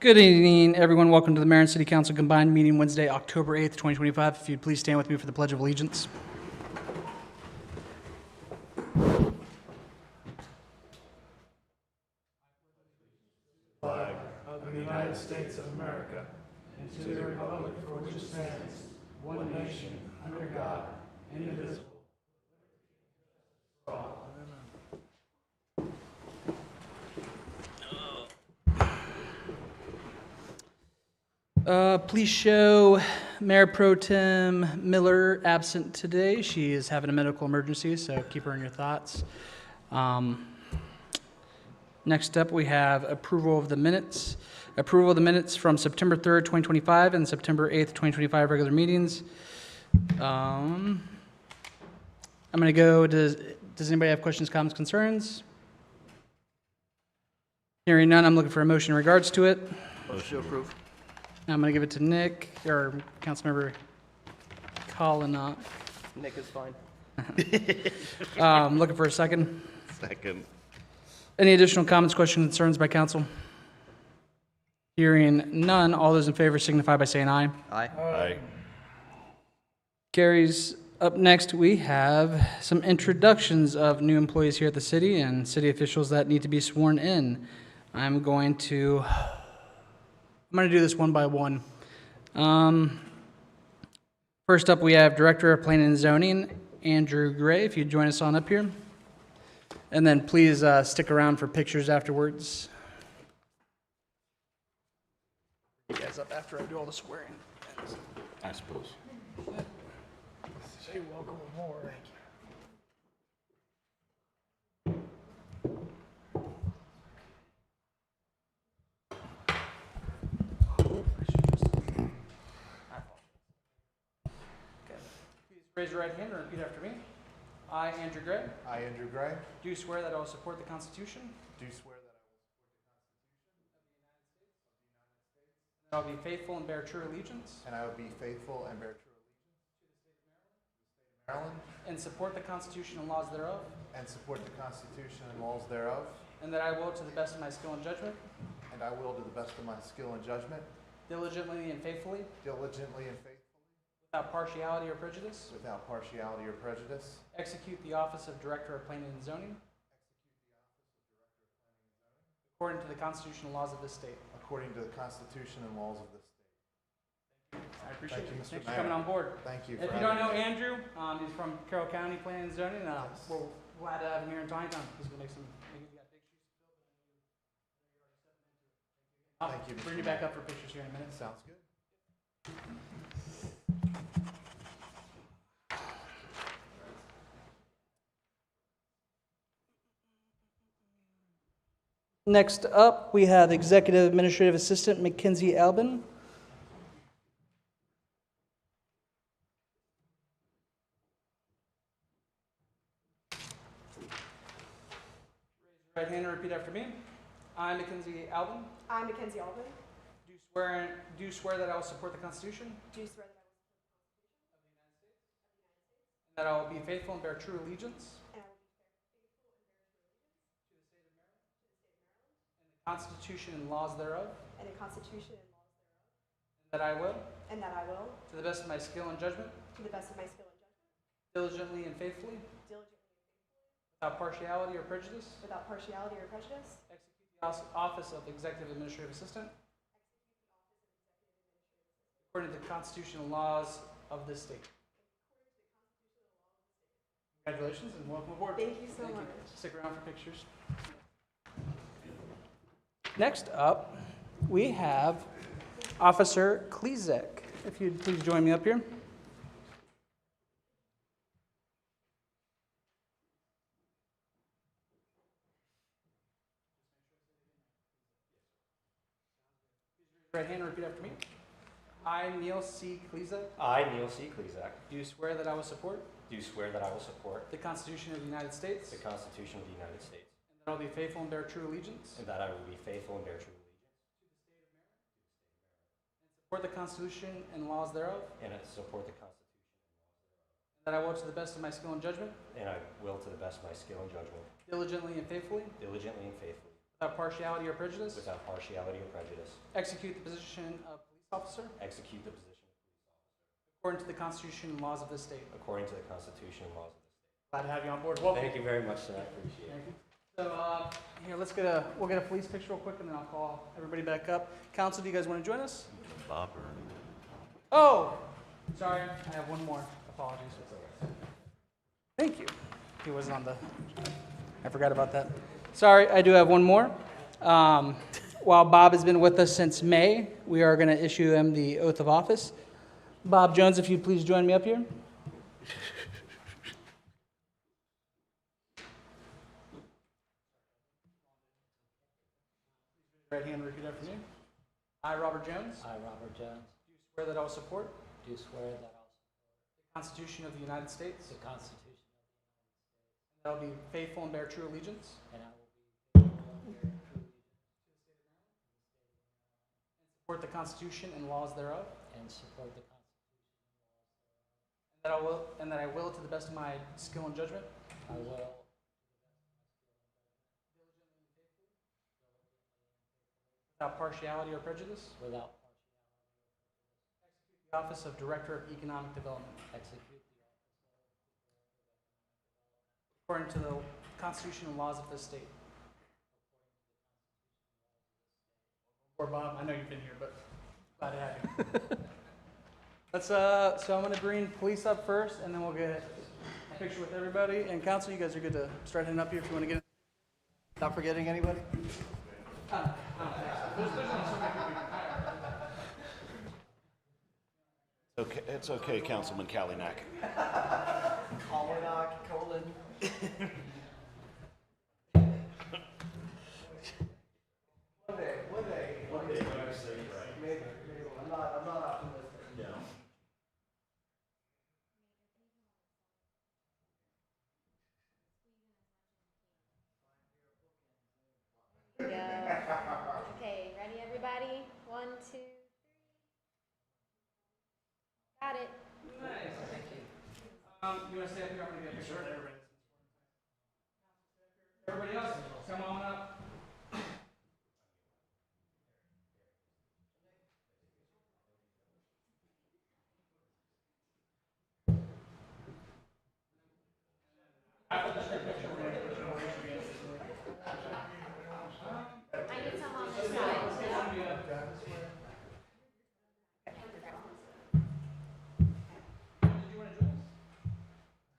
Good evening, everyone. Welcome to the Mayor and City Council combined meeting Wednesday, October 8th, 2025. If you'd please stand with me for the Pledge of Allegiance. Flag of the United States of America and to the republic for which it stands, one nation, under God, indivisible. Please show Mayor Pro Tem Miller absent today. She is having a medical emergency, so keep her in your thoughts. Next up, we have approval of the minutes. Approval of the minutes from September 3rd, 2025 and September 8th, 2025 regular meetings. I'm going to go, does anybody have questions, comments, concerns? Hearing none, I'm looking for a motion in regards to it. Motion to approve. I'm going to give it to Nick, or Councilmember Collinock. Nick is fine. Looking for a second. Second. Any additional comments, questions, concerns by council? Hearing none, all those in favor signify by saying aye. Aye. Aye. Carries. Up next, we have some introductions of new employees here at the city and city officials that need to be sworn in. I'm going to do this one by one. First up, we have Director of Planning and Zoning, Andrew Gray, if you'd join us on up here. And then please stick around for pictures afterwards. You guys up after I do all the swearing. I suppose. Say welcome aboard. Raise your right hand and repeat after me. I, Andrew Gray, I, Andrew Gray, do swear that I will support the Constitution do swear that and I will be faithful and bear true allegiance I will be faithful and bear true allegiance to the state of Maryland, and support the Constitution and laws thereof, and support the Constitution and laws thereof, and that I will, to the best of my skill and judgment, and I will, to the best of my skill and judgment, diligently and faithfully, without partiality or prejudice, execute the office of Director of Planning and Zoning according to the Constitution and laws of this state. according to the Constitution and laws of this state. I appreciate Thank you, it. Mr. Thanks for Mayor. coming on board. Thank you. If for you don't know having me. Andrew, he's from Carroll County Planning and Zoning. Yes. We're glad to have him here in Taneytown. He's going to make some. He's got big shoes to fill. I'll Thank you, Mr. bring you back Mayor. up for pictures here in a minute. Sounds good. Next up, we have Executive Administrative Assistant Mackenzie Albin. Raise your right hand and repeat after me. I, Mackenzie Albin, I, Mackenzie Alvin, do swear that I will support the Constitution do swear that and that I will be faithful and bear true allegiance I will to the Constitution and laws thereof, and the Constitution and laws and that I will, thereof, and that I will, to the best of my skill and judgment, to the best of my skill and judgment, diligently and faithfully, without partiality or prejudice, without partiality or prejudice, execute the office of Executive Administrative Assistant according to the Constitution and laws of this state. Congratulations and welcome aboard. Thank you so Thank much. Stick around for pictures. Next up, we have Officer Klezek. If you'd please join me up here. Right hand and repeat after me. I, Neil C. Klezek, I, Neil C. Klezak, do swear that I will support do swear that I will support the Constitution of the United States the Constitution of the United States, and that I will be faithful and bear true allegiance and that I will be faithful and bear true allegiance, support the Constitution and laws thereof, and support the Constitution, and that I will, to the best of my skill and judgment, and I will, to the best of my skill and judgment, diligently and faithfully, diligently and faithfully, without partiality or prejudice, without partiality or prejudice, execute the position of police officer execute the position according to the Constitution and laws of this state. according to the Constitution and laws of the state. Glad to have you on board. Welcome. Thank you very much, sir. I appreciate it. Thank you. So, here, we'll get a police picture real quick, and then I'll call everybody back up. Council, do you guys want to join us? Bob Oh, sorry, I have one more. Apologies. Thank you. He wasn't on the, I forgot about that. Sorry, I do have one more. While Bob has been with us since May, we are going to issue him the oath of office. Bob Jones, if you'd please join me up here. Right hand, repeat after me. I, Robert Jones, I, Robert Jones, do swear that I will support do swear that I will support the Constitution of the United States, the Constitution and that I will be faithful and bear true allegiance and I will be faithful and bear true allegiance support the Constitution and laws thereof, and support the Constitution and that I will, to the best of my skill and judgment, and laws thereof. I will, without partiality or prejudice, without the office of Director of Economic Development, execute the according to the Constitution and laws of this state. Or Bob, I know you've been here, but glad to have you. So I'm going to bring police up first, and then we'll get a picture with everybody. And council, you guys are good to start heading up here if you want to get in. Not forgetting anybody? Okay, it's okay, Councilman Kalinack. Go. Okay, ready, everybody? 1, 2, 3. Got it. Nice. Thank you. You want to stay up here? I'm going to get a picture with everybody. Everybody else, come on up. I need some on this side.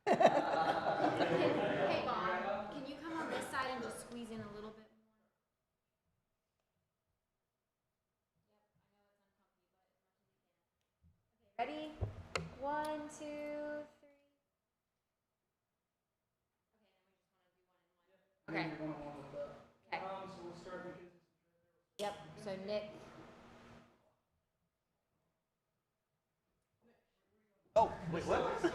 Hey, Bob, can you come on this side and just squeeze in a little bit more? Ready? 1, 2, 3. Okay. Okay. So we'll start because Yep. So Nick. Oh, wait, what? still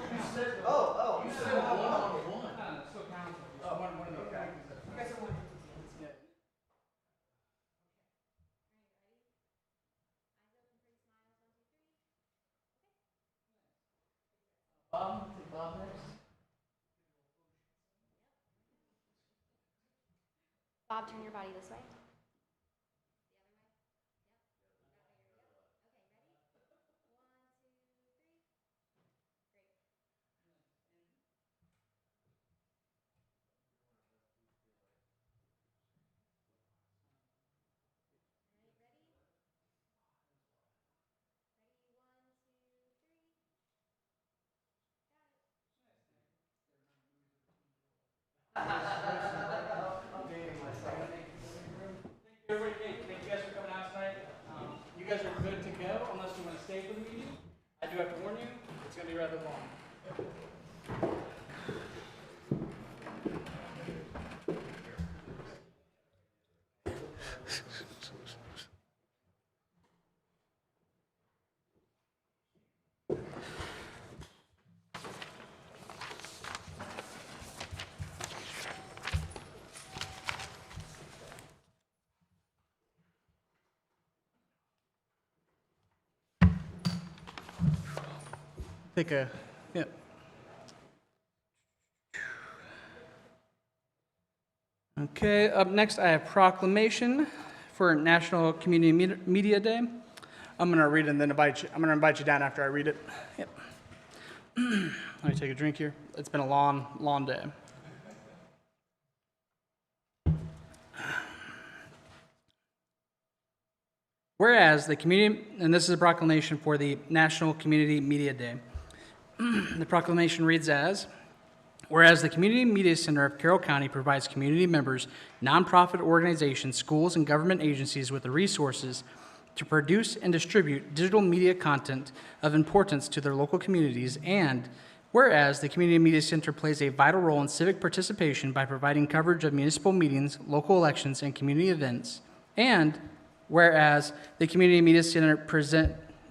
council. One of the guys. Yeah. Bob next. Bob, turn your body this way. Everybody, thank you guys for coming out tonight. You guys are good to go unless you want to stay for the meeting. I do have to warn you, it's going to be rather long. Take a, yeah. Okay, up next, I have proclamation for National Community Media Day. I'm going to read it and then invite you. I'm going to invite you down after I read it. Yep. Let me take a drink here. It's been a long, long day. Whereas the community, and this is a proclamation for the National Community Media Day. The proclamation reads as, whereas the Community Media Center of Carroll County provides community members, nonprofit organizations, schools, and government agencies with the resources to produce and distribute digital media content of importance to their local communities, and whereas the Community Media Center plays a vital role in civic participation by providing coverage of municipal meetings, local elections, and community events, and whereas the Community Media Center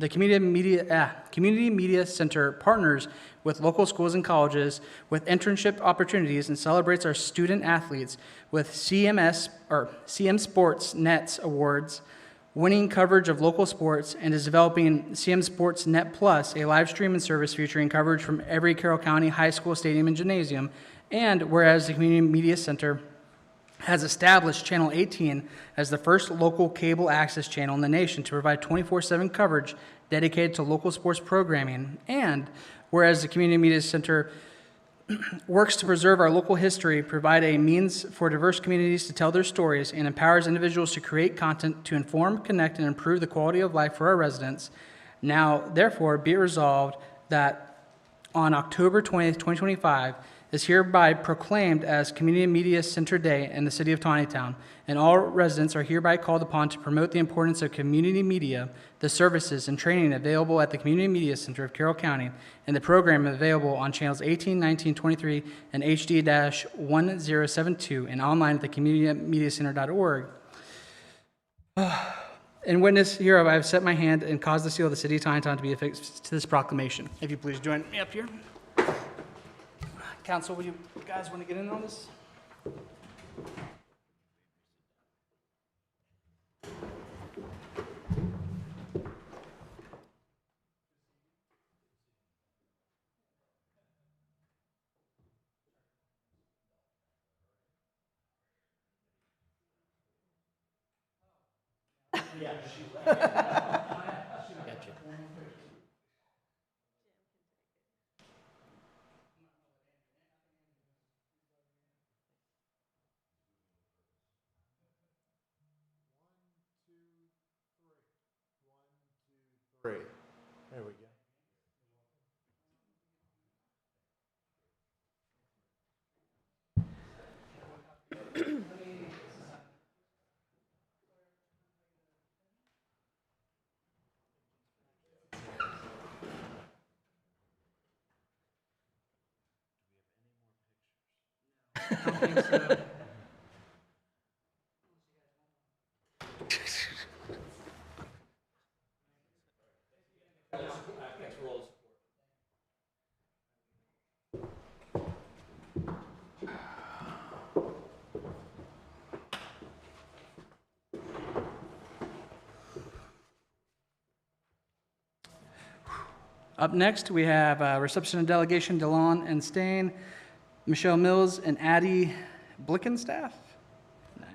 Community Media Center partners with local schools and colleges with internship opportunities and celebrates our student athletes with CM Sports Nets Awards, winning coverage of local sports, and is developing CM Sports Net Plus, a live streaming service featuring coverage from every Carroll County high school stadium and gymnasium, and whereas the Community Media Center has established Channel 18 as the first local cable access channel in the nation to provide 24/7 coverage dedicated to local sports programming, and whereas the Community Media Center works to preserve our local history, provide a means for diverse communities to tell their stories, and empowers individuals to create content to inform, connect, and improve the quality of life for our residents. Now, therefore, be it resolved that on October 20th, 2025, is hereby proclaimed as Community Media Center Day in the city of Taneytown, and all residents are hereby called upon to promote the importance of community media, the services and training available at the Community Media Center of Carroll County, and the program available on channels 18, 19, 23, and HD-1072, and online at the communitymediacenter.org. In witness hereof, I have set my hand and caused the seal of the city of Taneytown to be affixed to this proclamation. If you please join me up here. Council, will you guys want to get in on this? Three. There we go. I don't think so. Up next, we have reception and delegation, DeLon and Stain, Michelle Mills, and Addie Blickenstaff. Nice.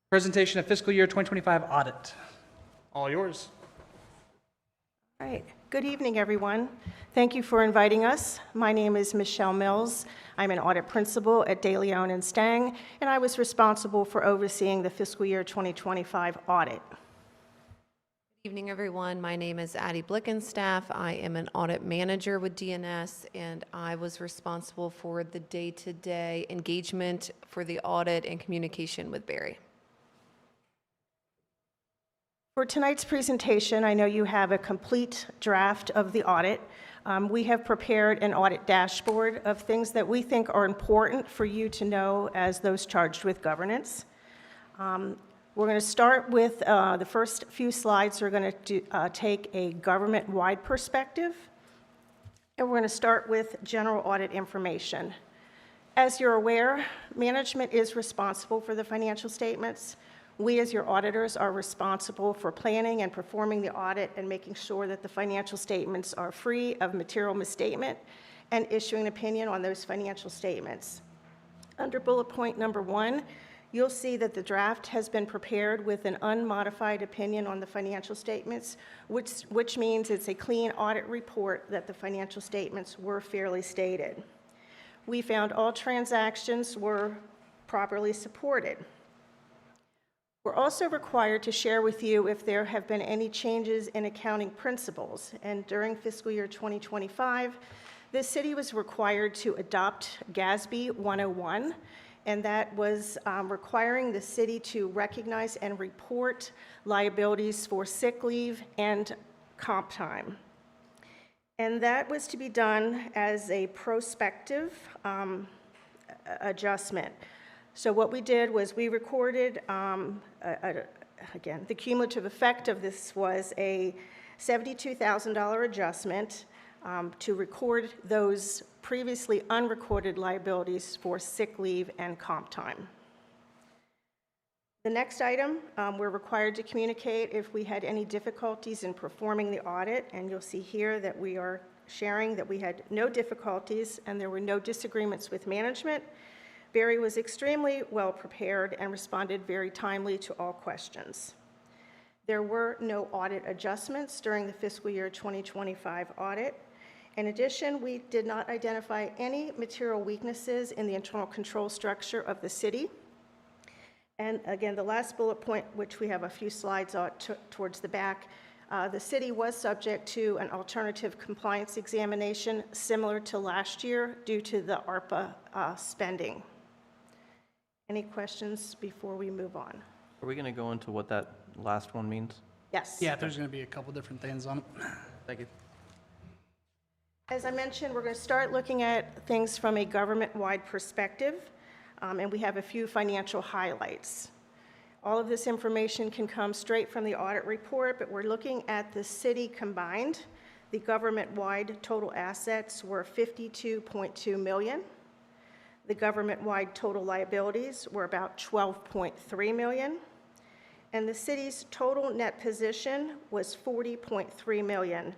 Presentation of fiscal year 2025 audit. All yours. All right. Good evening, everyone. Thank you for inviting us. My name is Michelle Mills. I'm an audit principal at De Leon and Stang, and I was responsible for overseeing the fiscal year 2025 audit. Good evening, everyone. My name is Addie Blickenstaff. I am an audit manager with DNS, and I was responsible for the day-to-day engagement for the audit and communication with Barry. For tonight's presentation, I know you have a complete draft of the audit. We have prepared an audit dashboard of things that we think are important for you to know as those charged with governance. We're going to start with the first few slides. We're going to take a government-wide perspective, and we're going to start with general audit information. As you're aware, management is responsible for the financial statements. We, as your auditors, are responsible for planning and performing the audit and making sure that the financial statements are free of material misstatement and issuing an opinion on those financial statements. Under bullet point number 1, you'll see that the draft has been prepared with an unmodified opinion on the financial statements, which means it's a clean audit report that the financial statements were fairly stated. We found all transactions were properly supported. We're also required to share with you if there have been any changes in accounting principles. And during fiscal year 2025, the city was required to adopt GASB 101, and that was requiring the city to recognize and report liabilities for sick leave and comp time. And that was to be done as a prospective adjustment. So what we did was we recorded, again, the cumulative effect of this was a $72,000 adjustment to record those previously unrecorded liabilities for sick leave and comp time. The next item, we're required to communicate if we had any difficulties in performing the audit, and you'll see here that we are sharing that we had no difficulties and there were no disagreements with management. Barry was extremely well prepared and responded very timely to all questions. There were no audit adjustments during the fiscal year 2025 audit. In addition, we did not identify any material weaknesses in the internal control structure of the city. And again, the last bullet point, which we have a few slides on towards the back, the city was subject to an alternative compliance examination similar to last year due to the ARPA spending. Any questions before we move on? Are we going to go into what that last one means? Yes. Yeah, there's going to be a couple different things on it. Thank you. As I mentioned, we're going to start looking at things from a government-wide perspective, and we have a few financial highlights. All of this information can come straight from the audit report, but we're looking at the city combined. The government-wide total assets were $52.2 million. The government-wide total liabilities were about $12.3 million. And the city's total net position was $40.3 million,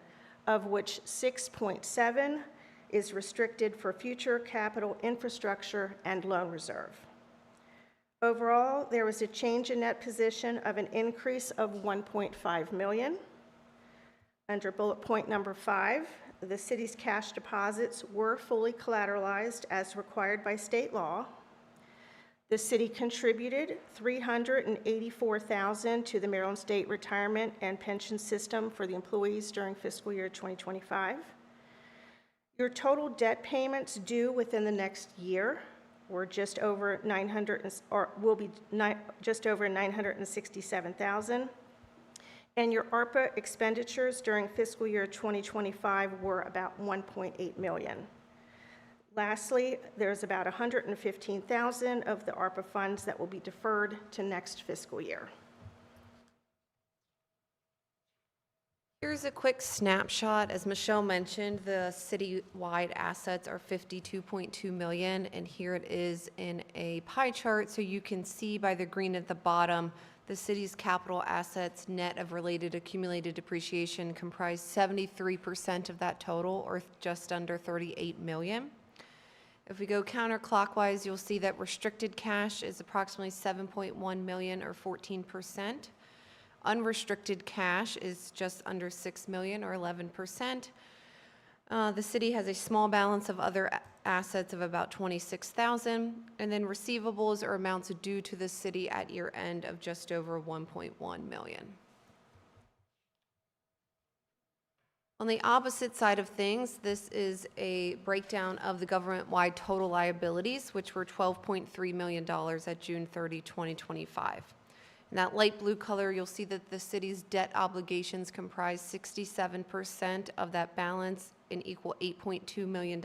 of which $6.7 is restricted for future capital infrastructure and loan reserve. Overall, there was a change in net position of an increase of $1.5 million. Under bullet point number 5, the city's cash deposits were fully collateralized as required by state law. The city contributed $384,000 to the Maryland State Retirement and Pension System for the employees during fiscal year 2025. Your total debt payments due within the next year were just over $967,000. And your ARPA expenditures during fiscal year 2025 were about $1.8 million. Lastly, there's about $115,000 of the ARPA funds that will be deferred to next fiscal year. Here's a quick snapshot. As Michelle mentioned, the city-wide assets are $52.2 million, and here it is in a pie chart, so you can see by the green at the bottom, the city's capital assets net of related accumulated depreciation comprise 73% of that total, or just under $38 million. If we go counterclockwise, you'll see that restricted cash is approximately $7.1 million, or 14%. Unrestricted cash is just under $6 million, or 11%. The city has a small balance of other assets of about $26,000, and then receivables or amounts due to the city at year end of just over $1.1 million. On the opposite side of things, this is a breakdown of the government-wide total liabilities, which were $12.3 million at June 30, 2025. In that light blue color, you'll see that the city's debt obligations comprise 67% of that balance and equal $8.2 million.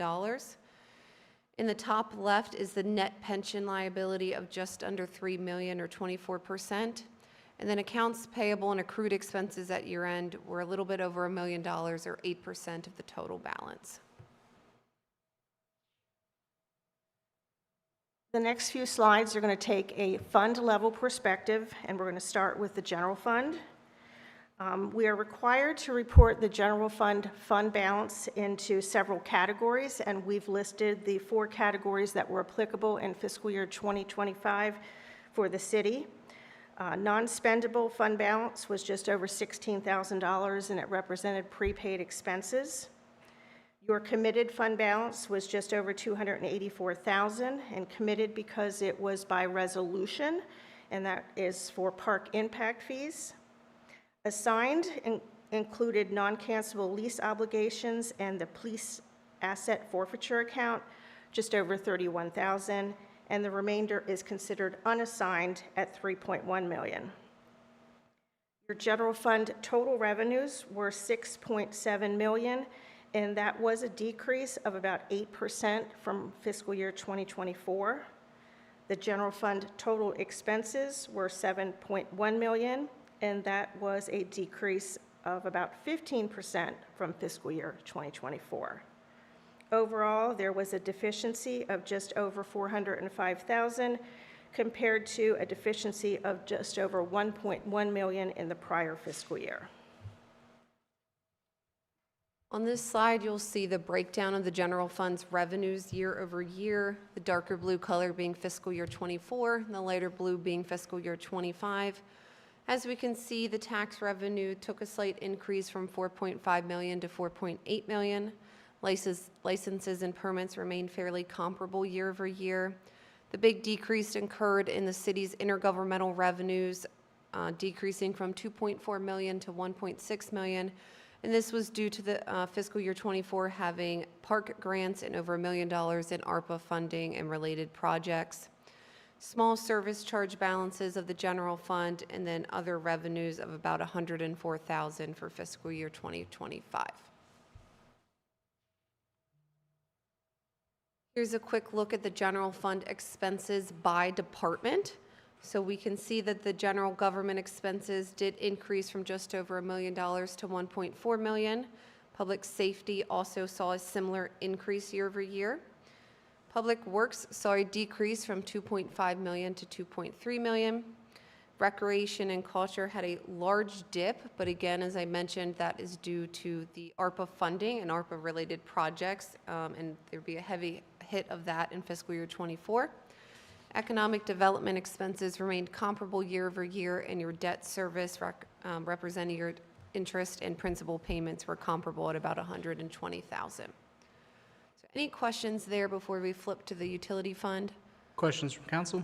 In the top left is the net pension liability of just under $3 million, or 24%. And then accounts payable and accrued expenses at year end were a little bit over $1 million, or 8% of the total balance. The next few slides are going to take a fund level perspective, and we're going to start with the general fund. We are required to report the general fund balance into several categories, and we've listed the 4 categories that were applicable in fiscal year 2025 for the city. Non-spendable fund balance was just over $16,000, and it represented prepaid expenses. Your committed fund balance was just over $284,000, and committed because it was by resolution, and that is for park impact fees. Assigned included non-cancelable lease obligations and the police asset forfeiture account, just over $31,000, and the remainder is considered unassigned at $3.1 million. Your general fund total revenues were $6.7 million, and that was a decrease of about 8% from fiscal year 2024. The general fund total expenses were $7.1 million, and that was a decrease of about 15% from fiscal year 2024. Overall, there was a deficiency of just over $405,000 compared to a deficiency of just over $1.1 million in the prior fiscal year. On this slide, you'll see the breakdown of the general fund's revenues year over year, the darker blue color being fiscal year 24, and the lighter blue being fiscal year 25. As we can see, the tax revenue took a slight increase from $4.5 million to $4.8 million. Licenses and permits remained fairly comparable year over year. The big decrease occurred in the city's intergovernmental revenues, decreasing from $2.4 million to $1.6 million. And this was due to the fiscal year 24 having park grants and over $1 million in ARPA funding and related projects. Small service charge balances of the general fund, and then other revenues of about $104,000 for fiscal year 2025. Here's a quick look at the general fund expenses by department. So we can see that the general government expenses did increase from just over $1 million to $1.4 million. Public safety also saw a similar increase year over year. Public Works saw a decrease from $2.5 million to $2.3 million. Recreation and Culture had a large dip, but again, as I mentioned, that is due to the ARPA funding and ARPA-related projects, and there'd be a heavy hit of that in fiscal year 24. Economic development expenses remained comparable year over year, and your debt service representing your interest and principal payments were comparable at about $120,000. Any questions there before we flip to the utility fund? Questions from council?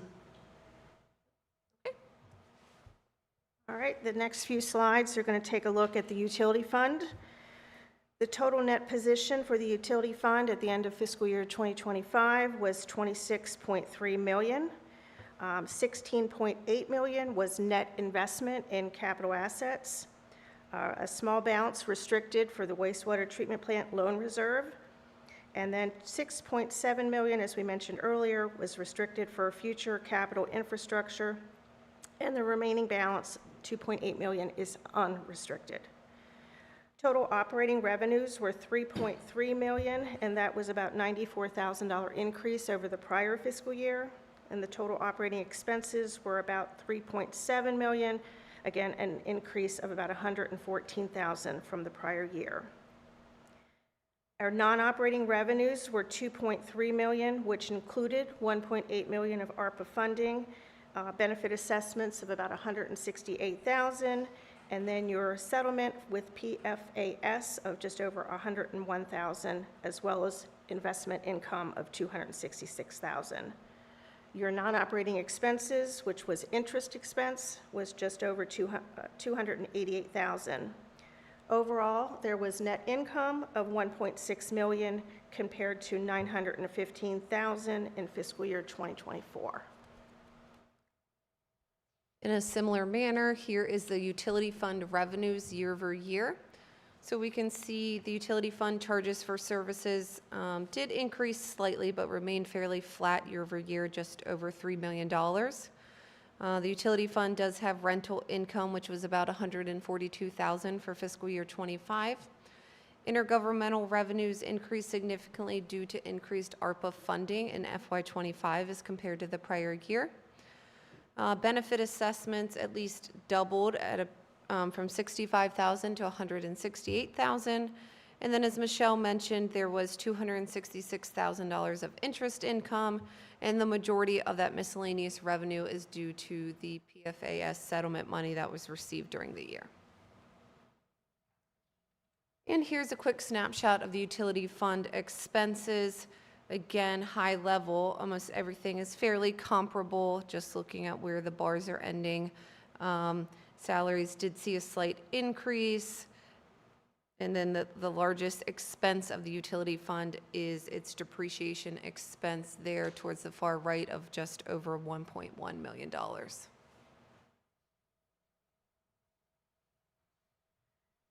All right, the next few slides are going to take a look at the utility fund. The total net position for the utility fund at the end of fiscal year 2025 was $26.3 million. $16.8 million was net investment in capital assets. A small balance restricted for the wastewater treatment plant loan reserve. And then $6.7 million, as we mentioned earlier, was restricted for future capital infrastructure. And the remaining balance, $2.8 million, is unrestricted. Total operating revenues were $3.3 million, and that was about $94,000 increase over the prior fiscal year. And the total operating expenses were about $3.7 million, again, an increase of about $114,000 from the prior year. Our non-operating revenues were $2.3 million, which included $1.8 million of ARPA funding, benefit assessments of about $168,000, and then your settlement with PFAS of just over $101,000, as well as investment income of $266,000. Your non-operating expenses, which was interest expense, was just over $288,000. Overall, there was net income of $1.6 million compared to $915,000 in fiscal year 2024. In a similar manner, here is the utility fund revenues year over year. So we can see the utility fund charges for services did increase slightly, but remained fairly flat year over year, just over $3 million. The utility fund does have rental income, which was about $142,000 for fiscal year 25. Intergovernmental revenues increased significantly due to increased ARPA funding in FY25 as compared to the prior year. Benefit assessments at least doubled at from $65,000 to $168,000. And then, as Michelle mentioned, there was $266,000 of interest income, and the majority of that miscellaneous revenue is due to the PFAS settlement money that was received during the year. And here's a quick snapshot of the utility fund expenses. Again, high level, almost everything is fairly comparable, just looking at where the bars are ending. Salaries did see a slight increase. And then the largest expense of the utility fund is its depreciation expense there towards the far right of just over $1.1 million.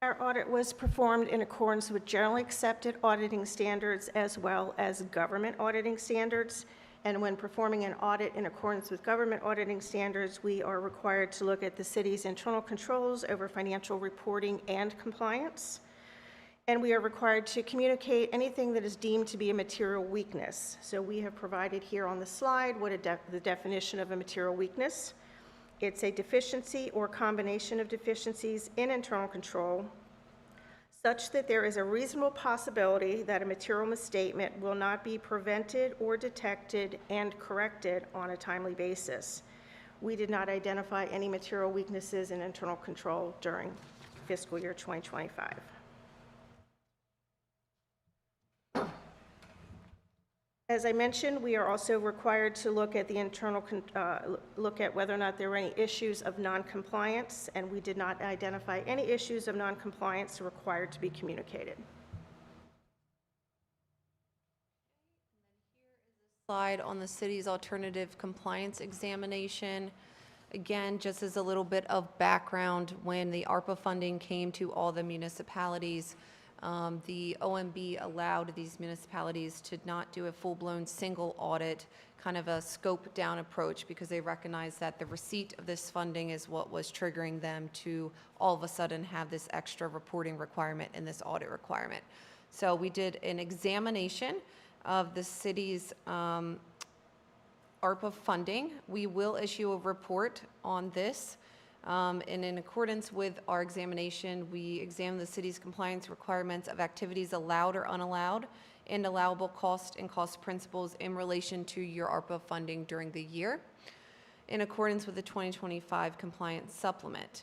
Our audit was performed in accordance with generally accepted auditing standards as well as government auditing standards. And when performing an audit in accordance with government auditing standards, we are required to look at the city's internal controls over financial reporting and compliance. And we are required to communicate anything that is deemed to be a material weakness. So we have provided here on the slide what the definition of a material weakness. It's a deficiency or combination of deficiencies in internal control such that there is a reasonable possibility that a material misstatement will not be prevented or detected and corrected on a timely basis. We did not identify any material weaknesses in internal control during fiscal year 2025. As I mentioned, we are also required to look at the look at whether or not there were any issues of noncompliance, and we did not identify any issues of noncompliance required to be communicated. Slide on the city's alternative compliance examination. Again, just as a little bit of background, when the ARPA funding came to all the municipalities, the OMB allowed these municipalities to not do a full-blown single audit, kind of a scope-down approach, because they recognized that the receipt of this funding is what was triggering them to all of a sudden have this extra reporting requirement and this audit requirement. So we did an examination of the city's ARPA funding. We will issue a report on this. And in accordance with our examination, we examined the city's compliance requirements of activities allowed or unallowed and allowable cost and cost principles in relation to your ARPA funding during the year in accordance with the 2025 compliance supplement.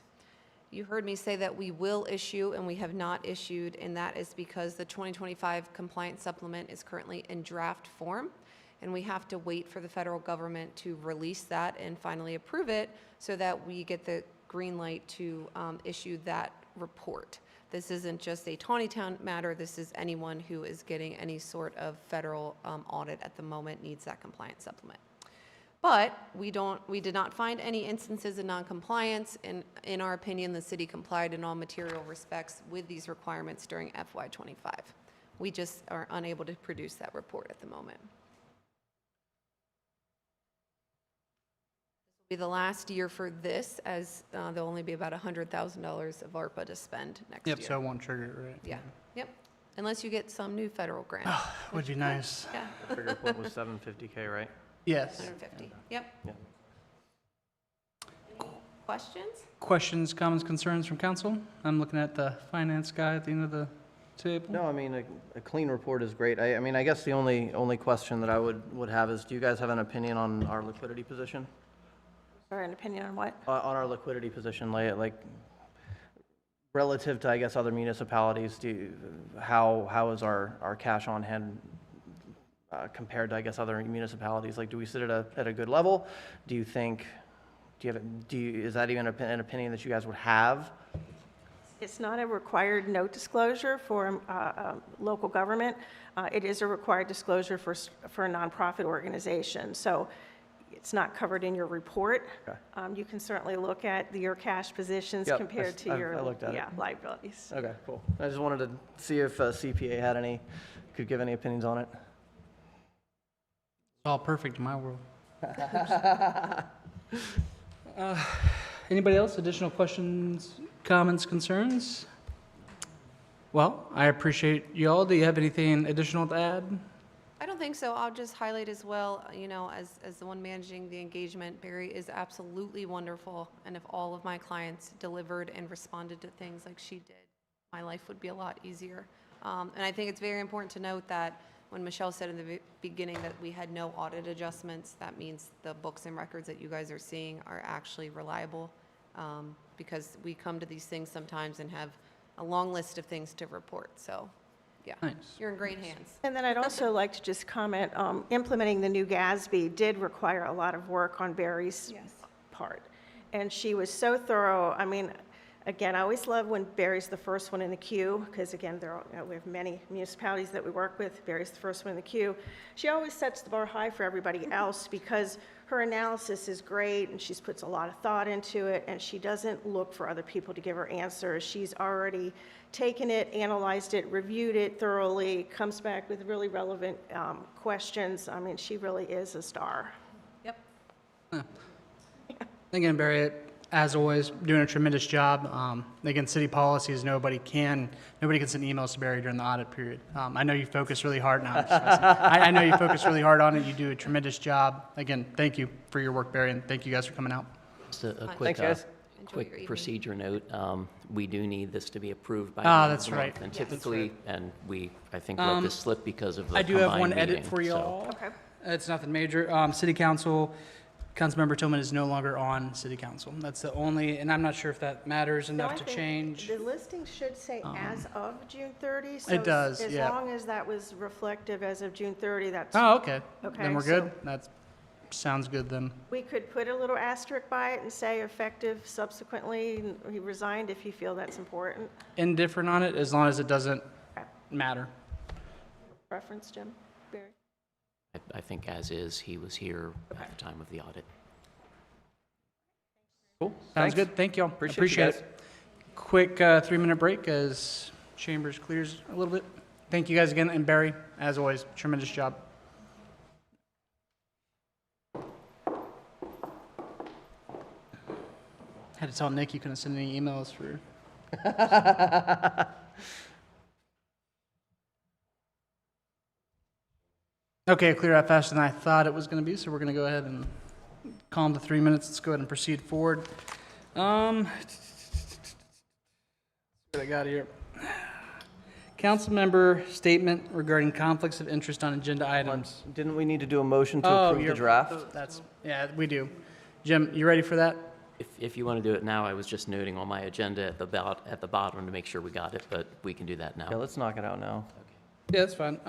You heard me say that we will issue and we have not issued, and that is because the 2025 compliance supplement is currently in draft form, and we have to wait for the federal government to release that and finally approve it so that we get the green light to issue that report. This isn't just a Taneytown matter. This is anyone who is getting any sort of federal audit at the moment needs that compliance supplement. But we did not find any instances of noncompliance, and in our opinion, the city complied in all material respects with these requirements during FY25. We just are unable to produce that report at the moment. Be the last year for this, as there'll only be about $100,000 of ARPA to spend next year. Yep, so it won't trigger it, right? Yeah, yep. Unless you get some new federal grant. Would be nice. Yeah, The trigger point was $750K, right? Yes. 150. Yep. Yeah. Questions? Questions, comments, concerns from council? I'm looking at the finance guy at the end of the table. No, I mean, a clean report is great. I mean, I guess the only question that I would have is, do you guys have an opinion on our liquidity position? Or an opinion on what? On our liquidity position, like relative to, I guess, other municipalities, how is our cash on hand compared to, I guess, other municipalities? Like, do we sit at a good level? Do you think, is that even an opinion that you guys would have? It's not a required note disclosure for local government. It is a required disclosure for a nonprofit organization. So it's not covered in your report. Okay. You can certainly look at your cash positions Yep, compared to your I looked at it. liabilities. Okay, cool. I just wanted to see if CPA had could give any opinions on it. It's all perfect in my world. Anybody else? Additional questions, comments, concerns? Well, I appreciate you all. Do you have anything additional to add? I don't think so. I'll just highlight as well, as the one managing the engagement, Barry is absolutely wonderful. And if all of my clients delivered and responded to things like she did, my life would be a lot easier. And I think it's very important to note that when Michelle said in the beginning that we had no audit adjustments, that means the books and records that you guys are seeing are actually reliable, because we come to these things sometimes and have a long list of things to report. So, yeah, Nice. you're in great hands. And then I'd also like to just comment, implementing the new GASB did require a lot of work on Barry's part. And she was so thorough. I mean, again, I always love when Barry's the first one in the queue, because again, we have many municipalities that we work with. Barry's the first one in the queue. She always sets the bar high for everybody else because her analysis is great and she puts a lot of thought into it, and she doesn't look for other people to give her answers. She's already taken it, analyzed it, reviewed it thoroughly, comes back with really relevant questions. I mean, she really is a star. Yep. Again, Barry, as always, doing a tremendous job. Again, city policies, nobody can send emails to Barry during the audit period. I know you focus really hard now. I know you focus really hard on it. You do a tremendous job. Again, thank you for your work, Barry, and thank you guys for coming out. Just a Thanks, quick, guys. Enjoy your quick evening. procedure note. We do need this to be approved by. Ah, the end of that's the month, right. And Yes. typically, and I think let this slip because of the I do have one combined edit meeting, for you so- all. Okay. It's nothing major. City Council, Councilmember Tillman is no longer on City Council. That's the only, and I'm not sure if that matters The enough only to thing- change. The listing should say as of June 30. So It does, As yeah. long as that was reflective as of June 30, that's, Oh, okay. Okay, Then we're so- good. That sounds good then. we could put a little asterisk by it and say effective subsequently, he resigned if you feel that's important. Indifferent on it, as long as it doesn't matter. Preference, Jim? Barry? I think as is, he was here at the time of the audit. Cool. Sounds Thanks. good. Thank y'all. Appreciate you Appreciate guys. it. Quick 3-minute break as Chambers clears a little bit. Thank you guys again, and Barry, as always, tremendous job. Had to tell Nick you couldn't send any emails for. Okay, clear out faster than I thought it was going to be, so we're going to go ahead and calm the 3 minutes. Let's go ahead and proceed forward. What I got here. Council member statement regarding conflicts of interest on agenda items. Didn't we need to do a motion to approve the you're- draft? Yeah, we do. Jim, you ready for that? If you want to do it now, I was just noting on my agenda at the bottom to make sure we got it, but we can do that now. Yeah, let's knock it out now. Yeah, that's fine.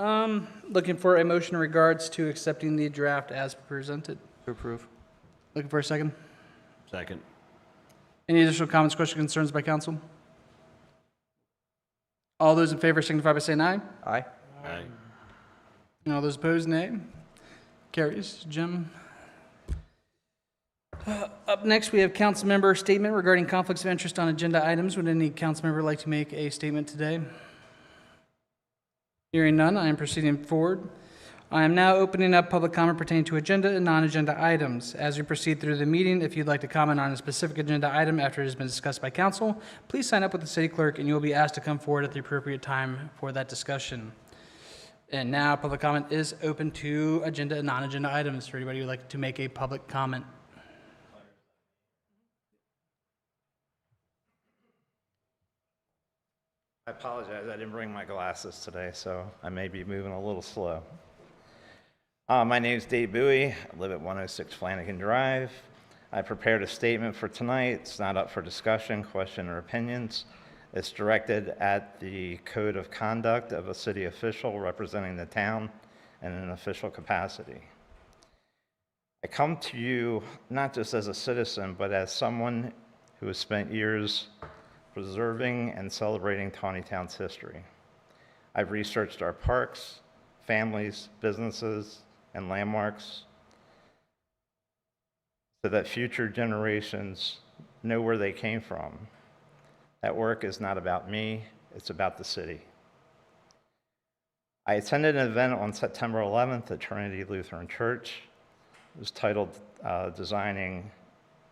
Looking for a motion in regards to accepting the draft as presented. To approve. Looking for a second. Second. Any additional comments, questions, concerns by council? All those in favor signify by saying aye. Aye. Aye. And all those opposed, nay. Carries. Jim. Up next, we have council member statement regarding conflicts of interest on agenda items. Would any council member like to make a statement today? Hearing none, I am proceeding forward. I am now opening up public comment pertaining to agenda and non-agenda items. As we proceed through the meeting, if you'd like to comment on a specific agenda item after it has been discussed by council, please sign up with the city clerk and you will be asked to come forward at the appropriate time for that discussion. And now, public comment is open to agenda and non-agenda items for anybody who would like to make a public comment. I apologize, I didn't bring my glasses today, so I may be moving a little slow. My name is Dave Bowie. I live at 106 Flanagan Drive. I prepared a statement for tonight. It's not up for discussion, question, or opinions. It's directed at the code of conduct of a city official representing the town in an official capacity. I come to you not just as a citizen, but as someone who has spent years preserving and celebrating Taneytown's history. I've researched our parks, families, businesses, and landmarks so that future generations know where they came from. That work is not about me, it's about the city. I attended an event on September 11th at Trinity Lutheran Church. It was titled Designing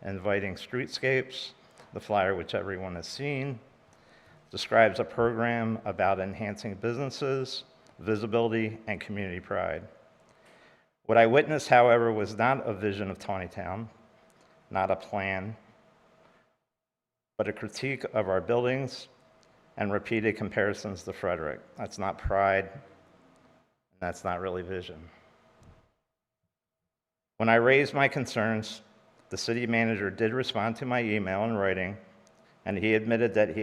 and Inviting Streetscapes. The flyer, which everyone has seen, describes a program about enhancing businesses visibility, and community pride. What I witnessed, however, was not a vision of Taneytown, not a plan, but a critique of our buildings and repeated comparisons to Frederick. That's not pride, and that's not really vision. When I raised my concerns, the city manager did respond to my email in writing, and he admitted that he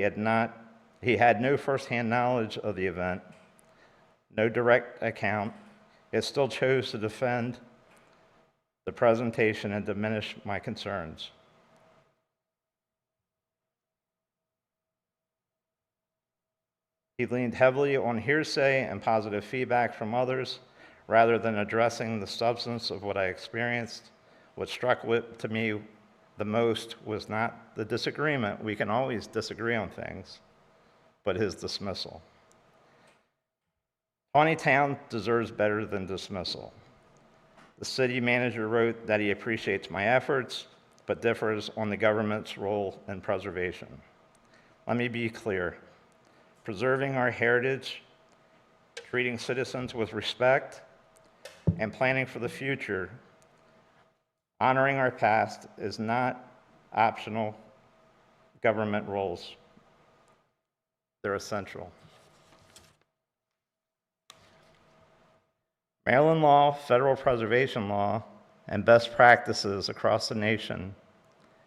had no firsthand knowledge of the event, no direct account, yet still chose to defend the presentation and diminish my concerns. He leaned heavily on hearsay and positive feedback from others rather than addressing the substance of what I experienced. What struck to me the most was not the disagreement. We can always disagree on things, but his dismissal. Taneytown deserves better than dismissal. The city manager wrote that he appreciates my efforts, but differs on the government's role in preservation. Let me be clear. Preserving our heritage, treating citizens with respect, and planning for the future, honoring our past is not optional government roles. They're essential. Maryland law, federal preservation law, and best practices across the nation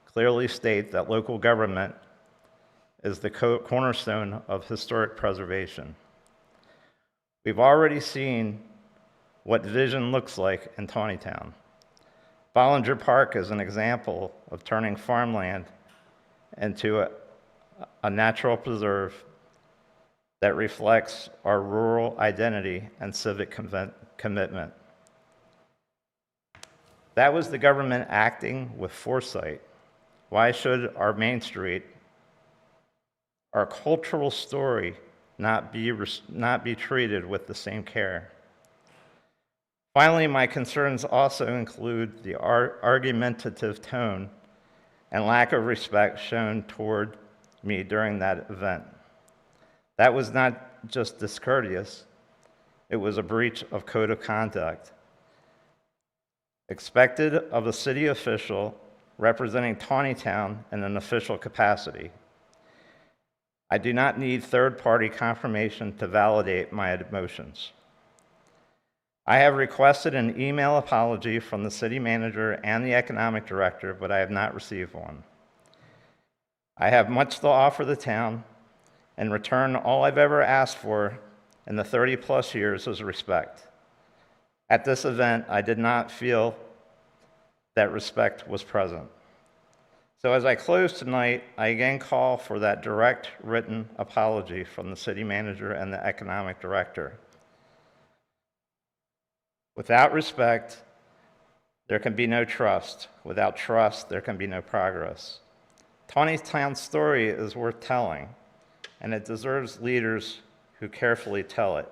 clearly state that local government is the cornerstone of historic preservation. We've already seen what vision looks like in Taneytown. Bollinger Park is an example of turning farmland into a natural preserve that reflects our rural identity and civic commitment. That was the government acting with foresight. Why should our Main Street, our cultural story, not be treated with the same care? Finally, my concerns also include the argumentative tone and lack of respect shown toward me during that event. That was not just discourteous, it was a breach of code of conduct expected of a city official representing Taneytown in an official capacity. I do not need third-party confirmation to validate my emotions. I have requested an email apology from the city manager and the economic director, but I have not received one. I have much to offer the town. In return, all I've ever asked for in the 30-plus years is respect. At this event, I did not feel that respect was present. So as I close tonight, I again call for that direct written apology from the city manager and the economic director. Without respect, there can be no trust. Without trust, there can be no progress. Taneytown's story is worth telling, and it deserves leaders who carefully tell it.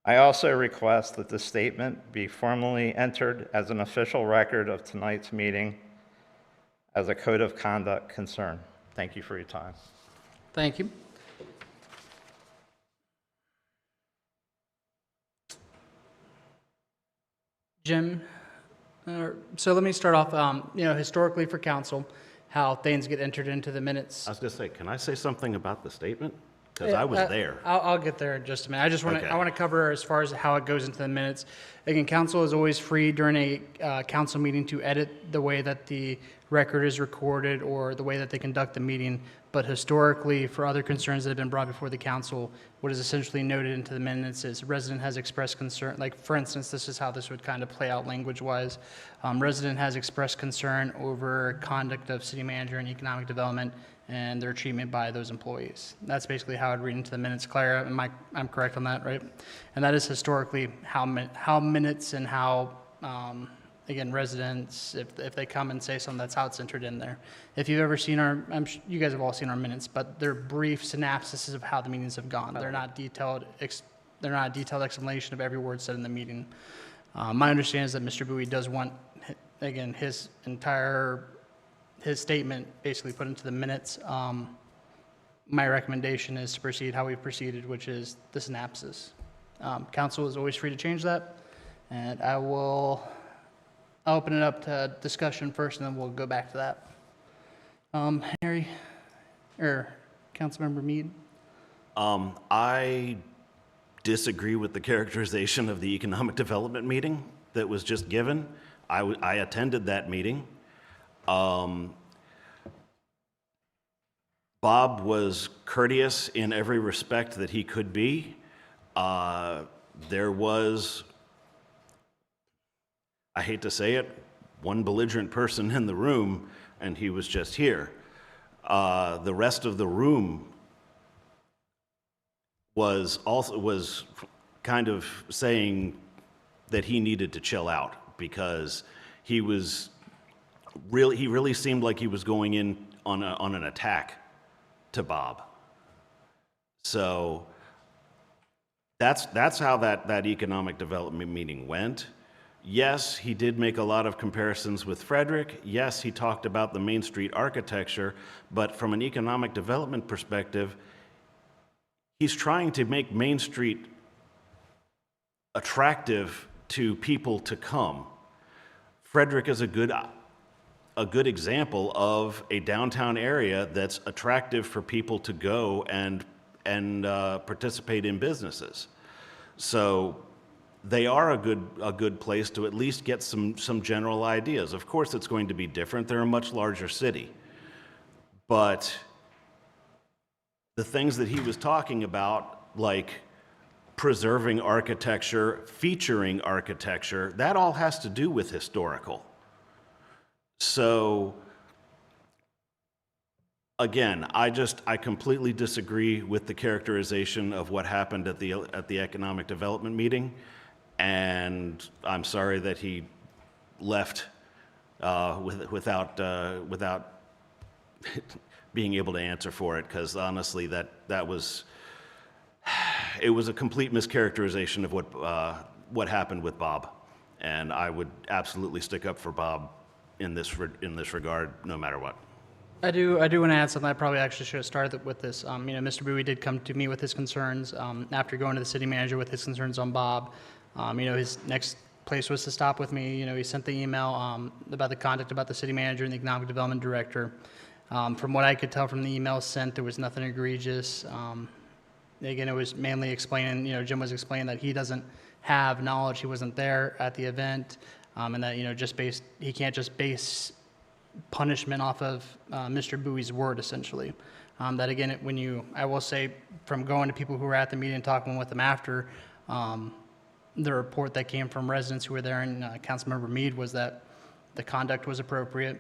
I also request that the statement be formally entered as an official record of tonight's meeting as a code of conduct concern. Thank you for your time. Thank you. Jim, so let me start off, historically for council, how things get entered into the minutes. I was going to say, can I say something about the statement? Because I was there. I'll get there in just a minute. I want to cover as far as how it goes into the minutes. Again, council is always free during a council meeting to edit the way that the record is recorded or the way that they conduct the meeting. But historically, for other concerns that have been brought before the council, what is essentially noted into the minutes is resident has expressed concern. Like, for instance, this is how this would kind of play out language-wise. Resident has expressed concern over conduct of city manager and economic development and their treatment by those employees. That's basically how I'd read into the minutes. Clara, I'm correct on that, right? And that is historically how minutes and how, again, residents, if they come and say something, that's how it's entered in there. If you've ever seen you guys have all seen our minutes, but they're brief synopsises of how the meetings have gone. They're not detailed explanation of every word said in the meeting. My understanding is that Mr. Bowie does want, again, his statement basically put into the minutes. My recommendation is to proceed how we proceeded, which is the synopsis. Council is always free to change that, and I'll open it up to discussion first, and then we'll go back to that. Harry, or Councilmember Mead? I disagree with the characterization of the economic development meeting that was just given. I attended that meeting. Bob was courteous in every respect that he could be. There was, I hate to say it, one belligerent person in the room, and he was just here. The rest of the room was kind of saying that he needed to chill out because he really seemed like he was going in on an attack to Bob. So that's how that economic development meeting went. Yes, he did make a lot of comparisons with Frederick. Yes, he talked about the Main Street architecture, but from an economic development perspective, he's trying to make Main Street attractive to people to come. Frederick is a good example of a downtown area that's attractive for people to go and participate in businesses. So they are a good place to at least get some general ideas. Of course, it's going to be different. They're a much larger city. But the things that he was talking about, like preserving architecture, featuring architecture, that all has to do with historical. So again, I completely disagree with the characterization of what happened at the economic development meeting, and I'm sorry that he left without being able to answer for it, because honestly, it was a complete mischaracterization of what happened with Bob, and I would absolutely stick up for Bob in this regard, no matter what. I do want to add something. I probably actually should have started with this. Mr. Bowie did come to me with his concerns after going to the city manager with his concerns on Bob. His next place was to stop with me. He sent the email about the conduct about the city manager and the economic development director. From what I could tell from the email sent, there was nothing egregious. Again, it was mainly explaining, Jim was explaining that he doesn't have knowledge, he wasn't there at the event, and that, he can't just base punishment off of Mr. Bowie's word, essentially. That again, I will say, from going to people who were at the meeting and talking with them after, the report that came from residents who were there and Councilmember Mead was that the conduct was appropriate.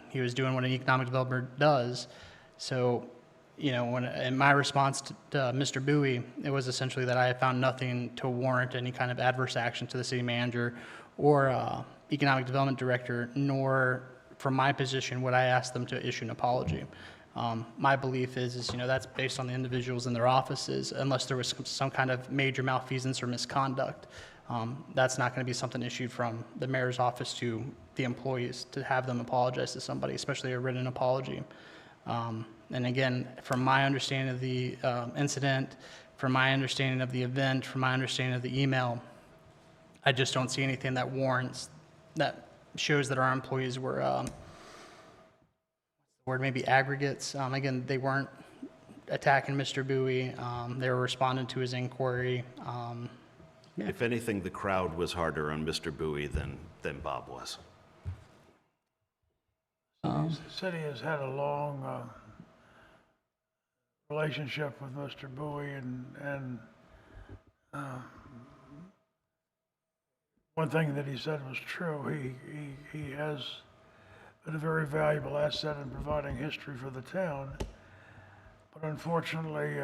He was doing what an economic developer does. So, in my response to Mr. Bowie, it was essentially that I had found nothing to warrant any kind of adverse action to the city manager or economic development director, nor from my position would I ask them to issue an apology. My belief is that's based on the individuals in their offices, unless there was some kind of major malfeasance or misconduct. That's not going to be something issued from the mayor's office to the employees to have them apologize to somebody, especially a written apology. And again, from my understanding of the incident, from my understanding of the event, from my understanding of the email, I just don't see anything that shows that our employees were, maybe aggregates. Again, they weren't attacking Mr. Bowie. They were responding to his inquiry. If anything, the crowd was harder on Mr. Bowie than Bob was. The city has had a long relationship with Mr. Bowie, and one thing that he said was true. He has been a very valuable asset in providing history for the town, but unfortunately,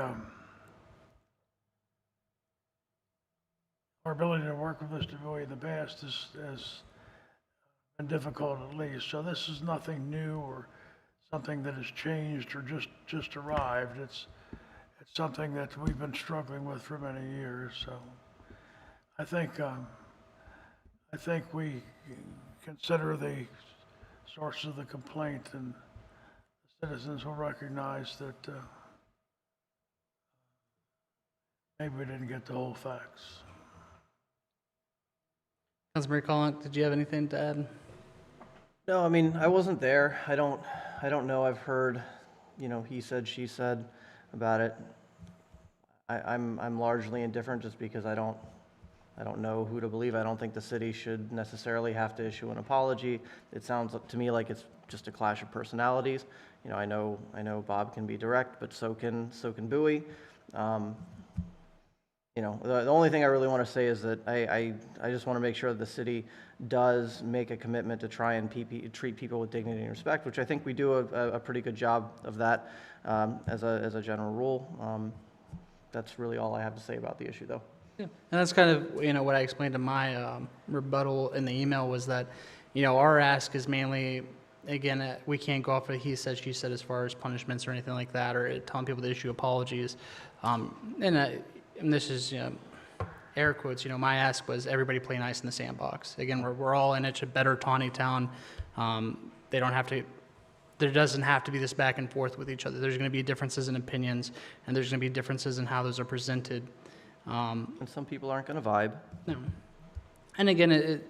our ability to work with Mr. Bowie in the past has been difficult, at least. So this is nothing new or something that has changed or just arrived. It's something that we've been struggling with for many years. So I think we consider the source of the complaint, and the citizens will recognize that maybe we didn't get the whole facts. Councilmember Collins, did you have anything to add? No, I mean, I wasn't there. I don't know. I've heard, he said, she said about it. I'm largely indifferent just because I don't know who to believe. I don't think the city should necessarily have to issue an apology. It sounds to me like it's just a clash of personalities. I know Bob can be direct, but so can Bowie. The only thing I really want to say is that I just want to make sure that the city does make a commitment to try and treat people with dignity and respect, which I think we do a pretty good job of that as a general rule. That's really all I have to say about the issue, though. Yeah. And that's kind of, what I explained in my rebuttal in the email was that, our ask is mainly, again, we can't go off of he said, she said as far as punishments or anything like that, or telling people to issue apologies. And this is, air quotes, my ask was everybody play nice in the sandbox. Again, we're all in it to better Taneytown. There doesn't have to be this back and forth with each other. There's going to be differences in opinions, and there's going to be differences in how those are presented. And some people aren't going to vibe. No. And again,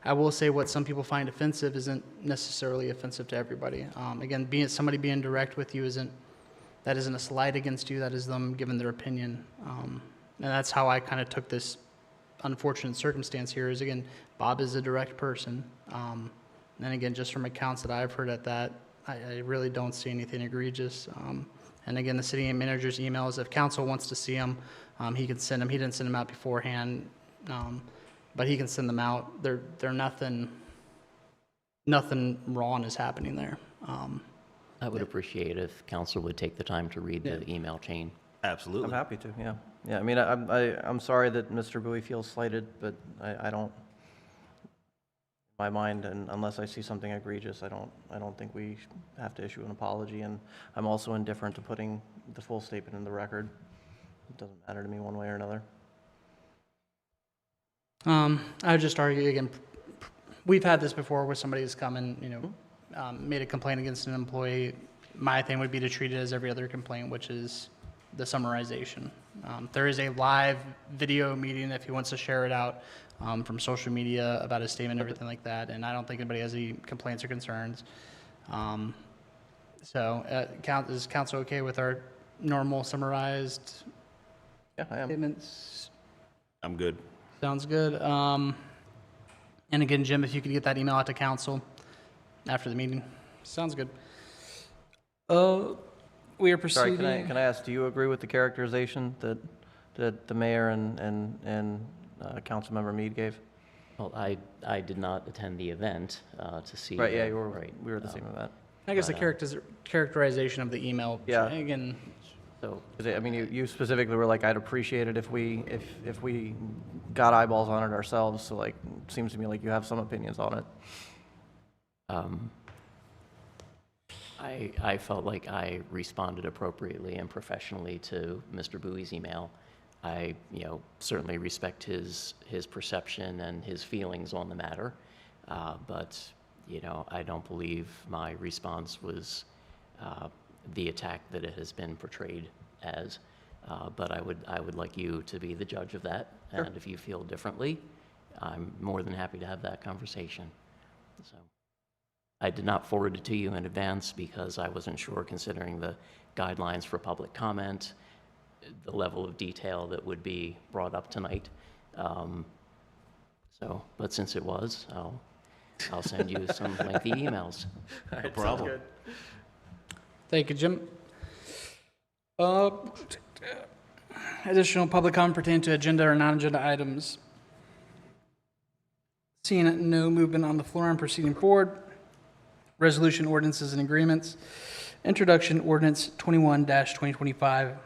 I will say what some people find offensive isn't necessarily offensive to everybody. Again, somebody being direct with you isn't a slight against you. That is them giving their opinion. And that's how I kind of took this unfortunate circumstance here is, again, Bob is a direct person. And again, just from accounts that I've heard at that, I really don't see anything egregious. And again, the city manager's emails, if council wants to see them, he can send them. He didn't send them out beforehand, but he can send them out. They're nothing wrong is happening there. I would appreciate if council would take the time to read the email chain. Absolutely. I'm happy to, yeah. Yeah, I mean, I'm sorry that Mr. Bowie feels slighted, but I don't, in my mind, and unless I see something egregious, I don't think we have to issue an apology, and I'm also indifferent to putting the full statement in the record. It doesn't matter to me one way or another. I would just argue, again, we've had this before where somebody's come and, made a complaint against an employee. My thing would be to treat it as every other complaint, which is the summarization. There is a live video meeting if he wants to share it out from social media about his statement and everything like that, and I don't think anybody has any complaints or concerns. Is council okay with our normal summarized Yeah, I am. statements? I'm good. Sounds good. And again, Jim, if you could get that email out to council after the meeting. Sounds good. We are Sorry, proceeding. can I ask, do you agree with the characterization that the mayor and Councilmember Meade gave? Well, I did not attend the event to see. Right, yeah, right. we were at the same event. I guess the characterization of the email. Yeah. Again, So, 'Cause I mean, you specifically were like, I'd appreciate it if we got eyeballs on it ourselves, so like, it seems to me like you have some opinions on it. I felt like I responded appropriately and professionally to Mr. Bowie's email. I, certainly respect his perception and his feelings on the matter, but, I don't believe my response was the attack that it has been portrayed as. But I would like you to be the judge of that, Sure. and if you feel differently, I'm more than happy to have that conversation. So. I did not forward it to you in advance because I wasn't sure, considering the guidelines for public comment, the level of detail that would be brought up tonight. But since it was, I'll send you some lengthy emails. No problem. thank you, Jim. Additional public comment pertaining to agenda or non-agenda items. Seeing no movement on the floor, I'm proceeding forward. Resolution, ordinances, and agreements. Introduction, ordinance 21-2025,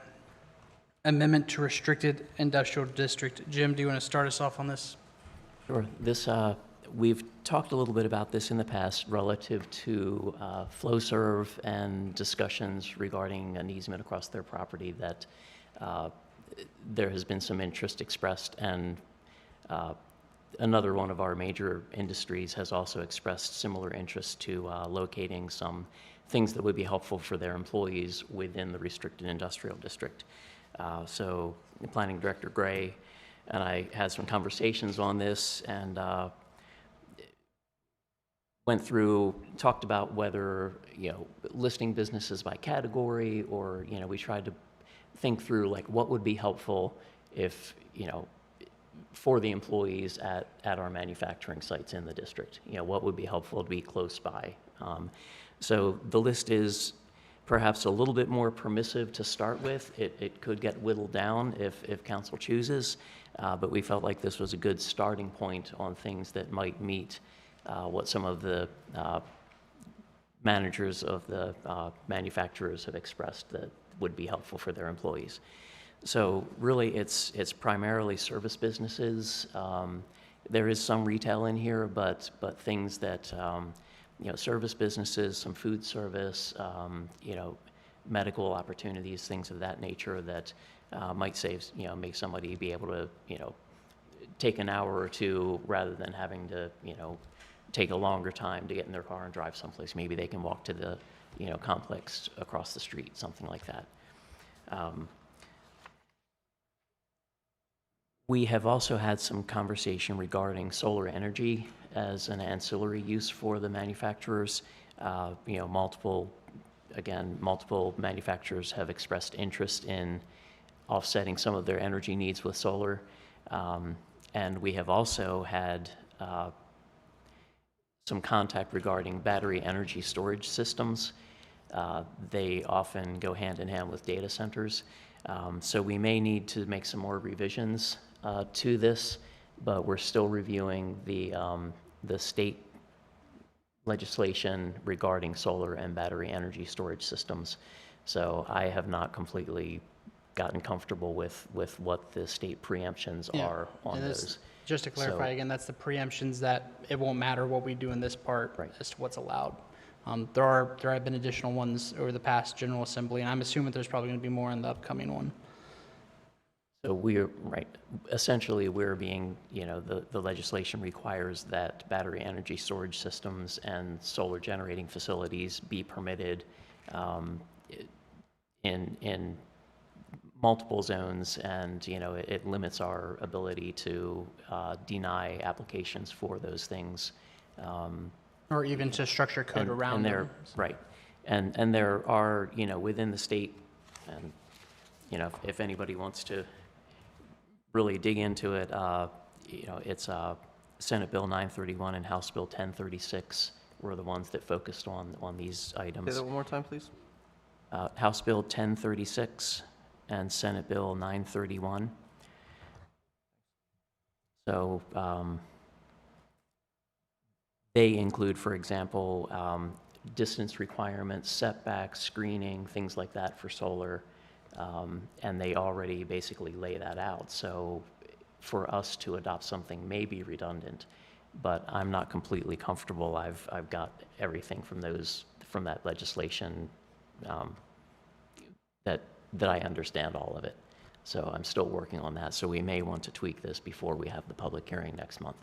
amendment to restricted industrial district. Jim, do you want to start us off on this? Sure. This, we've talked a little bit about this in the past relative to FlowServe and discussions regarding an easement across their property that there has been some interest expressed, and another one of our major industries has also expressed similar interest to locating some things that would be helpful for their employees within the restricted industrial district. So Planning Director Gray and I had some conversations on this and went through, talked about whether, listing businesses by category or, we tried to think through like what would be helpful if, for the employees at our manufacturing sites in the district. What would be helpful to be close by. So the list is perhaps a little bit more permissive to start with. It could get whittled down if council chooses, but we felt like this was a good starting point on things that might meet what some of the managers of the manufacturers have expressed that would be helpful for their employees. So really, it's primarily service businesses. There is some retail in here, but things that service businesses, some food service, medical opportunities, things of that nature that might save, make somebody be able to, take an hour or two rather than having to, take a longer time to get in their car and drive someplace. Maybe they can walk to the, complex across the street, something like that. We have also had some conversation regarding solar energy as an ancillary use for the manufacturers. Multiple manufacturers have expressed interest in offsetting some of their energy needs with solar. And we have also had some contact regarding battery energy storage systems. They often go hand in hand with data centers. So we may need to make some more revisions to this, but we're still reviewing the state legislation regarding solar and battery energy storage systems. So I have not completely gotten comfortable with what the state preemptions are on those. Just to clarify again, that's the preemptions that it won't matter what we do in this part as to what's allowed. There have been additional ones over the past General Assembly, and I'm assuming there's probably going to be more in the upcoming one. So we're, essentially we're being, the legislation requires that battery energy storage systems and solar generating facilities be permitted in multiple zones, and, it limits our ability to deny applications for those things. Or even to structure code around them. Right. And there are, within the state, and, if anybody wants to really dig into it, it's Senate Bill 931 and House Bill 1036 were the ones that focused on these items. Say that one more time, please. House Bill 1036 and Senate Bill 931. So they include, for example, distance requirements, setbacks, screening, things like that for solar. And they already basically lay that out. So for us to adopt something may be redundant, but I'm not completely comfortable. I've got everything from that legislation that I understand all of it. So I'm still working on that. So we may want to tweak this before we have the public hearing next month,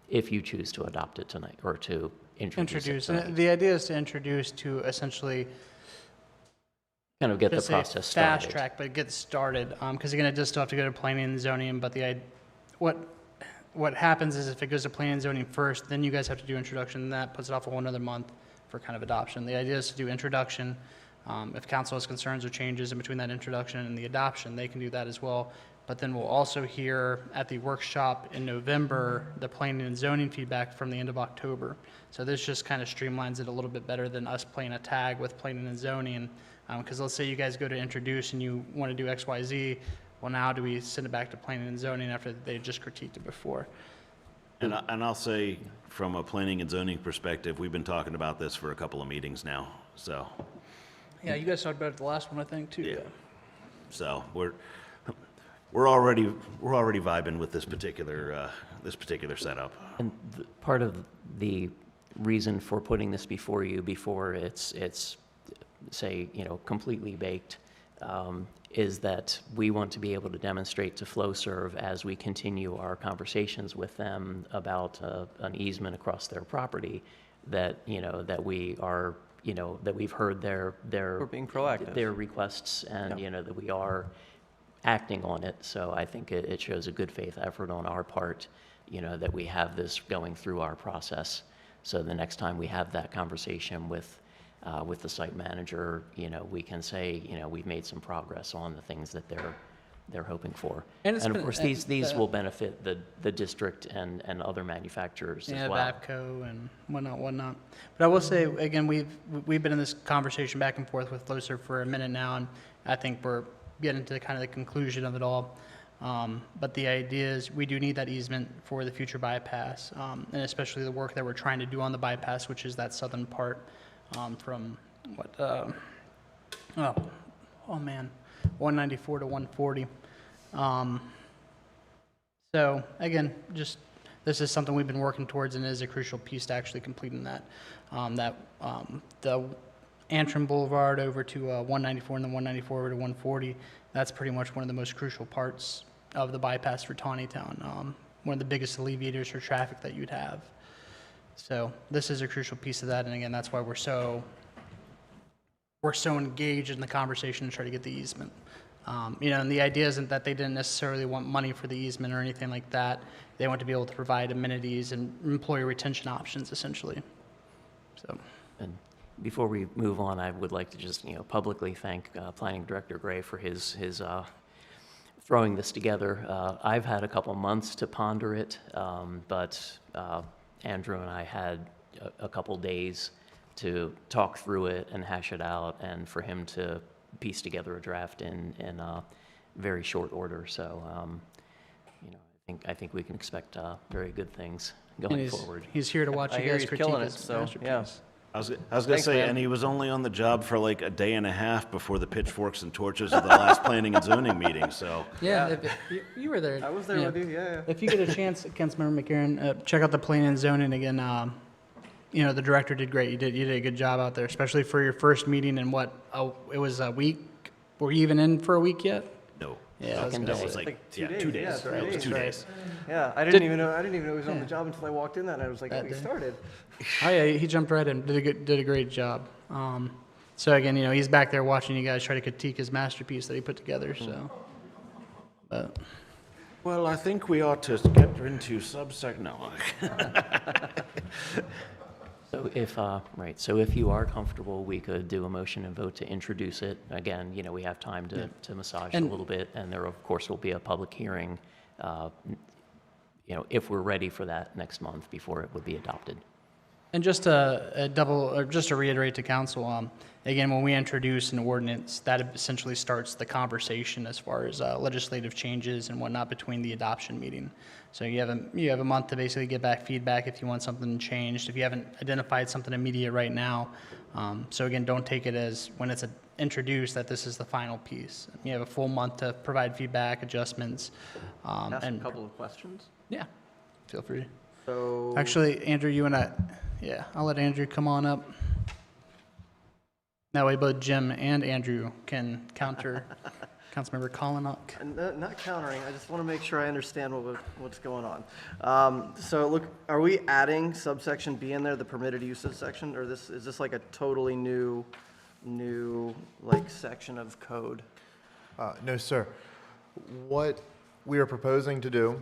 if you choose to adopt it tonight or to introduce it tonight. And the idea is to introduce to essentially kind of get the just say process started. fast track, but get started. Because again, it does still have to go to planning and zoning. But what happens is if it goes to planning and zoning first, then you guys have to do introduction. And that puts it off a whole another month for kind of adoption. The idea is to do introduction. If council has concerns or changes in between that introduction and the adoption, they can do that as well. But then we'll also hear at the workshop in November the planning and zoning feedback from the end of October. So this just kind of streamlines it a little bit better than us playing a tag with planning and zoning. Because let's say you guys go to introduce and you want to do X, Y, Z. Well, now do we send it back to planning and zoning after they just critiqued it before? And I'll say, from a planning and zoning perspective, we've been talking about this for a couple of meetings now, so. Yeah, you guys talked about it the last one, I think, too. Yeah. So we're already vibing with this particular setup. And part of the reason for putting this before you, before it's say, completely baked, is that we want to be able to demonstrate to FlowServe as we continue our conversations with them about an easement across their property, that, that we are, that we've heard We're being proactive. their requests, and, that we are acting on it. So I think it shows a good faith effort on our part, that we have this going through our process. So the next time we have that conversation with the site manager, we can say, we've made some progress on the things that they're hoping for. And And it's of been- course, and these the- will benefit the district and other manufacturers Yeah, as well. Vapco and whatnot. But I will say, again, we've been in this conversation back and forth with Flowserve for a minute now, and I think we're getting to kind of the conclusion of it all. But the idea is we do need that easement for the future bypass, and especially the work that we're trying to do on the bypass, which is that southern part from oh man, 194 to 140. So again, just this is something we've been working towards, and is a crucial piece to actually completing that. The Antrim Boulevard over to 194 and then 194 over to 140. That's pretty much one of the most crucial parts of the bypass for Taneytown. One of the biggest alleviators for traffic that you'd have. So this is a crucial piece of that, and again, that's why we're so engaged in the conversation to try to get the easement. And the idea isn't that they didn't necessarily want money for the easement or anything like that. They want to be able to provide amenities and employee retention options, essentially. So, And before we move on, I would like to just, publicly thank Planning Director Gray for his throwing this together. I've had a couple months to ponder it, but Andrew and I had a couple days to talk through it and hash it out, and for him to piece together a draft in very short order. So, I think we can expect very good things and going forward. he's here to watch I you hear guys he's critique killing it, his so, masterpiece. yeah. I was going to Thanks, say, man. and he was only on the job for like a day and a half before the pitchforks and torches of the last planning and zoning meeting, so. Yeah, you were there. I was there with you, yeah. If you get a chance, Councilmember McCarron, check out the planning and zoning again. The director did great. You did a good job out there, especially for your first meeting in it was a week. Were you even in for a week yet? No. Yeah, I was Second gonna day. say. It was like, Like 2 yeah, 2 days, yeah, days. 3 It was days. 2 days. Yeah, I Did- didn't even know he was on the Yeah. job until I walked in that, and I was like, That oh, he day. started. Oh yeah, he jumped right in. Did a great job. So again, he's back there watching you guys try to critique his masterpiece that he put together. So, but Well, I think we ought to get into subsec, no. So if you are comfortable, we could do a motion and vote to introduce it. Again, we have time to massage it a And- little bit, and there, of course, will be a public hearing, if we're ready for that next month before it would be adopted. And just to reiterate to council, again, when we introduce an ordinance, that essentially starts the conversation as far as legislative changes and whatnot between the adoption meeting. So you have a month to basically get back feedback if you want something changed, if you haven't identified something immediate right now. So again, don't take it as when it's introduced that this is the final piece. You have a full month to provide feedback, adjustments. Ask a And couple of questions. yeah, feel free. So. Actually, Andrew, I'll let Andrew come on up. That way both Jim and Andrew can counter Councilmember Colin Uck. Not countering, I just want to make sure I understand what's going on. So look, are we adding subsection B in there, the permitted uses section, or is this like a totally new like section of code? No, sir. What we are proposing to do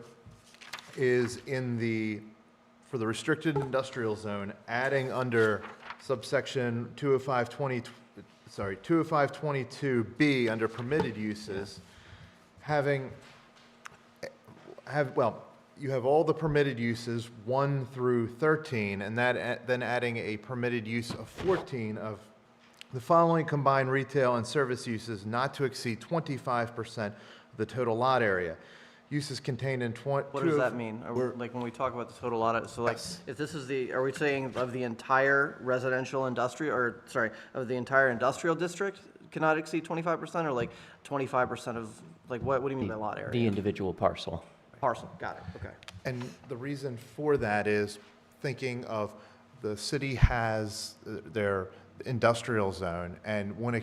is for the restricted industrial zone, adding under subsection 20522B under permitted uses, you have all the permitted uses 1 through 13, and then adding a permitted use of 14 of the following combined retail and service uses not to exceed 25% of the total lot area. Uses contained in What does that mean? Like when we talk about the total lot, so like, if this is are we saying of the entire residential industrial, of the entire industrial district cannot exceed 25%, or like 25% of, like, what do you mean by lot area? The individual parcel. Parcel, got it, okay. And the reason for that is thinking of the city has their industrial zone and want to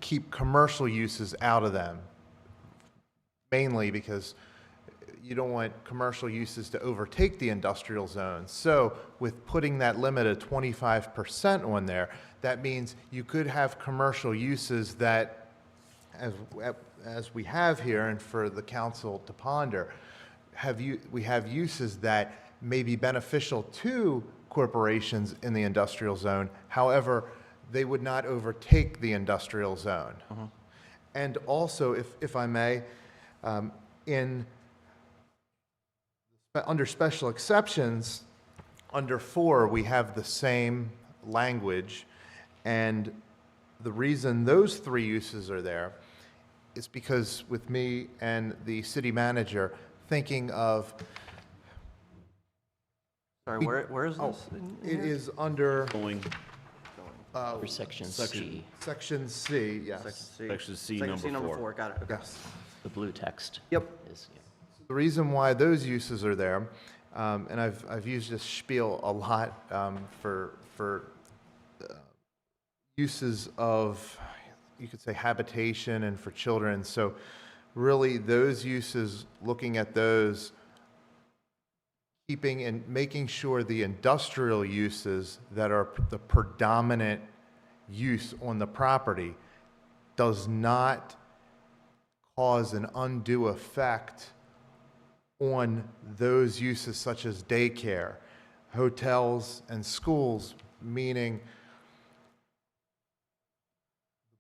keep commercial uses out of them, mainly because you don't want commercial uses to overtake the industrial zone. So with putting that limit of 25% on there, that means you could have commercial uses that, as we have here and for the council to ponder, we have uses that may be beneficial to corporations in the industrial zone. However, they would not overtake the industrial zone. And also, if I may, under special exceptions, under 4, we have the same language, and the reason those 3 uses are there is because with me and the city manager thinking of, Sorry, where is this? it is under Going, For section C, section C, yes. section C, Section C, number number 4. 4, got it, okay. Yes. the blue text. Yep. Is, yeah. The reason why those uses are there, and I've used this spiel a lot for uses of, you could say, habitation and for children. So really, those uses, looking at those, keeping and making sure the industrial uses that are the predominant use on the property does not cause an undue effect on those uses such as daycare, hotels, and schools, meaning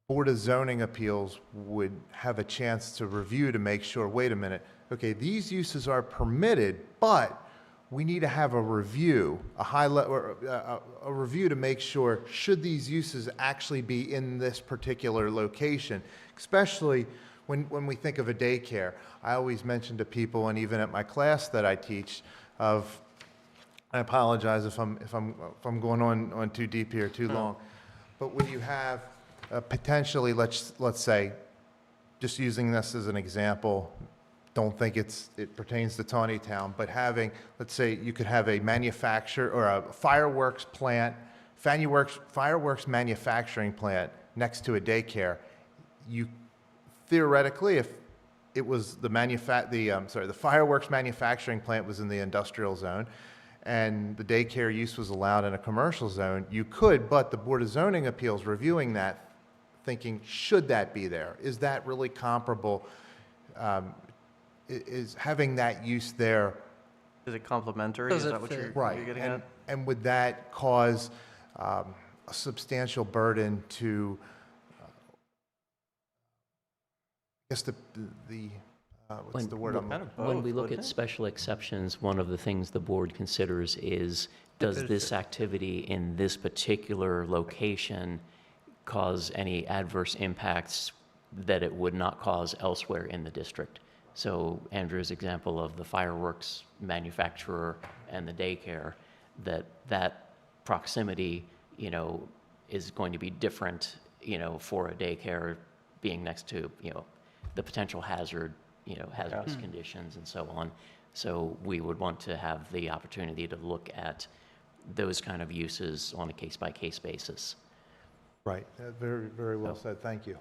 Board of Zoning Appeals would have a chance to review to make sure, wait a minute, okay, these uses are permitted, but we need to have a review, a review to make sure, should these uses actually be in this particular location, especially when we think of a daycare. I always mention to people, and even at my class that I teach, I apologize if I'm going on too deep here, too long, but when you have potentially, let's say, just using this as an example, don't think it pertains to Taneytown, but having, let's say, you could have a manufacturer or a fireworks plant, fireworks manufacturing plant next to a daycare. You theoretically, if it was the fireworks manufacturing plant was in the industrial zone, and the daycare use was allowed in a commercial zone, you could, but the Board of Zoning Appeals reviewing that, thinking, should that be there? Is that really comparable? Is having that use there? Is it complementary? Does Is it that what fit? you're Right. getting at? And would that cause a substantial burden to, I guess what's the word? Kind of When both, we look wouldn't at it? special exceptions, one of the things the board considers is, does this activity in this particular location cause any adverse impacts that it would not cause elsewhere in the district? So Andrew's example of the fireworks manufacturer and the daycare, that proximity, is going to be different, for a daycare being next to, the potential hazardous conditions and so on. So we would want to have the opportunity to look at those kind of uses on a case-by-case basis. Right, very, very well said, thank you.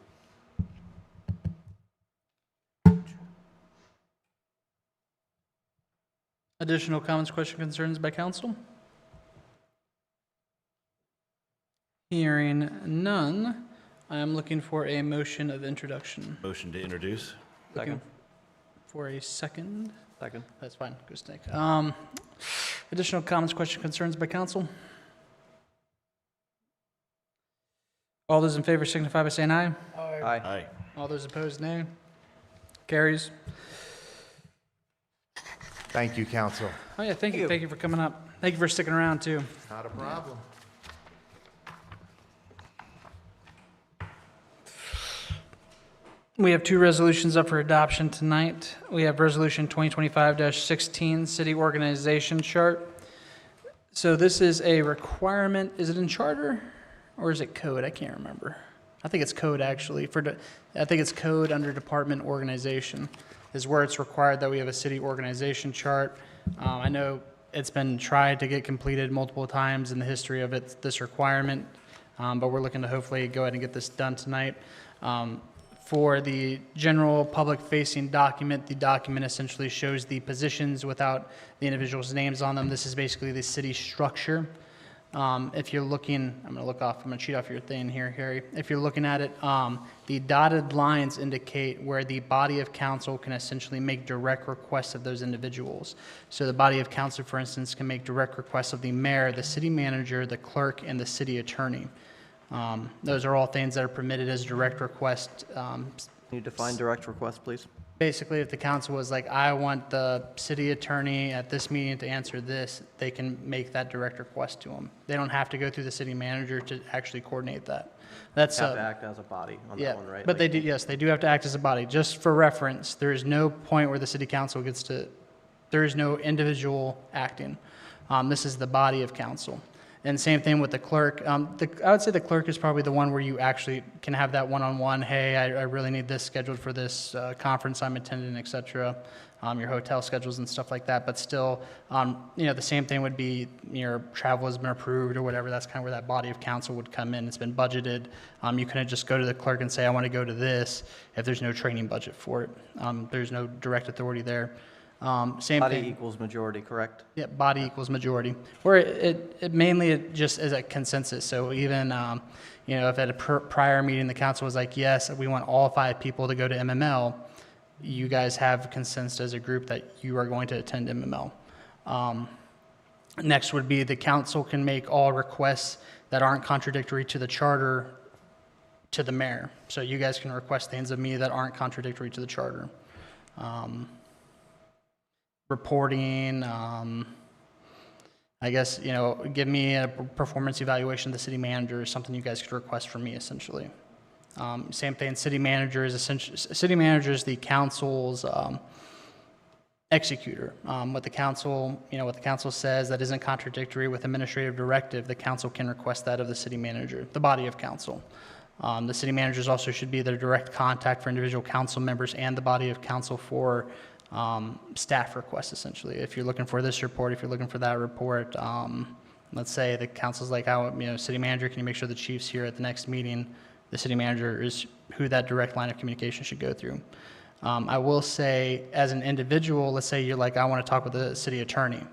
Additional comments, questions, concerns by council? Hearing none, I am looking for a motion of introduction. Motion to introduce. Looking for a second. Second. That's fine, go Snake. Additional comments, questions, concerns by council? All those in favor signify by saying aye. Aye. Aye. All those opposed, nay. Carries. Thank you, council. Oh yeah, thank you. Thank you for coming up. Thank you for sticking around too. Not a problem. We have 2 resolutions up for adoption tonight. We have Resolution 2025-16, City Organization Chart. So this is a requirement, is it in charter or is it code? I can't remember. I think it's code actually. I think it's code under department organization is where it's required that we have a city organization chart. I know it's been tried to get completed multiple times in the history of this requirement, but we're looking to hopefully go ahead and get this done tonight. For the general public-facing document, the document essentially shows the positions without the individuals' names on them. This is basically the city structure. If you're looking, I'm going to cheat off your thing here, Harry. If you're looking at it, the dotted lines indicate where the body of council can essentially make direct requests of those individuals. So the body of council, for instance, can make direct requests of the mayor, the city manager, the clerk, and the city attorney. Those are all things that are permitted as direct requests. Can you define direct request, please? Basically, if the council was like, I want the city attorney at this meeting to answer this, they can make that direct request to them. They don't have to go through the city manager to actually coordinate that. That's Have to act as a body on yeah, that one, right? but they do, yes, they do have to act as a body. Just for reference, there is no point where the city council gets to, there is no individual acting. This is the body of council. And same thing with the clerk. I would say the clerk is probably the one where you actually can have that one-on-one, hey, I really need this scheduled for this conference I'm attending, et cetera, your hotel schedules and stuff like that. But still, the same thing would be your travel has been approved or whatever. That's kind of where that body of council would come in. It's been budgeted. You couldn't just go to the clerk and say, I want to go to this if there's no training budget for it. There's no direct authority there. Same Body thing. equals majority, correct? Yeah, body equals majority. Where it mainly just is a consensus. So even, if at a prior meeting, the council was like, yes, we want all 5 people to go to MML, you guys have consensus as a group that you are going to attend MML. Next would be the council can make all requests that aren't contradictory to the charter to the mayor. So you guys can request things of me that aren't contradictory to the charter. Reporting, I guess, give me a performance evaluation of the city manager is something you guys could request from me, essentially. Same thing, city manager is the council's executor. What the council says that isn't contradictory with administrative directive, the council can request that of the city manager, the body of council. The city managers also should be their direct contact for individual council members and the body of council for staff requests, essentially. If you're looking for this report, if you're looking for that report, let's say the council's like, city manager, can you make sure the chief's here at the next meeting? The city manager is who that direct line of communication should go through. I will say, as an individual, let's say you're like, I want to talk with the city attorney.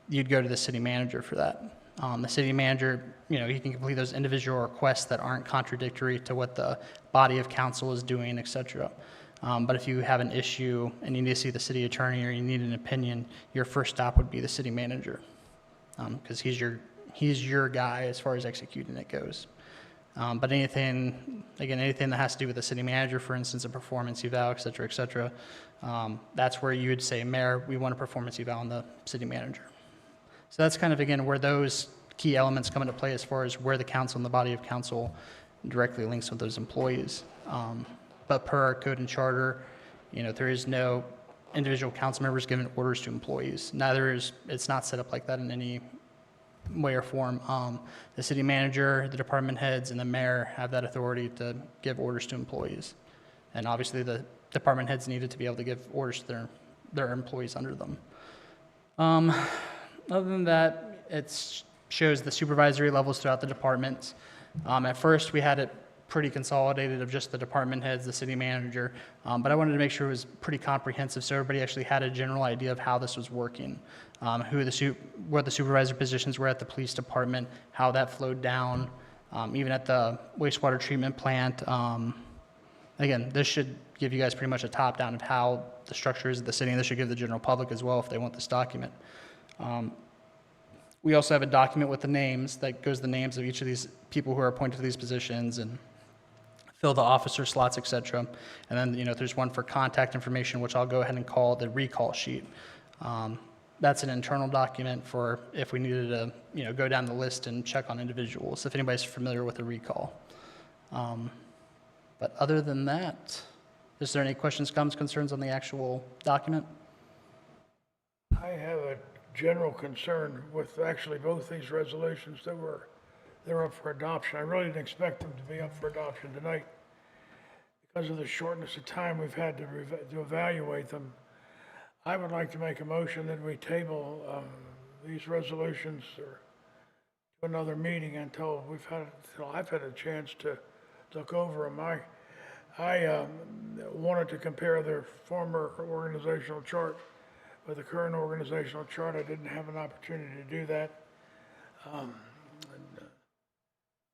You'd go to the city manager for that. The city manager, he can complete those individual requests that aren't contradictory to what the body of council is doing, et cetera. But if you have an issue and you need to see the city attorney or you need an opinion, your first stop would be the city manager, because he's your guy as far as executing it goes. But anything that has to do with the city manager, for instance, a performance eval, et cetera, that's where you would say, Mayor, we want a performance eval on the city manager. So that's kind of, again, where those key elements come into play as far as where the council and the body of council directly links with those employees. But per our code and charter, there is no individual council members giving orders to employees. It's not set up like that in any way or form. The city manager, the department heads, and the mayor have that authority to give orders to employees. And obviously the department heads needed to be able to give orders to their employees under them. Other than that, it shows the supervisory levels throughout the departments. At first, we had it pretty consolidated of just the department heads, the city manager, but I wanted to make sure it was pretty comprehensive so everybody actually had a general idea of how this was working, what the supervisor positions were at the police department, how that flowed down, even at the wastewater treatment plant. Again, this should give you guys pretty much a top-down of how the structure is at the city, and this should give the general public as well if they want this document. We also have a document with the names that goes the names of each of these people who are appointed to these positions and fill the officer slots, et cetera. And then, there's one for contact information, which I'll go ahead and call the recall sheet. That's an internal document for if we needed to, go down the list and check on individuals, if anybody's familiar with a recall. But other than that, is there any questions, comments, concerns on the actual document? I have a general concern with actually both these resolutions they're up for adoption. I really didn't expect them to be up for adoption tonight because of the shortness of time we've had to evaluate them. I would like to make a motion that we table these resolutions to another meeting until I've had a chance to look over them. I wanted to compare their former organizational chart with the current organizational chart. I didn't have an opportunity to do that.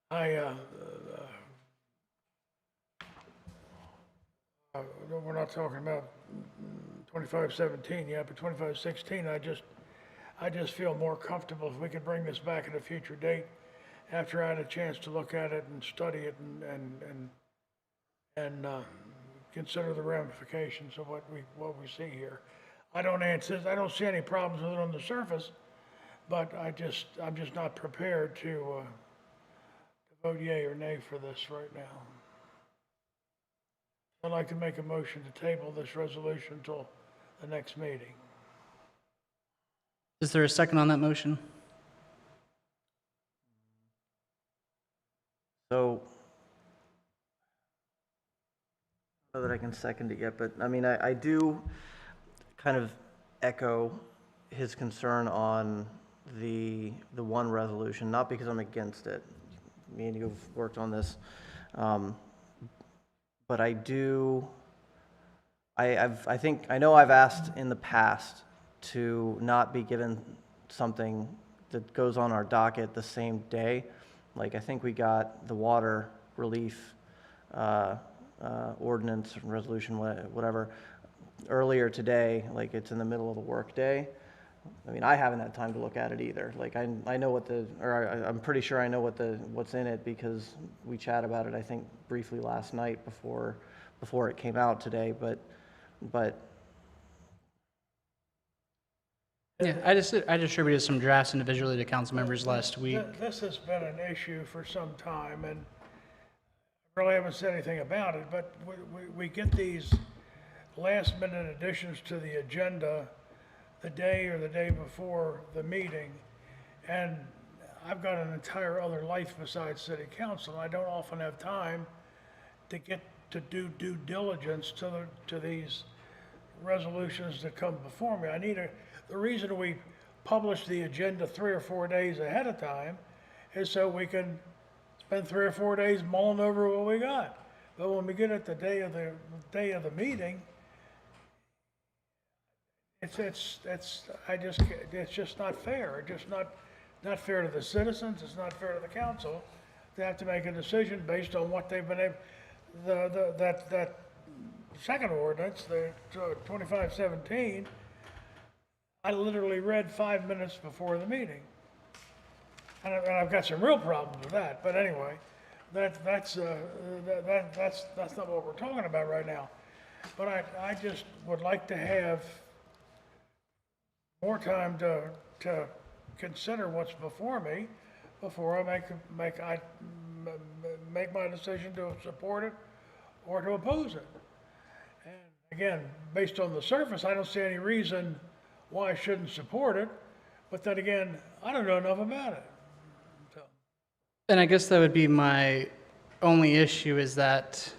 We're not talking about 2517 yet, but 2516, I just feel more comfortable if we could bring this back at a future date after I had a chance to look at it and study it and consider the ramifications of what we see here. I don't see any problems with it on the surface, but I'm just not prepared to vote yea or nay for this right now. I'd like to make a motion to table this resolution until the next meeting. Is there a second on that motion? So, I don't know that I can second it yet, but I mean, I do kind of echo his concern on the one resolution, not because I'm against it. Me and you have worked on this. But I know I've asked in the past to not be given something that goes on our docket the same day. Like, I think we got the water relief ordinance, resolution, whatever, earlier today, like it's in the middle of the workday. I mean, I haven't had time to look at it either. Like, I know I'm pretty sure I know what's in it because we chat about it, I think, briefly last night before it came out today, but Yeah, I distributed some drafts individually to council members last week. This has been an issue for some time, and I really haven't said anything about it, but we get these last-minute additions to the agenda the day or the day before the meeting, and I've got an entire other life besides city council, and I don't often have time to get to do due diligence to these resolutions that come before me. The reason we publish the agenda 3 or 4 days ahead of time is so we can spend 3 or 4 days mulling over what we got. But when we get at the day of the meeting, it's just not fair. It's just not fair to the citizens. It's not fair to the council to have to make a decision based on what they've been able. That second ordinance, the 2517, I literally read 5 minutes before the meeting, and I've got some real problems with that. But anyway, that's not what we're talking about right now. But I just would like to have more time to consider what's before me before I make my decision to support it or to oppose it. And again, based on the surface, I don't see any reason why I shouldn't support it. But then again, I don't know enough about it. So. And I guess that would be my only issue is that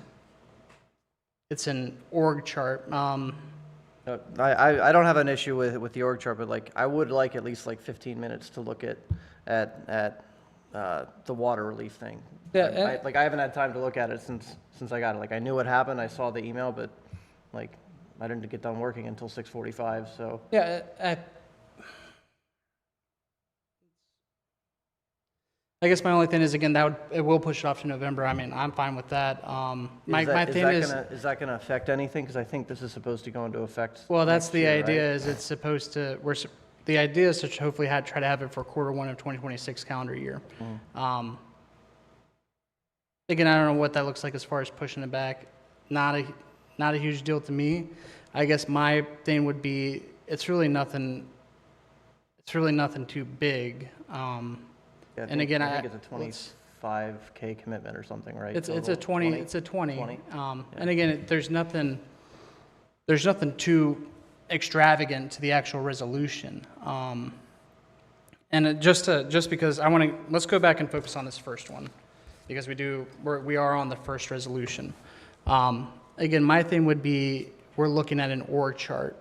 it's an org chart. no, I don't have an issue with the org chart, but like I would like at least like 15 minutes to look at the water relief thing. Yeah, I haven't had time to look at it since I got it. Like, I knew what happened, I saw the email, but like I didn't get done working until 6:45. So yeah, I guess my only thing is, again, it will push it off to November. I mean, I'm fine with that. is that going to affect anything? Because I think this is supposed to go into effect. Well, that's next the year, idea. right? Is it's supposed to. The idea is to hopefully try to have it for Q1 of 2026 calendar year. Again, I don't know what that looks like as far as pushing it back. Not a huge deal to me. I guess my thing would be it's really nothing too big. Yeah, And again, I think it's a 25K commitment or something, right? It's Total? a 20. It's a 20. 20. And again, there's nothing too extravagant to the actual resolution. And just because let's go back and focus on this first one, because we are on the first resolution. Again, my thing would be we're looking at an org chart.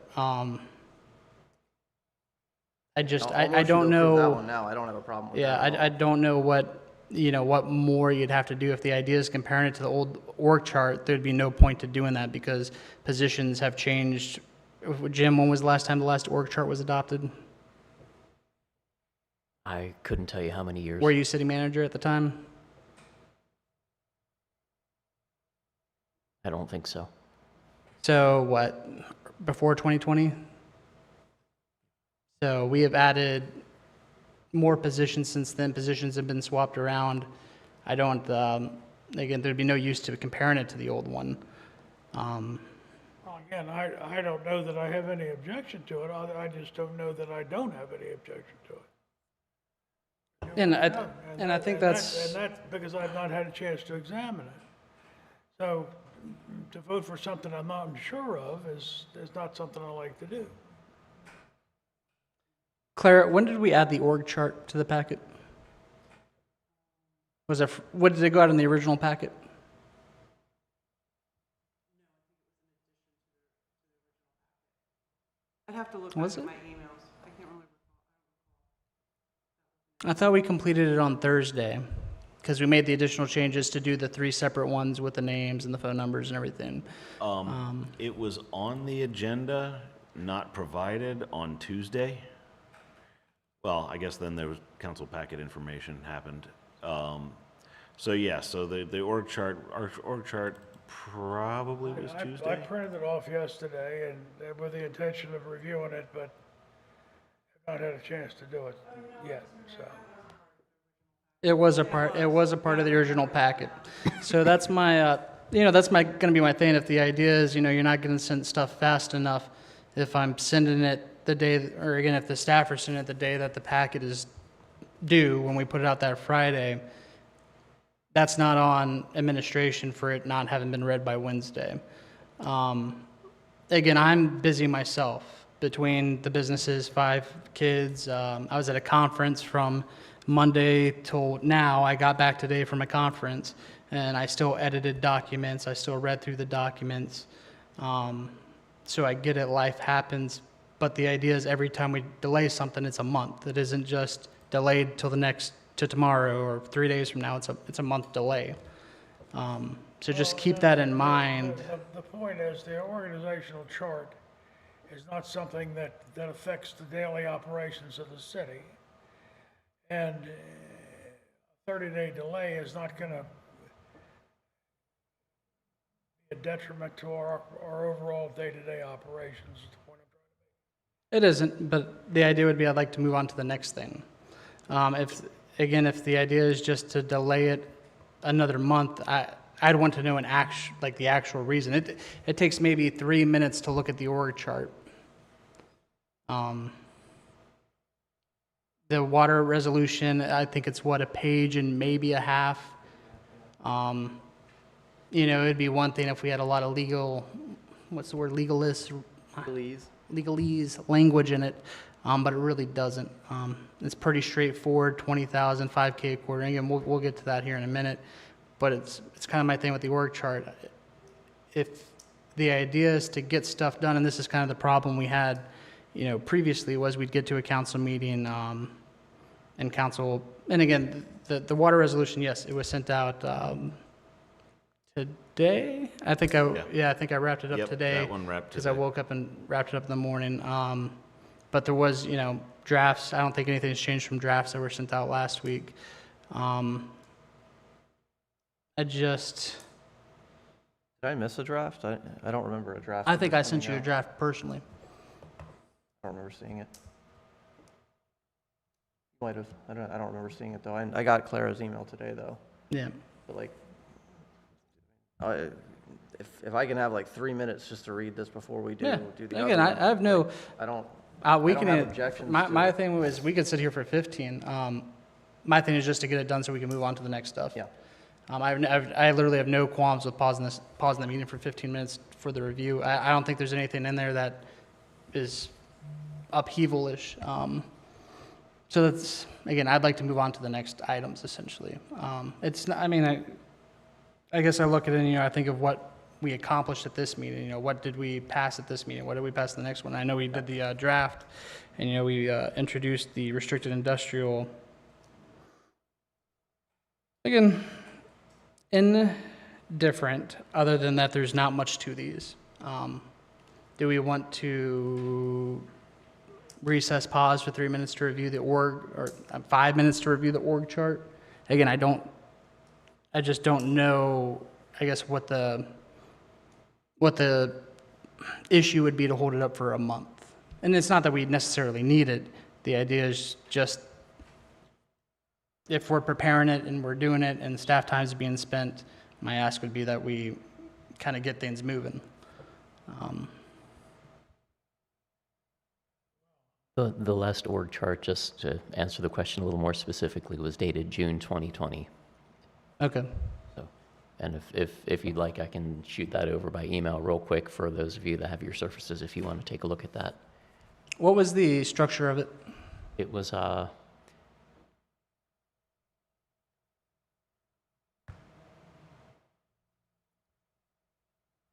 I don't know. That one now. I don't have a problem with Yeah, that. I don't know what more you'd have to do. If the idea is comparing it to the old org chart, there'd be no point to doing that because positions have changed. Jim, when was the last time the last org chart was adopted? I couldn't tell you how many years. Were you city manager at the time? I don't think so. So what, before 2020? So we have added more positions since then. Positions have been swapped around. I don't, again, there'd be no use to comparing it to the old one. Well, again, I don't know that I have any objection to it. I just don't know that I don't have any objection to it. And And I think and that's, that's because I've not had a chance to examine it. So to vote for something I'm not sure of is not something I like to do. Clara, when did we add the org chart to the packet? Was it, what did it go out in the original packet? I'd have to look Was back it? at my emails. I can't really I thought we completed it on Thursday, because we made the additional changes to do the 3 separate ones with the names and the phone numbers and everything. It was on the agenda, not provided on Tuesday. Well, I guess then there was council packet information happened. So yeah, so the org chart, our org chart probably was I Tuesday. printed it off yesterday and with the intention of reviewing it, but have not had a chance to do it yet, so. It was a part of the original packet. So that's my, gonna be my thing. If the idea is, you're not gonna send stuff fast enough, if I'm sending it the day, or again, if the staff are sending it the day that the packet is due, when we put it out that Friday, that's not on administration for it not having been read by Wednesday. Again, I'm busy myself between the businesses, 5 kids. I was at a conference from Monday till now. I got back today from a conference, and I still edited documents. I still read through the documents. So I get it, life happens. But the idea is every time we delay something, it's a month. It isn't just delayed till to tomorrow or 3 days from now. It's a month delay. So just keep that in mind. The point is, the organizational chart is not something that affects the daily operations of the city. And a 30-day delay is not going to be a detriment to our overall day-to-day operations, is the point I'm trying to make. It isn't, but the idea would be I'd like to move on to the next thing. If the idea is just to delay it another month, I'd want to know the actual reason. It takes maybe 3 minutes to look at the org chart. The water resolution, I think it's a page and maybe a half. It'd be one thing if we had a lot of legalese language in it, but it really doesn't. It's pretty straightforward, 20,000, 5K a quarter. Again, we'll get to that here in a minute, but it's kind of my thing with the org chart. If the idea is to get stuff done, and this is kind of the problem we had, previously, was we'd get to a council meeting, and again, the water resolution, yes, it was sent out today. I think I wrapped it up Yep, today. that one wrapped Because I today. woke up and wrapped it up in the morning. But there was, drafts. I don't think anything's changed from drafts that were sent out last week. Did I miss a draft? I don't remember a draft. I think I sent coming you a out. draft personally. I don't remember seeing it. Might have. I don't remember seeing it though. I got Clara's email today though. Yeah. But if I can have 3 minutes just to read this before we do Yeah. the Again, other I have no. one, I don't. We I don't can. have objections to My it. thing was we could sit here for 15. My thing is just to get it done so we can move on to the next stuff. Yeah. I literally have no qualms with pausing the meeting for 15 minutes for the review. I don't think there's anything in there that is upheavalish. So that's, again, I'd like to move on to the next items essentially. It's not, I guess I look at it and, I think of what we accomplished at this meeting. What did we pass at this meeting? What did we pass the next one? I know we did the draft, and we introduced the restricted industrial. Again, indifferent. Other than that, there's not much to these. Do we want to recess, pause for 3 minutes to review the org, or 5 minutes to review the org chart? Again, I just don't know, I guess, what the what the issue would be to hold it up for a month. And it's not that we necessarily need it. The idea is just if we're preparing it and we're doing it and staff time is being spent, my ask would be that we kind of get things moving. The last org chart, just to answer the question a little more specifically, was dated June 2020. Okay. So, and if you'd like, I can shoot that over by email real quick for those of you that have your surfaces if you want to take a look at that. What was the structure of it? It was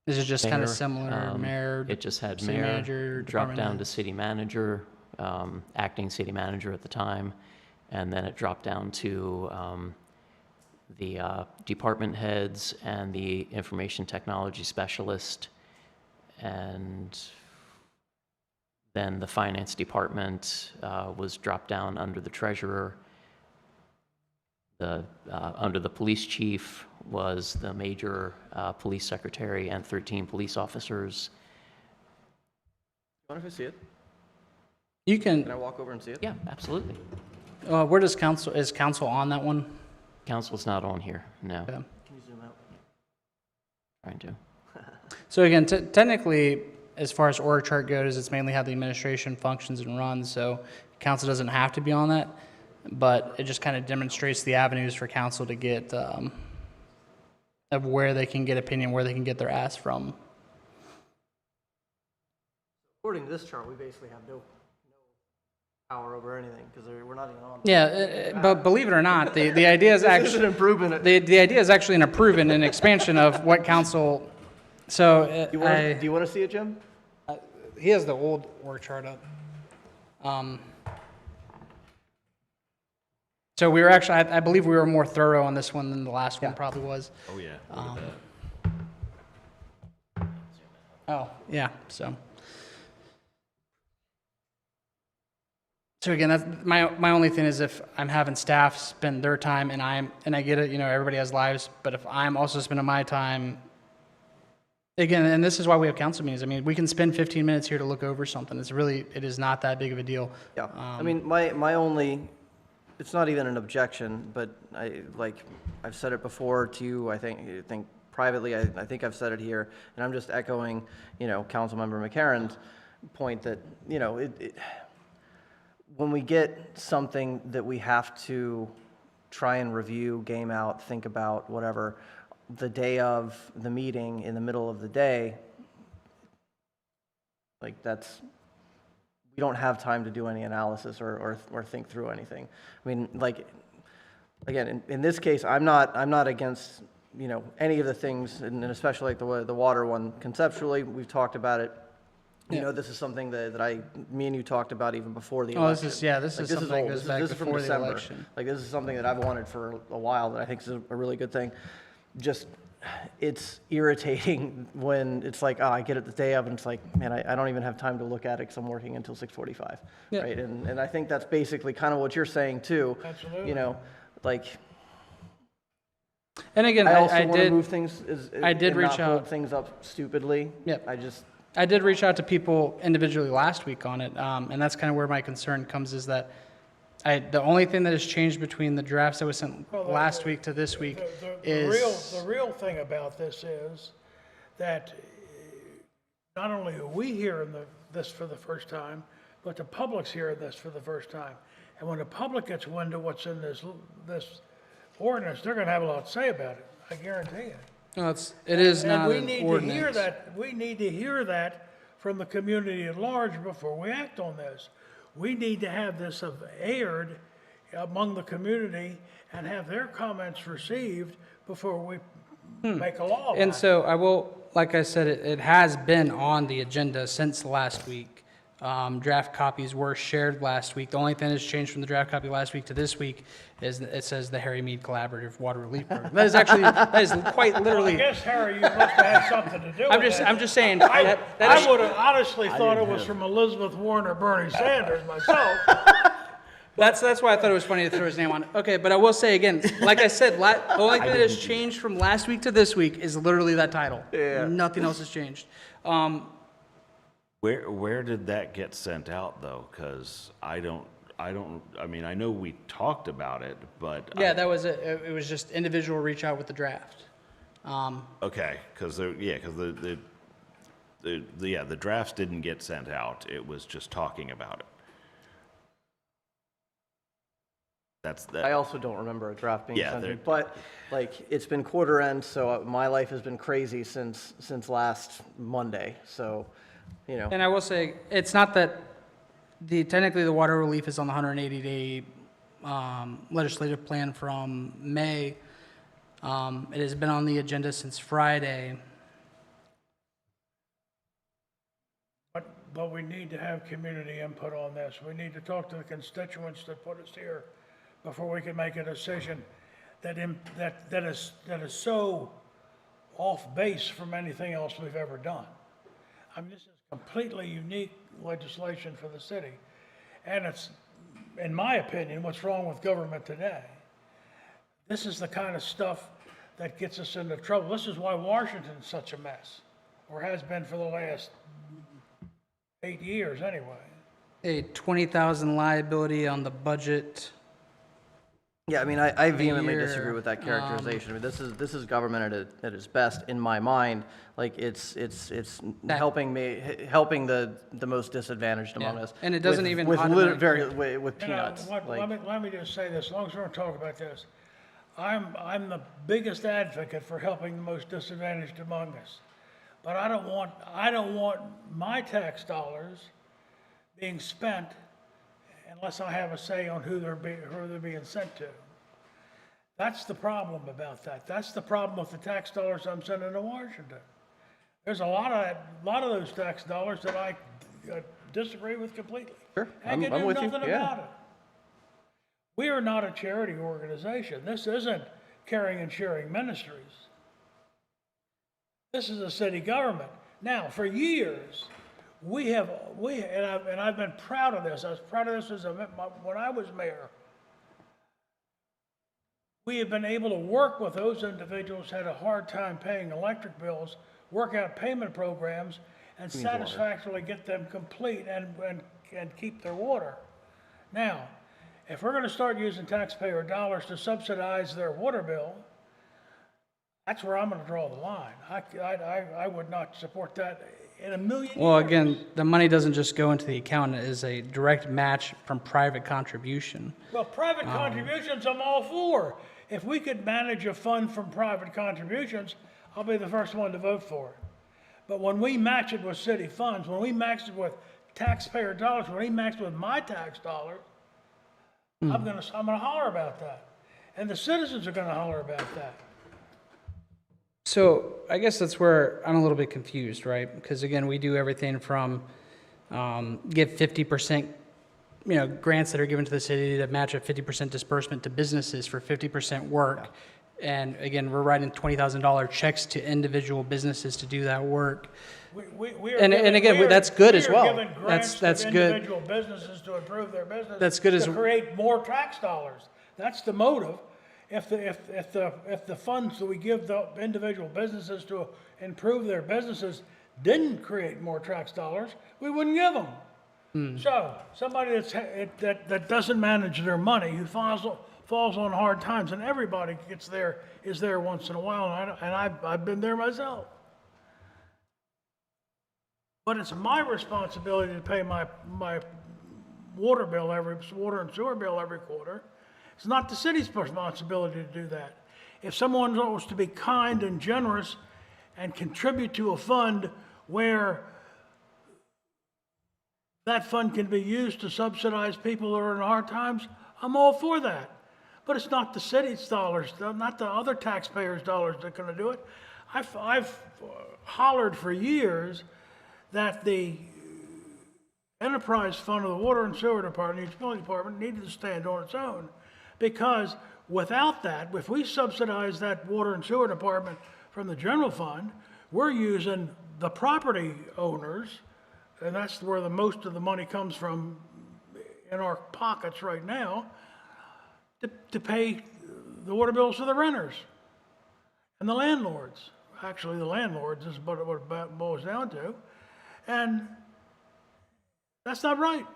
Is it just kind of mayor, similar, mayor? It just had city mayor, manager, dropped department down head? to city manager, acting city manager at the time, and then it dropped down to the department heads and the information technology specialist, and then the finance department was dropped down under the treasurer. Under the police chief was the major police secretary and 13 police officers. You want to see it? You Can I can, walk over and see it? Yeah, absolutely. where does council, is council on that one? Council's not on here, no. Okay. Can you zoom out? Trying to. So again, technically, as far as org chart goes, it's mainly how the administration functions and runs, so council doesn't have to be on that, but it just kind of demonstrates the avenues for council to get, of where they can get opinion, where they can get their ask from. According to this chart, we basically have no power over anything because we're not even on. Yeah, but believe it or not, the idea is This is actually, an improvement. the idea is actually an improvement and expansion of what council, so Do you want to see it, Jim? he has the old org chart up. So we were actually, I believe we were more thorough on this one than the last one probably was. Oh, yeah. Oh, yeah, so. So again, that's my only thing is if I'm having staff spend their time and I get it, everybody has lives, but if I'm also spending my time, again, and this is why we have council meetings. I mean, we can spend 15 minutes here to look over something. It is not that big of a deal. Yeah. I mean, my only, it's not even an objection, but I've said it before to you, I think privately, I think I've said it here, and I'm just echoing, Councilmember McCarron's point that, when we get something that we have to try and review, game out, think about, whatever, the day of the meeting, in the middle of the day, we don't have time to do any analysis or think through anything. I mean, again, in this case, I'm not against, any of the things, and especially like the water one. Conceptually, we've talked about it. This is something that me and you talked about even before the election. This is something that old. goes This back is from before the December. election. This is something that I've wanted for a while that I think is a really good thing. Just, it's irritating when it's like, I get it the day of, and it's like, man, I don't even have time to look at it because I'm working until 6:45, Yeah. right? And I think that's basically kind of what you're saying too. Absolutely. And again, I also I want to did, move things, I did and reach not hold out. things up stupidly. Yep. I I did reach out to people individually last week on it, and that's kind of where my concern comes is that the only thing that has changed between the drafts that was sent last week to this week is. The real thing about this is that not only are we hearing this for the first time, but the public's hearing this for the first time. And when the public gets wind of what's in this ordinance, they're gonna have a lot to say about it, I guarantee you. No, it is not And an ordinance. we need to hear that from the community at large before we act on this. We need to have this aired among the community and have their comments received before we make a law. And so I will, like I said, it has been on the agenda since last week. Draft copies were shared last week. The only thing that's changed from the draft copy last week to this week is it says the Harry Mead Collaborative Water Relief Program. That is quite Well, I literally, guess, Harry, you must have had something to do with that. I'm just saying, I that is, would have honestly thought it was from Elizabeth Warren or Bernie Sanders myself. That's why I thought it was funny to throw his name on it. Okay, but I will say again, like I said, the only thing that has changed from last week to this week is literally that title. Yeah. Nothing else has changed. Where did that get sent out though? Because I mean, I know we talked about it, but. Yeah, that was it. It was just individual reach out with the draft. Okay, because the drafts didn't get sent out. It was just talking about it. That's that. I also don't remember a draft being Yeah, sent to me, there- but like, it's been quarter end, so my life has been crazy since last Monday, so, you know. And I will say, it's not that technically the water relief is on the 180-day legislative plan from May. It has been on the agenda since Friday. But we need to have community input on this. We need to talk to the constituents that put us here before we can make a decision that is so off base from anything else we've ever done. I mean, this is completely unique legislation for the city. And it's, in my opinion, what's wrong with government today. This is the kind of stuff that gets us into trouble. This is why Washington's such a mess, or has been for the last 8 years anyway. A 20,000 liability on the budget. Yeah, I mean, I vehemently Year, disagree with that characterization. I mean, this is government at its best in my mind. Like, it's helping the most disadvantaged among Yeah. us. And it doesn't with- even with automatically- with You know, peanuts. Like, let me just say this, as long as we're going to talk about this. I'm the biggest advocate for helping the most disadvantaged among us. But I don't want my tax dollars being spent unless I have a say on who they're being sent to. That's the problem about that. That's the problem with the tax dollars I'm sending to Washington. There's a lot of those tax dollars that I disagree with completely. Sure, I can I'm do with you, nothing yeah. about it. We are not a charity organization. This isn't Caring and Sharing Ministries. This is a city government. Now, for years, and I've been proud of this. I was proud of this when I was mayor. We have been able to work with those individuals who had a hard time paying electric bills, work out payment programs, and satisfactorily get them complete and keep their water. Now, if we're going to start using taxpayer dollars to subsidize their water bill, that's where I'm going to draw the line. I would not support that in a million years. Well, again, the money doesn't just go into the account. It is a direct match from private contribution. Well, private contributions, I'm all for. If we could manage a fund from private contributions, I'll be the first one to vote for it. But when we match it with city funds, when we match it with taxpayer dollars, when we match it with my tax dollars, I'm gonna holler about that. And the citizens are gonna holler about that. So I guess that's where I'm a little bit confused, right? Because again, we do everything from give 50%, grants that are given to the city to match a 50% disbursement to businesses for 50% work. And again, we're writing $20,000 checks to individual businesses to do that work. That's good as well. That's good. Individual businesses to improve their business. That's good as to create more tax dollars. That's the motive. If the funds that we give the individual businesses to improve their businesses didn't create more tax dollars, we wouldn't give them. So somebody that doesn't manage their money, who falls on hard times, and everybody is there once in a while, and I've been there myself. But it's my responsibility to pay my water and sewer bill every quarter. It's not the city's responsibility to do that. If someone was to be kind and generous and contribute to a fund where that fund can be used to subsidize people that are in hard times, I'm all for that. But it's not the city's dollars, not the other taxpayers' dollars that are going to do it. I've hollered for years that the enterprise fund of the water and sewer department, the utility department, needed to stand on its own. Because without that, if we subsidize that water and sewer department from the general fund, we're using the property owners, and that's where the most of the money comes from in our pockets right now to pay the water bills for the renters and the landlords. Actually, the landlords is what it boils down to. And that's not right.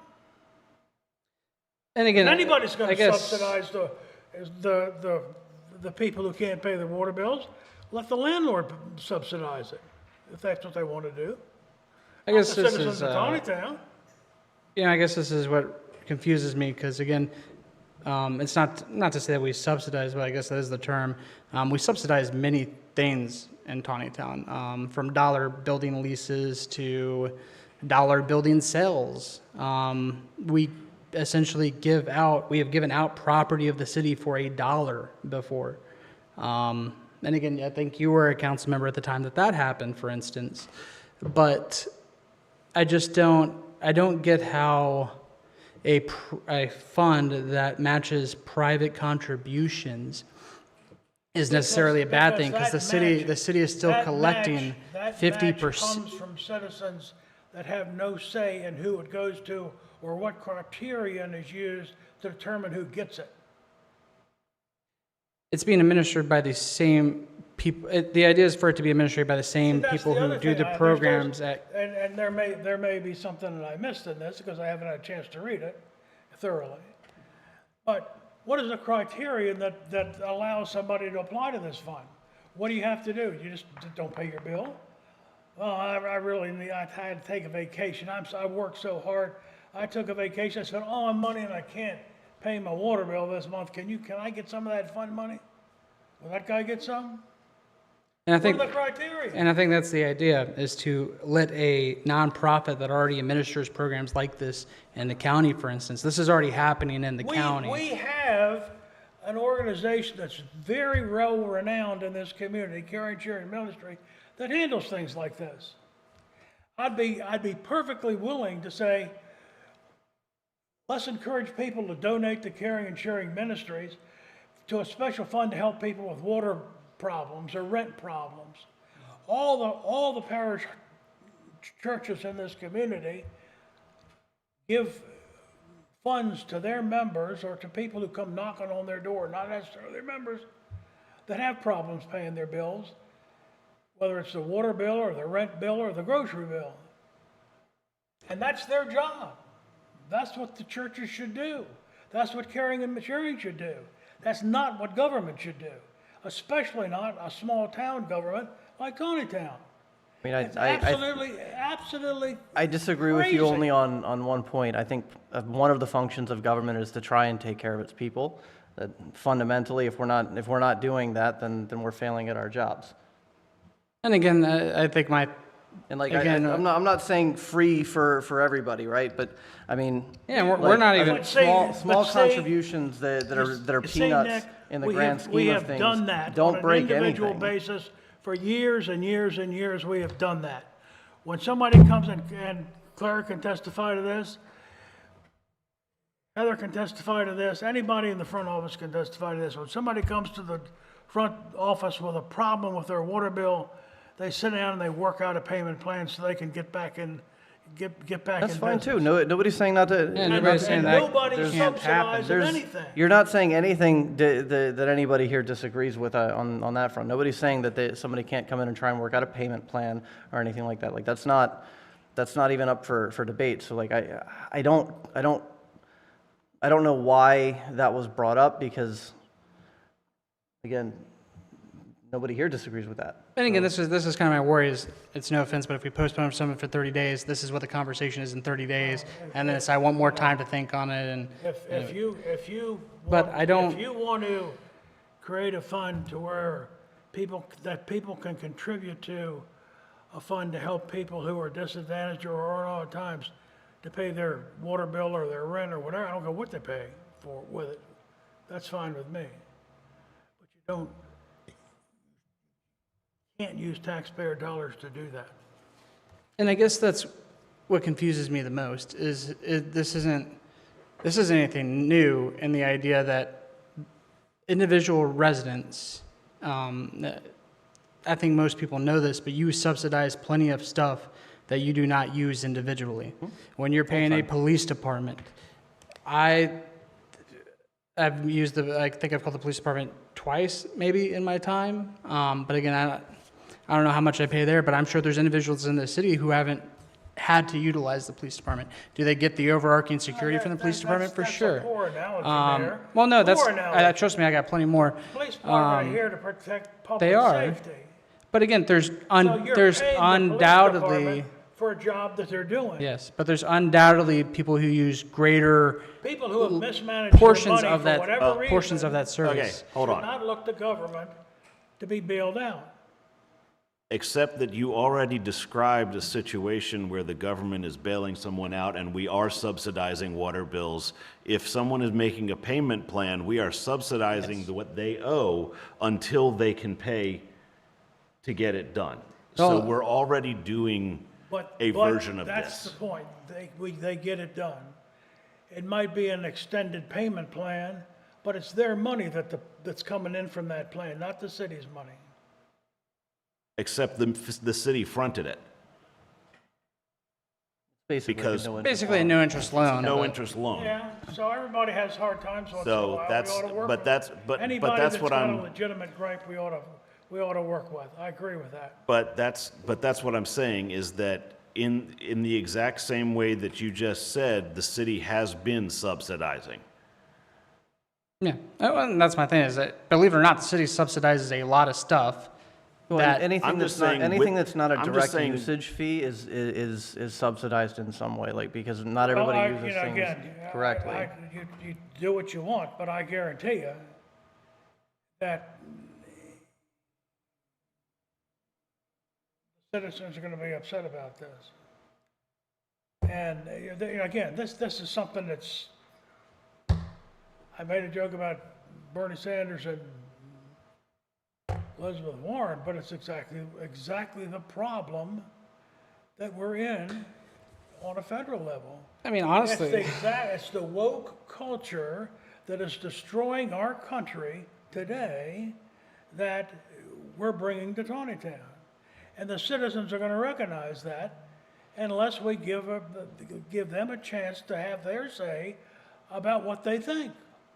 And again, If anybody's I going to guess- subsidize the people who can't pay their water bills, let the landlord subsidize it, if that's what they want to do. I guess The this citizens is, of Taneytown. I guess this is what confuses me, because again, it's not to say that we subsidize, but I guess that is the term. We subsidize many things in Taneytown, from dollar building leases to dollar building sales. We essentially we have given out property of the city for $1 before. And again, I think you were a council member at the time that happened, for instance. But I just don't get how a fund that matches private contributions is necessarily a bad thing, because the city is still collecting 50%. That comes from citizens that have no say in who it goes to or what criterion is used to determine who gets it. It's being administered by the same people. The idea is for it to be administered by the same That's people the who other do thing. the programs at. And there may be something that I missed in this because I haven't had a chance to read it thoroughly. But what is the criterion that allows somebody to apply to this fund? What do you have to do? You just don't pay your bill? Well, I had to take a vacation. I worked so hard. I took a vacation. I spent all my money and I can't pay my water bill this month. Can I get some of that fund money? Will that guy get some? And I think, What are the criteria? and I think that's the idea, is to let a nonprofit that already administers programs like this in the county, for instance. This is already happening in the county. We have an organization that's very well renowned in this community, Care and Sharing Ministry, that handles things like this. I'd be perfectly willing to say, let's encourage people to donate to Caring and Sharing Ministries to a special fund to help people with water problems or rent problems. All the parish churches in this community give funds to their members or to people who come knocking on their door, not necessarily their members, that have problems paying their bills, whether it's the water bill or the rent bill or the grocery bill. And that's their job. That's what the churches should do. That's what Caring and Sharing should do. That's not what government should do, especially not a small town government like Taneytown. I mean, It's absolutely I disagree with you crazy. only on one point. I think one of the functions of government is to try and take care of its people. That fundamentally, if we're not doing that, then we're failing at our jobs. And again, I think And like, Again, I'm not saying free for everybody, right? But I mean, yeah, we're not even. But see- small but see- contributions that are See, peanuts Nick, in the we grand have- scheme of things We have done that don't break on an individual anything. basis for years and years and years. We have done that. When somebody comes in, and Claire can testify to this, Heather can testify to this, anybody in the front office can testify to this. When somebody comes to the front office with a problem with their water bill, they sit down and they work out a payment plan so they can get back in That's fine too. business. Nobody's saying not to. Yeah, nobody's saying that nobody can't happen. subsidizes anything. You're not saying anything that anybody here disagrees with on that front. Nobody's saying that somebody can't come in and try and work out a payment plan or anything like that. Like that's not even up for debate. So like I don't know why that was brought up, because again, nobody here disagrees with that. And again, this is kind of my worry. Is it's no offense, but if we postpone something for 30 days, this is what the conversation is in 30 days, and then it's I want more time to think on it. And If you But I don't- if you want to create a fund to where people can contribute to a fund to help people who are disadvantaged or are on hard times to pay their water bill or their rent or whatever, I don't care what they pay for with it. That's fine with me. But you can't use taxpayer dollars to do that. And I guess that's what confuses me the most is this isn't anything new in the idea that individual residents, I think most people know this, but you subsidize plenty of stuff that you do not use individually. When you're paying a police department, I've used I think I've called the police department twice, maybe in my time. But again, I don't know how much I pay there, but I'm sure there's individuals in the city who haven't had to utilize the police department. Do they get the overarching security from the police department? For sure. That's a poor analogy there. Well, no, Poor analogy. trust me, I got plenty more. Police department are here to protect public they are. safety. But again, there's So you're there's paying the police undoubtedly, department for a job that they're doing. yes, but there's undoubtedly people who use greater People who have mismanaged their portions money of for whatever that, reason. portions of that service. Okay, hold should on. not look to government to be bailed out. Except that you already described a situation where the government is bailing someone out and we are subsidizing water bills. If someone is making a payment plan, we are subsidizing what they owe until they can pay to get it done. So No. we're already doing But a version of that's the this. point. They get it done. It might be an extended payment plan, but it's their money that's coming in from that plan, not the city's money. Except the city fronted it. Basically, Because- no interest Basically, a loan. no interest loan. No but- interest loan. Yeah, so everybody has hard times once in a So while. that's- We ought to work but with that's- it. but Anybody that's that's what got a I'm- legitimate gripe, we ought to work with. I agree with that. But that's what I'm saying is that in the exact same way that you just said, the city has been subsidizing. Yeah, and that's my thing is that, believe it or not, the city subsidizes a lot of stuff. Well, that- anything I'm that's just not, saying anything with- that's not a I'm just direct saying- usage fee is subsidized in some way, like, because not Well, everybody I- uses you know, things again, correctly. You do what you want, but I guarantee you that citizens are going to be upset about this. And again, this is something that's, I made a joke about Bernie Sanders and Elizabeth Warren, but it's exactly the problem that we're in on a federal level. I mean, honestly, It's the woke culture that is destroying our country today that we're bringing to Taneytown. And the citizens are going to recognize that unless we give them a chance to have their say about what they think.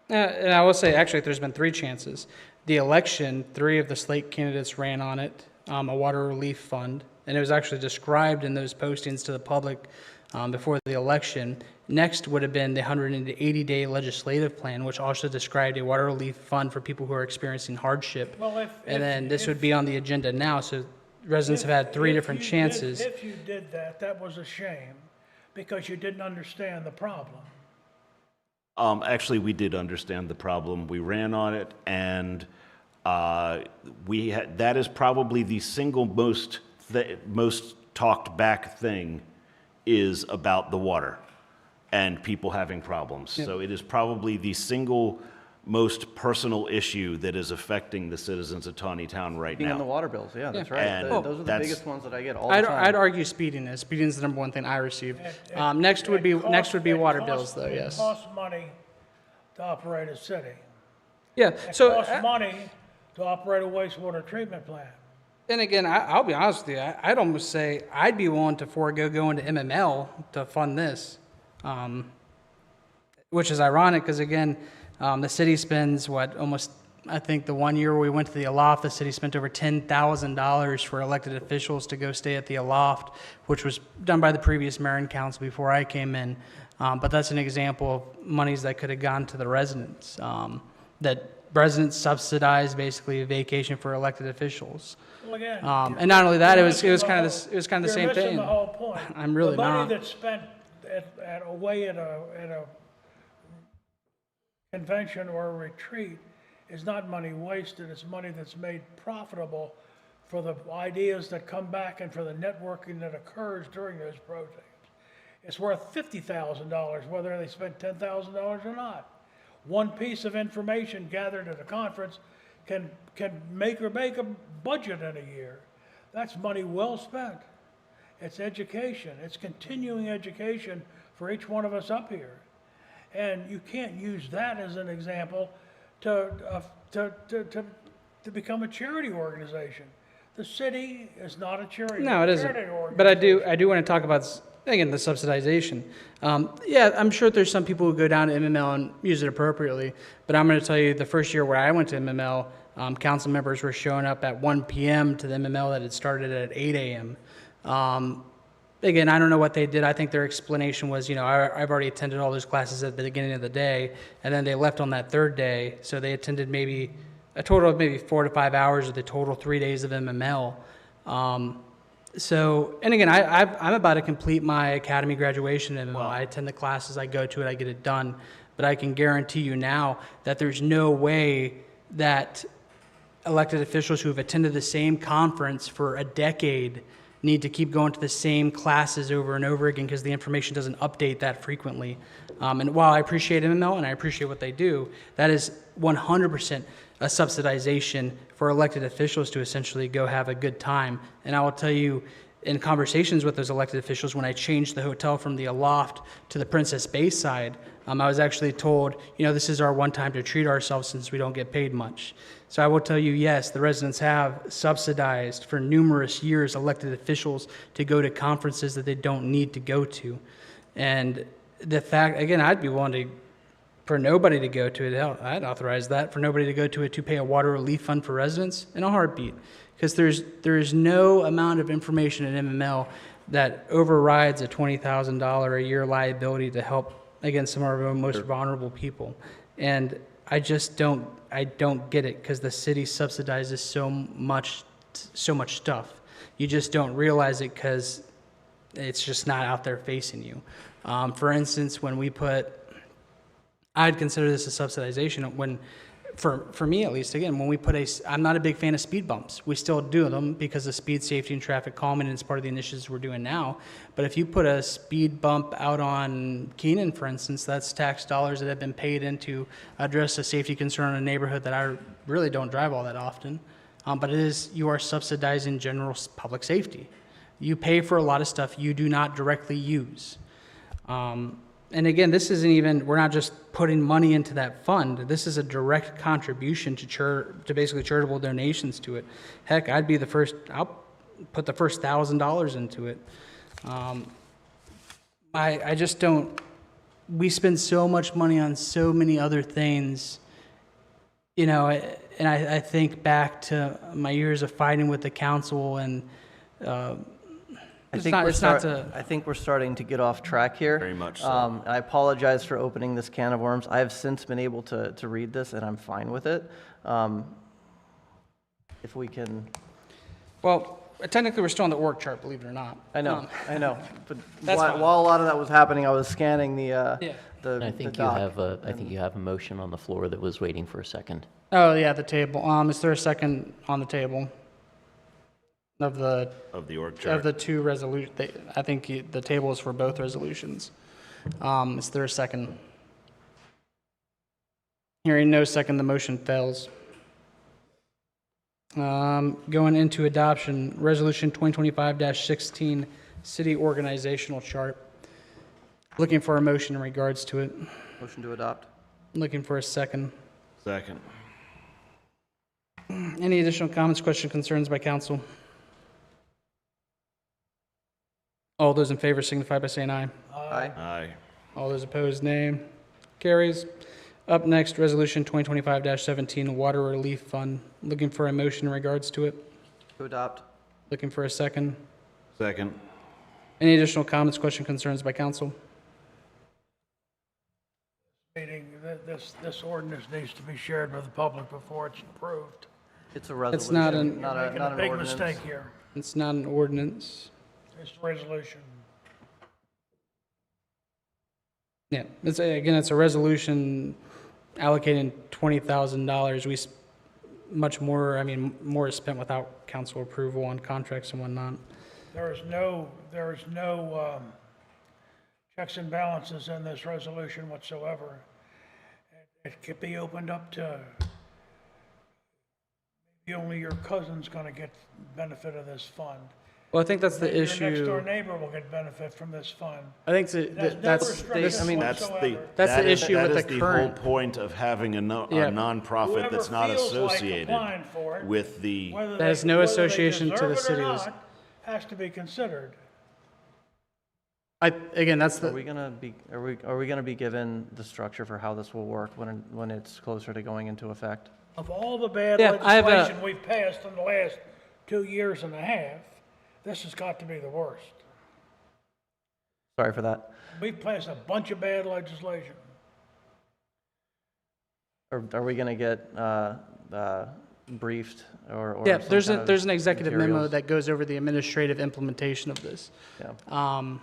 and I will say, actually, there's been 3 chances. The election, 3 of the slate candidates ran on it, a water relief fund, and it was actually described in those postings to the public before the election. Next would have been the 180-day legislative plan, which also described a water relief fund for people who are experiencing hardship. Well, And then this would be on the agenda now, so residents have had 3 different chances. If you did that, that was a shame because you didn't understand the problem. Actually, we did understand the problem. We ran on it, and that is probably the single most talked back thing is about the water and people having problems. So it is probably the single most personal issue that is affecting the citizens of Taneytown right Being on the now. water bills, yeah, that's right. And Those are the that's- biggest ones that I get all the I'd time. argue speediness. Speeding is the number one thing I receive. Next would be water bills, though. Yes. It costs money to operate a city. Yeah. It So, costs money to operate a wastewater treatment plant. and again, I'll be honest with you. I'd almost say I'd be willing to forego going to MML to fund this, which is ironic because again, the city spends almost. I think the one year we went to the Aloft, the city spent over $10,000 for elected officials to go stay at the Aloft, which was done by the previous mayor and council before I came in. But that's an example of monies that could have gone to the residents, that residents subsidized basically a vacation for elected officials. Well, again, And not only that, it was you're kind of missing the same You're missing thing. the whole point. I'm really The money not. that's spent away at a convention or a retreat is not money wasted, it's money that's made profitable for the ideas that come back and for the networking that occurs during those projects. It's worth $50,000 whether they spent $10,000 or not. One piece of information gathered at a conference can make or break a budget in a year. That's money well spent. It's education. It's continuing education for each one of us up here. And you can't use that as an example to become a charity organization. The city is not a charity. No, it isn't. charity But I organization. do want to talk about again, the subsidization. Yeah, I'm sure there's some people who go down to MML and use it appropriately, but I'm going to tell you the first year where I went to MML, council members were showing up at 1 p.m. to the MML that had started at 8 a.m. Again, I don't know what they did. I think their explanation was, I've already attended all those classes at the beginning of the day, and then they left on that third day, so they attended maybe a total of maybe 4 to 5 hours of the total 3 days of MML. So, and again, I'm about to complete my academy graduation in MML. I attend the classes, I go to it, I get it done, but I can guarantee you now that there's no way that elected officials who have attended the same conference for a decade need to keep going to the same classes over and over again because the information doesn't update that frequently. And while I appreciate MML and I appreciate what they do, that is 100% a subsidization for elected officials to essentially go have a good time. And I will tell you, in conversations with those elected officials, when I changed the hotel from the Aloft to the Princess Bayside, I was actually told, this is our one time to treat ourselves since we don't get paid much. So I will tell you, yes, the residents have subsidized for numerous years elected officials to go to conferences that they don't need to go to. And the fact, again, I'd be willing for nobody to go to it. Hell, I'd authorize that, for nobody to go to it to pay a water relief fund for residents in a heartbeat. Because there is no amount of information in MML that overrides a $20,000 a year liability to help, again, some of our most vulnerable people. And I don't get it, because the city subsidizes so much stuff. You just don't realize it because it's just not out there facing you. For instance, when we I'd consider this a subsidization when, for me at least, again, when we I'm not a big fan of speed bumps. We still do them because of speed, safety, and traffic calming, and it's part of the initiatives we're doing now. But if you put a speed bump out on Keenan, for instance, that's tax dollars that have been paid in to address a safety concern in a neighborhood that I really don't drive all that often. But you are subsidizing general public safety. You pay for a lot of stuff you do not directly use. And again, this isn't even, we're not just putting money into that fund. This is a direct contribution to basically charitable donations to it. Heck, I'll put the first $1,000 into it. I just don't, we spend so much money on so many other things, and I think back to my years of fighting with the council, and I think we're starting to get off track here. Very much so. I apologize for opening this can of worms. I have since been able to read this, and I'm fine with it. If we can... Well, technically, we're still on the org chart, believe it or not. I know. But That's while fine. a lot of that was happening, I was scanning the I think you have a motion on the floor that was waiting for a second. Oh, yeah, the table. Is there a second on the table? Of the org chart. Of the two resolutions, I think the table is for both resolutions. Is there a second? Hearing no second, the motion fails. Going into adoption, Resolution 2025-16, City Organizational Chart. Looking for a motion in regards to it. motion to adopt. Looking for a second. Second. Any additional comments, questions, concerns by council? All those in favor signify by saying aye. Aye. Aye. All those opposed, nay. Carries. Up next, Resolution 2025-17, Water Relief Fund. Looking for a motion in regards to it. To adopt. Looking for a second. Second. Any additional comments, questions, concerns by council? Meeting, this ordinance needs to be shared with the public before it's approved. It's a resolution, It's not an- not Making a an big ordinance. mistake here. It's not an ordinance. It's a resolution. Yeah, it's a resolution allocating $20,000. More is spent without council approval on contracts and whatnot. There is no checks and balances in this resolution whatsoever. It could be opened up to, maybe only your cousin's gonna get benefit of this fund. Well, I think that's the Maybe your next issue. door neighbor will get benefit from this fund. I think There's no that's restriction whatsoever. That's the issue with the That is the whole current. point of having a Yeah. nonprofit that's not Whoever feels like associated applying for it, with the, whether That has they- no whether they association to the deserve it or cities. not, has to be considered. Again, that's Are the, we gonna be, are we gonna be given the structure for how this will work when it's closer to going into effect? Of all the bad Yeah, I have a- legislation we've passed in the last 2 years and a half, this has got to be the worst. Sorry for that. We've passed a bunch of bad legislation. Are we gonna get briefed or yeah, some there's kind a, of there's an executive memo materials? that goes over the administrative implementation of this. Yeah.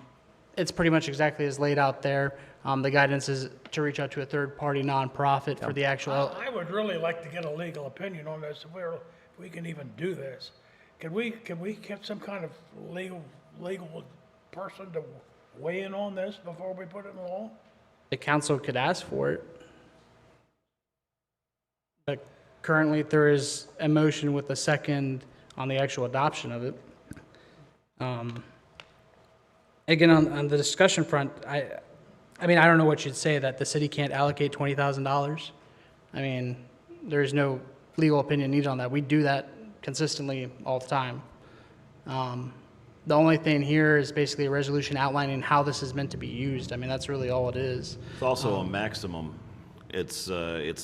It's pretty much exactly as laid out there. The guidance is to reach out to a third-party nonprofit for the actual, I would really like to get a legal opinion on this, if we can even do this. Can we get some kind of legal person to weigh in on this before we put it in law? the council could ask for it. But currently, there is a motion with a second on the actual adoption of it. Again, on the discussion front, I mean, I don't know what you'd say, that the city can't allocate $20,000. I mean, there's no legal opinion needed on that. We do that consistently all the time. The only thing here is basically a resolution outlining how this is meant to be used. I mean, that's really all it is. It's also a maximum. It's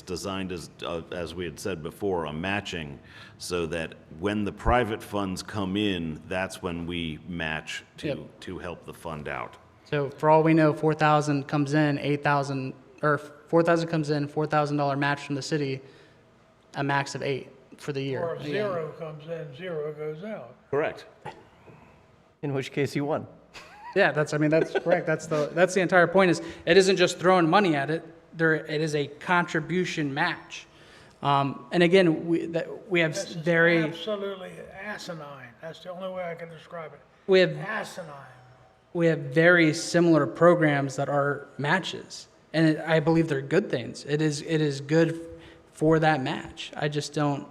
designed as we had said before, a matching, so that when the private funds come in, that's when we match Yep. to help the fund out. So for all we know, 4,000 comes in, 8,000, or 4,000 comes in, $4,000 match from the city, a max of 8 for the year. Or if zero comes in, zero goes out. Correct. In which case you won. Yeah, that's correct. That's the entire point, is it isn't just throwing money at it. It is a contribution match. And again, we have This is very, absolutely asinine. That's the only way I can describe it. we have Asinine. we have very similar programs that are matches, and I believe they're good things. It is good for that match. I just don't.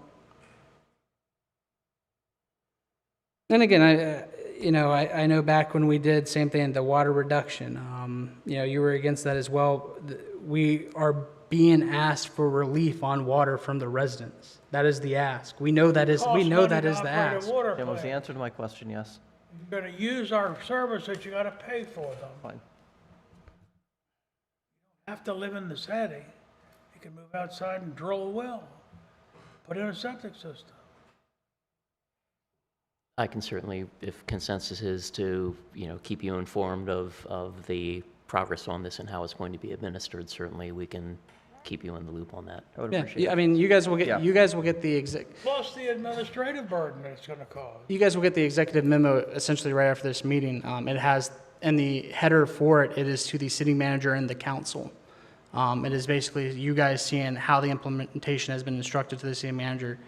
And again, I know back when we did same thing, the water reduction. You were against that as well. We are being asked for relief on water from the residents. That is the ask. We know that is Costs money the to operate a ask. water That was the plant. answer to my question, yes. You're gonna use our services, you gotta pay for them. Fine. Have to live in the city. You can move outside and drill a well, put in a septic system. I can certainly, if consensus is to, keep you informed of the progress on this and how it's going to be administered, certainly we can keep you in the loop on that. I would Yeah, appreciate I it. mean, you guys will get Yeah. the Plus the administrative burden that it's gonna cause. You guys will get the executive memo essentially right after this meeting. It has, and the header for it, it is to the city manager and the council. It is basically you guys seeing how the implementation has been instructed to the city manager,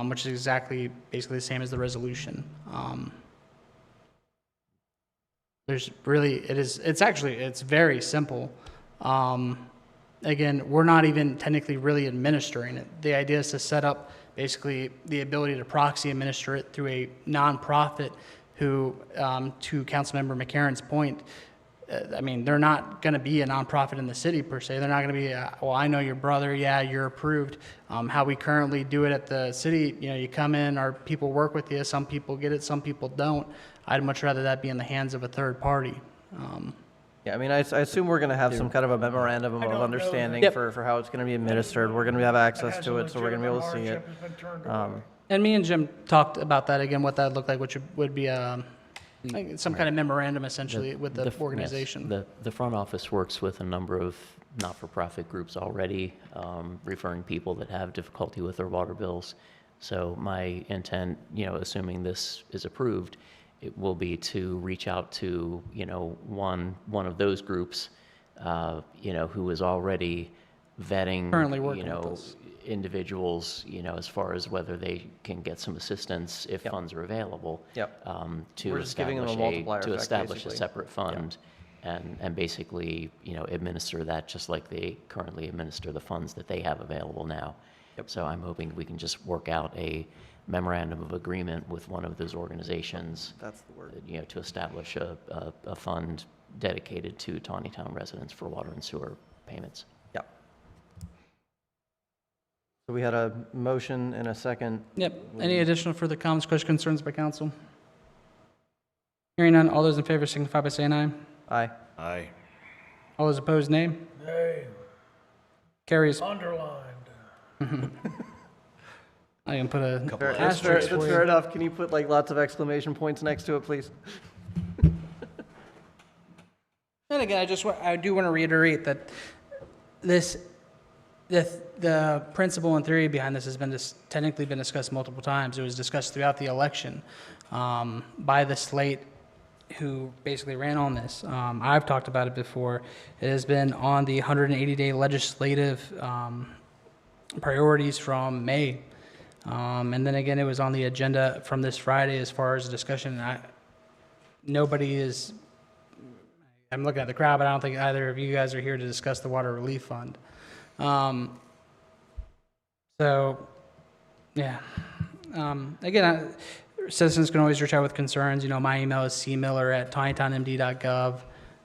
which is basically the same as the resolution. There's really, it's very simple. Again, we're not even technically really administering it. The idea is to set up basically the ability to proxy administer it through a nonprofit who, to Councilmember McCarron's point, I mean, they're not going to be a nonprofit in the city per se. They're not going to be, well, I know your brother, yeah, you're approved. How we currently do it at the city, you come in, our people work with you. Some people get it, some people don't. I'd much rather that be in the hands of a third party. Yeah, I mean, I assume we're going to have some kind of a memorandum I don't of know understanding that- for how it's going to be administered. We're going to have access to it, so we're going to be able to see it. Hardship has been turned away. And me and Jim talked about that again, what that would look like, which would be like some kind of memorandum essentially with the yes, organization. the front office works with a number of not-for-profit groups already, referring people that have difficulty with their water bills. So my intent, assuming this is approved, it will be to reach out to, one of those groups, who is already vetting, Currently working with us. individuals, as far as whether they can get some assistance if funds are available. Yep. To We're just giving them a establish multiplier to effect, establish a basically. separate fund and basically, administer that just like they currently administer the funds that they have available now. Yep. So I'm hoping we can just work out a memorandum of agreement with one of those organizations, That's the word. to establish a fund dedicated to Taneytown residents for water and sewer payments. Yeah. So we had a motion and a second. Yep. Any additional further comments, questions, concerns by council? Hearing none, all those in favor signify by saying aye. Aye. Aye. All those opposed, nay. Nay, Carries. underlined. I can put a Couple of That's fair, asterisk that's for fair you. enough. Can you put like lots of exclamation points next to it, please? And again, I do want to reiterate that the principle and theory behind this has been technically been discussed multiple times. It was discussed throughout the election by the slate who basically ran on this. I've talked about it before. It has been on the 180-day legislative priorities from May. And then again, it was on the agenda from this Friday as far as discussion. Nobody is, I'm looking at the crowd, but I don't think either of you guys are here to discuss the water relief fund. So, yeah. Again, citizens can always reach out with concerns. You know, my email is cmiller@taneytownmd.gov.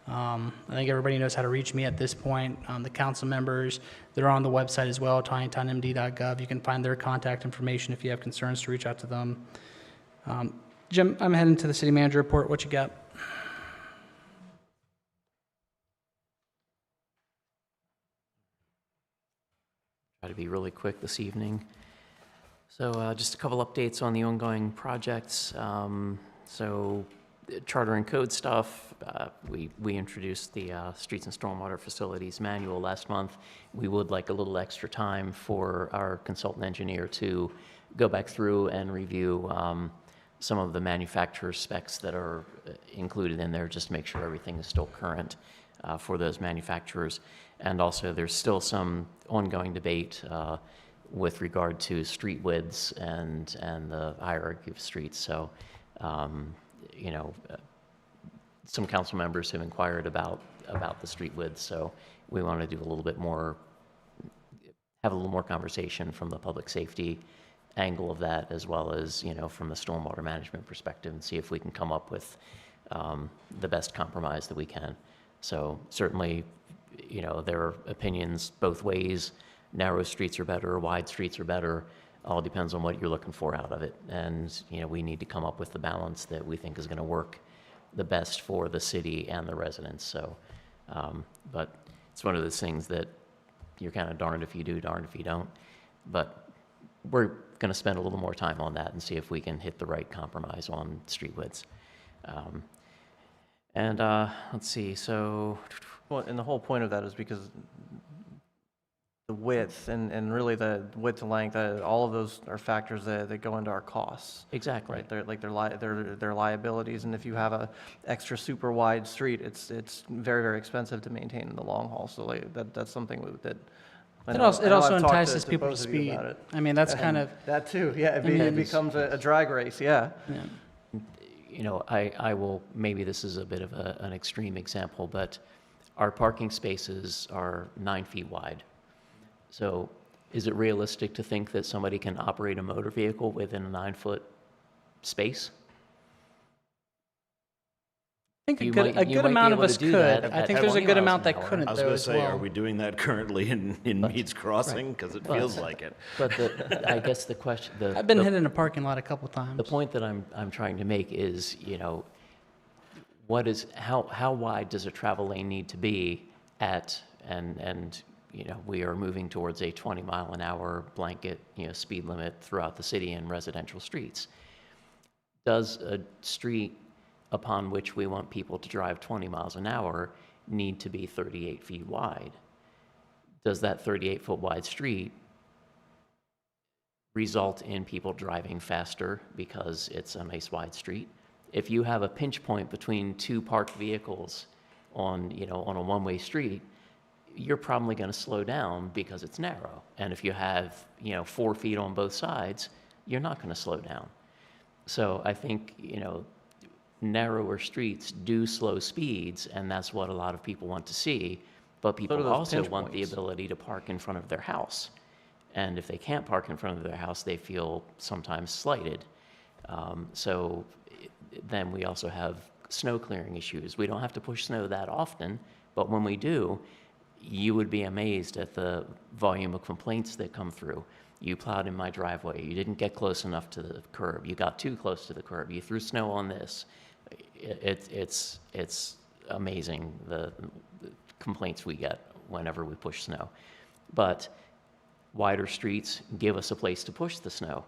I think everybody knows how to reach me at this point. The council members, they're on the website as well, taneytownmd.gov. You can find their contact information if you have concerns to reach out to them. Jim, I'm heading to the city manager report. What you got? Try to be really quick this evening. So just a couple updates on the ongoing projects. So charter and code stuff, we introduced the Streets and Stormwater Facilities Manual last month. We would like a little extra time for our consultant engineer to go back through and review some of the manufacturer specs that are included in there, just to make sure everything is still current for those manufacturers. And also, there's still some ongoing debate with regard to street widths and the hierarchy of streets. So, you know, some council members have inquired about the street widths, so we want to do a little bit more, have a little more conversation from the public safety angle of that, as well as, you know, from the stormwater management perspective, and see if we can come up with the best compromise that we can. So certainly, you know, there are opinions both ways. Narrow streets are better, wide streets are better. All depends on what you're looking for out of it. And, you know, we need to come up with the balance that we think is going to work the best for the city and the residents. So, but it's one of those things that you're kind of darned if you do, darned if you don't. But we're going to spend a little more time on that and see if we can hit the right compromise on street widths. Let's see, so, Well, and the whole point of that is because the width and really the width and length, all of those are factors that go into our costs. exactly. Right, they're liabilities, and if you have a extra super wide street, it's very, very expensive to maintain in the long haul. So like that's something that I It know- also I know I've talked entices people to both of you speed. about it. I mean, that's kind of, That too, yeah. It mean, becomes a drag race, yeah. yeah. You know, I will, maybe this is a bit of an extreme example, but our parking spaces are 9 feet wide. So is it realistic to think that somebody can operate a motor vehicle within a 9-foot space? I think You a good, might- a you good might be amount of able to us do could. that I at think there's a 20 good miles amount an that hour. couldn't I was though going to as say, are well. we doing that currently in Meads Crossing? Because it feels like it. But I guess the question, I've been hit in a parking lot a couple times. the point that I'm trying to make is, you know, how wide does a travel lane need to be at, and you know, we are moving towards a 20-mile-an-hour blanket, you know, speed limit throughout the city and residential streets. Does a street upon which we want people to drive 20 miles an hour need to be 38 feet wide? Does that 38-foot wide street result in people driving faster because it's a nice wide street? If you have a pinch point between two parked vehicles on, you know, on a one-way street, you're probably going to slow down because it's narrow. And if you have, you know, 4 feet on both sides, you're not going to slow down. So I think, you know, narrower streets do slow speeds, and that's what a lot of people want to see. But do people those also pinch want the points. ability to park in front of their house. And if they can't park in front of their house, they feel sometimes slighted. So then we also have snow clearing issues. We don't have to push snow that often, but when we do, you would be amazed at the volume of complaints that come through. You plowed in my driveway. You didn't get close enough to the curb. You got too close to the curb. You threw snow on this. It's amazing, the complaints we get whenever we push snow. But wider streets give us a place to push the snow.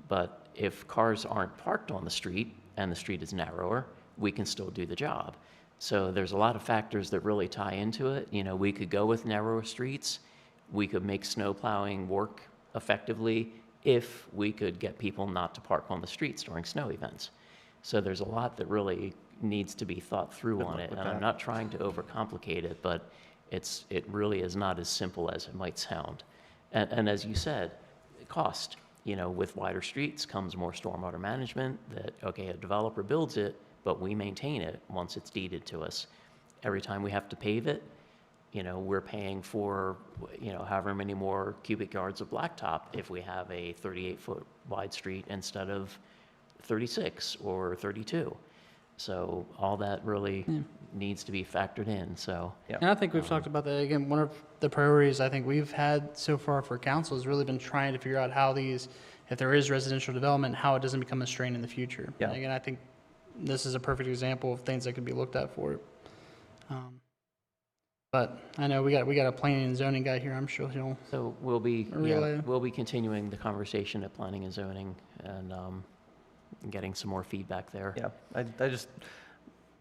But if cars aren't parked on the street and the street is narrower, we can still do the job. So there's a lot of factors that really tie into it. You know, we could go with narrower streets. We could make snow plowing work effectively if we could get people not to park on the streets during snow events. So there's a lot that really needs to be thought through on it. And I'm not trying to overcomplicate it, but it really is not as simple as it might sound. And as you said, cost. You know, with wider streets comes more stormwater management that, okay, a developer builds it, but we maintain it once it's deeded to us. Every time we have to pave it, you know, we're paying for, you know, however many more cubic yards of blacktop if we have a 38-foot wide street instead of 36 or 32. So all that really needs to be factored in, so. Yeah. And I think we've talked about that. Again, one of the priorities I think we've had so far for council has really been trying to figure out how these, if there is residential development, how it doesn't become a strain in the future. Yeah. Again, I think this is a perfect example of things that could be looked at for it. But I know we got a planning and zoning guy here. I'm sure he'll. So we'll be Relay. we'll be continuing the conversation at planning and zoning and getting some more feedback there. Yeah,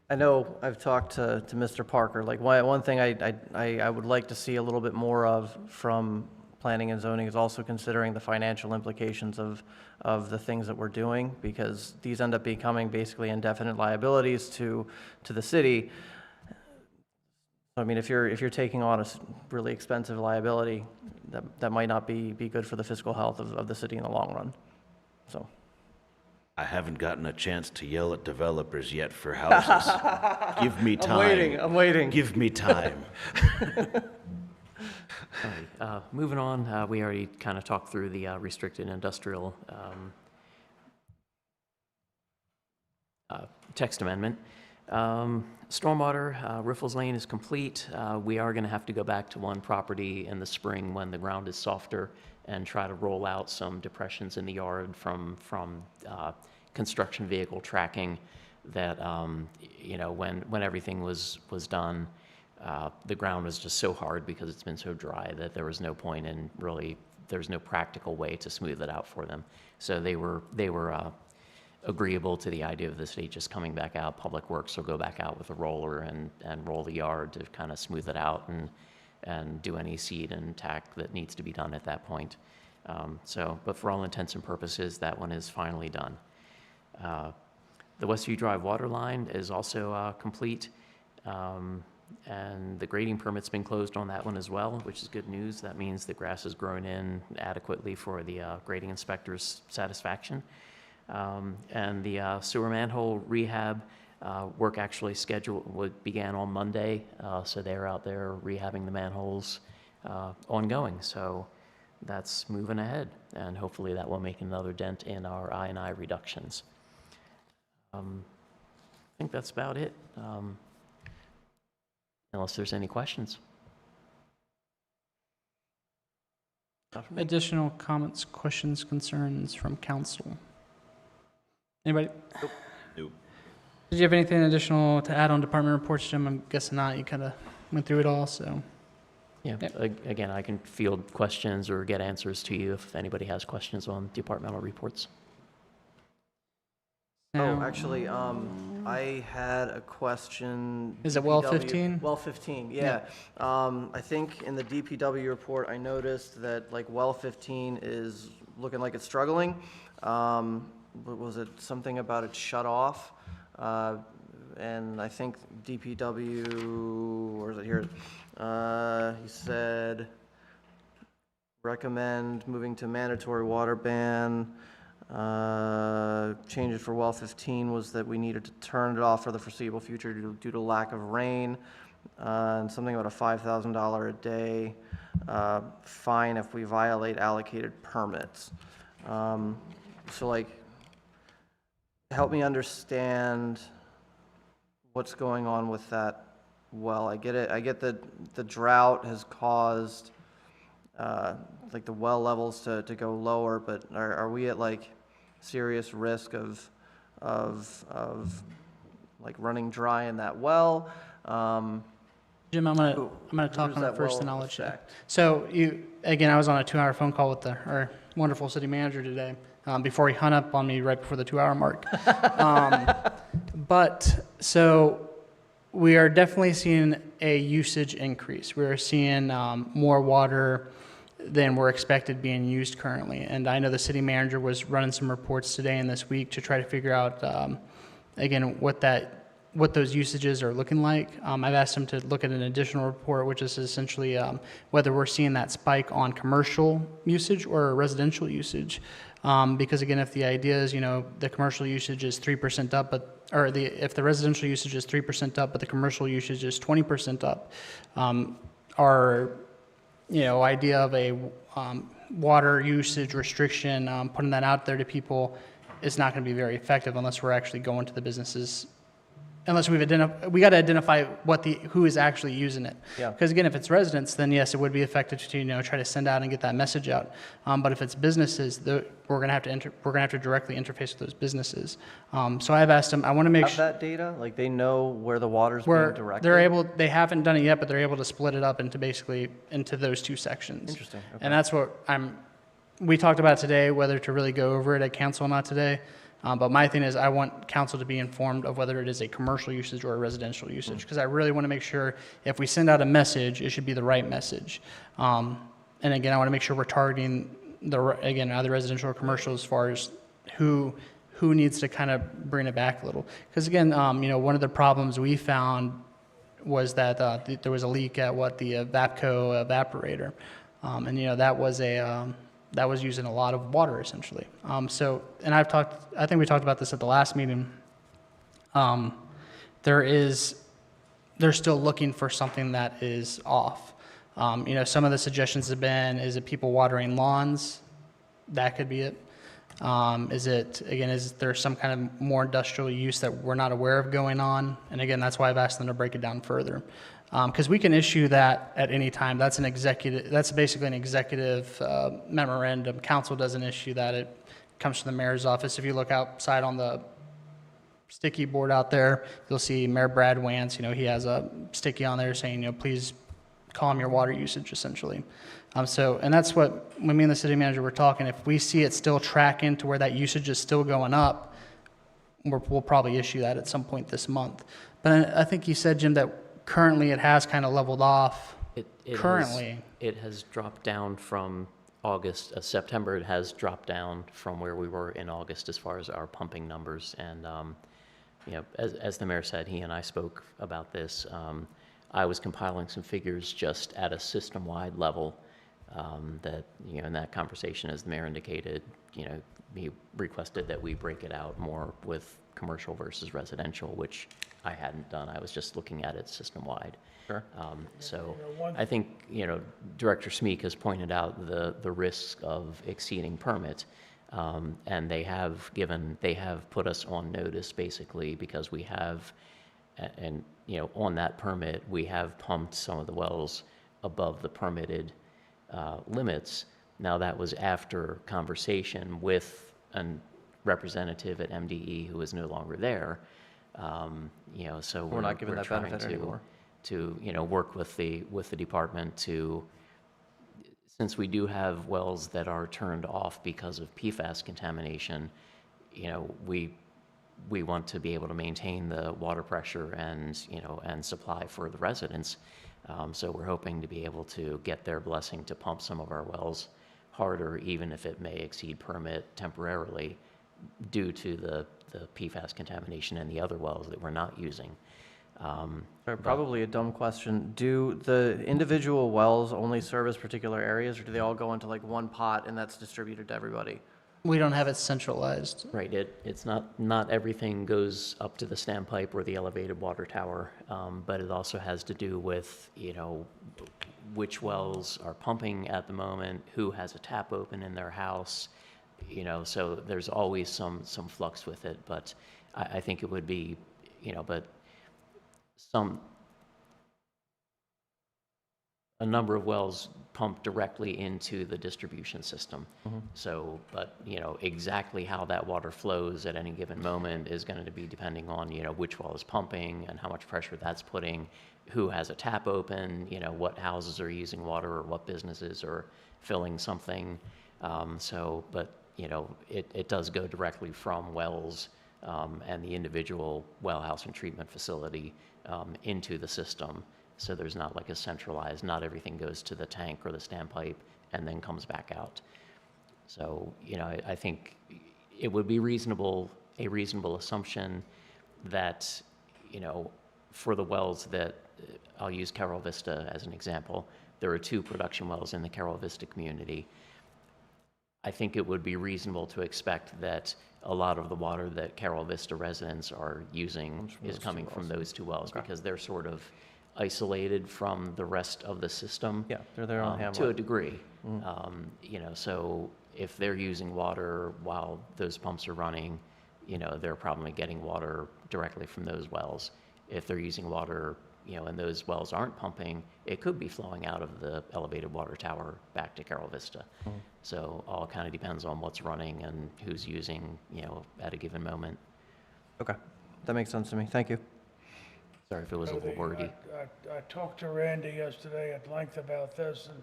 I know I've talked to Mr. Parker, like, one thing I would like to see a little bit more of from planning and zoning is also considering the financial implications of the things that we're doing, because these end up becoming basically indefinite liabilities to the city. I mean, if you're taking on a really expensive liability, that might not be good for the fiscal health of the city in the long run, so. I haven't gotten a chance to yell at developers yet for houses. Give me time. I'm waiting. Give me time. All right, moving on, we already kind of talked through the restricted industrial text amendment. Stormwater, Riffles Lane is complete. We are going to have to go back to one property in the spring when the ground is softer and try to roll out some depressions in the yard from construction vehicle tracking that, you know, when everything was done, the ground was just so hard because it's been so dry that there was no point in really, there's no practical way to smooth it out for them. So they were agreeable to the idea of the state just coming back out. Public Works will go back out with a roller and roll the yard to kind of smooth it out and do any seed and tack that needs to be done at that point. But for all intents and purposes, that one is finally done. The Westview Drive water line is also complete, and the grading permit's been closed on that one as well, which is good news. That means the grass has grown in adequately for the grading inspector's satisfaction. And the sewer manhole rehab work actually began on Monday, so they're out there rehabbing the manholes ongoing. So that's moving ahead, and hopefully that will make another dent in our I&I reductions. I think that's about it, unless there's any questions. Additional comments, questions, concerns from council? Anybody? Nope. Did you have anything additional to add on department reports, Jim? I'm guessing not. You kind of went through it all, so. Yeah, again, I can field questions or get answers to you if anybody has questions on departmental reports. Oh, actually, I had a question. Is it well DPW 15? Well 15, yeah. I think in the DPW report, I noticed that like well 15 is looking like it's struggling. What was it, something about it shut off? And I think DPW, where is it here? He said, recommend moving to mandatory water ban. Change it for well 15 was that we needed to turn it off for the foreseeable future due to lack of rain. And something about a $5,000 a day fine if we violate allocated permits. So like, help me understand what's going on with that well. I get it. I get that the drought has caused like the well levels to go lower, but are we at like serious risk of like running dry in that well? Jim, I'm gonna talk does on that it first, well and I'll let you. affect? So again, I was on a 2-hour phone call with our wonderful city manager today, before he hung up on me right before the 2-hour mark. But, so, we are definitely seeing a usage increase. We're seeing more water than we're expected being used currently. And I know the city manager was running some reports today and this week to try to figure out, again, what those usages are looking like. I've asked him to look at an additional report, which is essentially whether we're seeing that spike on commercial usage or residential usage. Because again, if the idea is, the commercial usage is 3% up, if the residential usage is 3% up, but the commercial usage is 20% up, our, idea of a water usage restriction, putting that out there to people is not going to be very effective unless we're actually going to the businesses. Unless we got to identify who is actually using it. Yeah. Because again, if it's residents, then yes, it would be effective to try to send out and get that message out. But if it's businesses, we're gonna have to directly interface with those businesses. So I've asked them. I want to make Have sure that data? Like they know where the water's being directed? they haven't done it yet, but they're able to split it up into those two sections. Interesting, okay. And that's what we talked about today, whether to really go over it at council or not today. But my thing is I want council to be informed of whether it is a commercial usage or a residential usage, because I really want to make sure if we send out a message, it should be the right message. And again, I want to make sure we're targeting either residential or commercial as far as who needs to kind of bring it back a little. Because again, one of the problems we found was that there was a leak at the Vapco evaporator. And that was using a lot of water essentially. And I think we talked about this at the last meeting. They're still looking for something that is off. Some of the suggestions have been, is it people watering lawns? That could be it. Is there some kind of more industrial use that we're not aware of going on? And again, that's why I've asked them to break it down further. Because we can issue that at any time. That's basically an executive memorandum. Council doesn't issue that. It comes from the mayor's office. If you look outside on the sticky board out there, you'll see Mayor Brad Wance. He has a sticky on there saying, please calm your water usage, essentially. And that's what, when me and the city manager were talking, if we see it still tracking to where that usage is still going up, we'll probably issue that at some point this month. But I think you said, Jim, that currently it has kind of leveled off. It has dropped down from September. It has dropped down from where we were in August as far as our pumping numbers. And, as the mayor said, he and I spoke about this. I was compiling some figures just at a system-wide level that, in that conversation, as the mayor indicated, he requested that we break it out more with commercial versus residential, which I hadn't done. I was just looking at it system-wide. Sure. I think, Director Smeek has pointed out the risk of exceeding permit. And they have put us on notice basically because we have, on that permit, we have pumped some of the wells above the permitted limits. Now that was after conversation with a representative at MDE who is no longer there. So we're not giving that benefit anymore. To work with the department to, since we do have wells that are turned off because of PFAS contamination, we want to be able to maintain the water pressure and supply for the residents. So we're hoping to be able to get their blessing to pump some of our wells harder, even if it may exceed permit temporarily due to the PFAS contamination in the other wells that we're not using. Probably a dumb question. Do the individual wells only service particular areas, or do they all go into like one pot and that's distributed to everybody? We don't have it centralized. Right. It's not everything goes up to the standpipe or the elevated water tower, but it also has to do with, which wells are pumping at the moment, who has a tap open in their house, so there's always some flux with it. But I think it would be, but a number of wells pump directly into the distribution system. So, but, exactly how that water flows at any given moment is going to be depending on, which well is pumping and how much pressure that's putting, who has a tap open, what houses are using water or what businesses are filling something. But, it does go directly from wells and the individual well house and treatment facility into the system. So there's not like a centralized, not everything goes to the tank or the standpipe and then comes back out. So, I think it would be a reasonable assumption that, for the wells that, I'll use Carol Vista as an example, there are 2 production wells in the Carol Vista community. I think it would be reasonable to expect that a lot of the water that Carol Vista residents are using is coming from those 2 wells because they're sort of isolated from the rest of the system. Yeah, they're their own hamlet. To a degree. So if they're using water while those pumps are running, they're probably getting water directly from those wells. If they're using water, and those wells aren't pumping, it could be flowing out of the elevated water tower back to Carol Vista. So all kind of depends on what's running and who's using, at a given moment. Okay, that makes sense to me. Thank you. Sorry if it was a little wordy. I talked to Randy yesterday at length about this and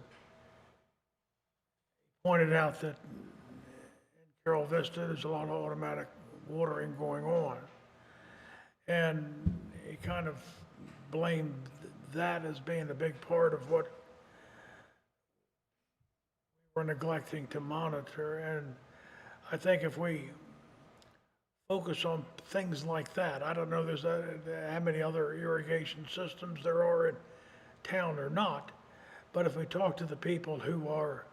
pointed out that in Carol Vista, there's a lot of automatic watering going on. And he kind of blamed that as being a big part of what we're neglecting to monitor. And I think if we focus on things like that, I don't know how many other irrigation systems there are in town or not, but if we talk to the people who are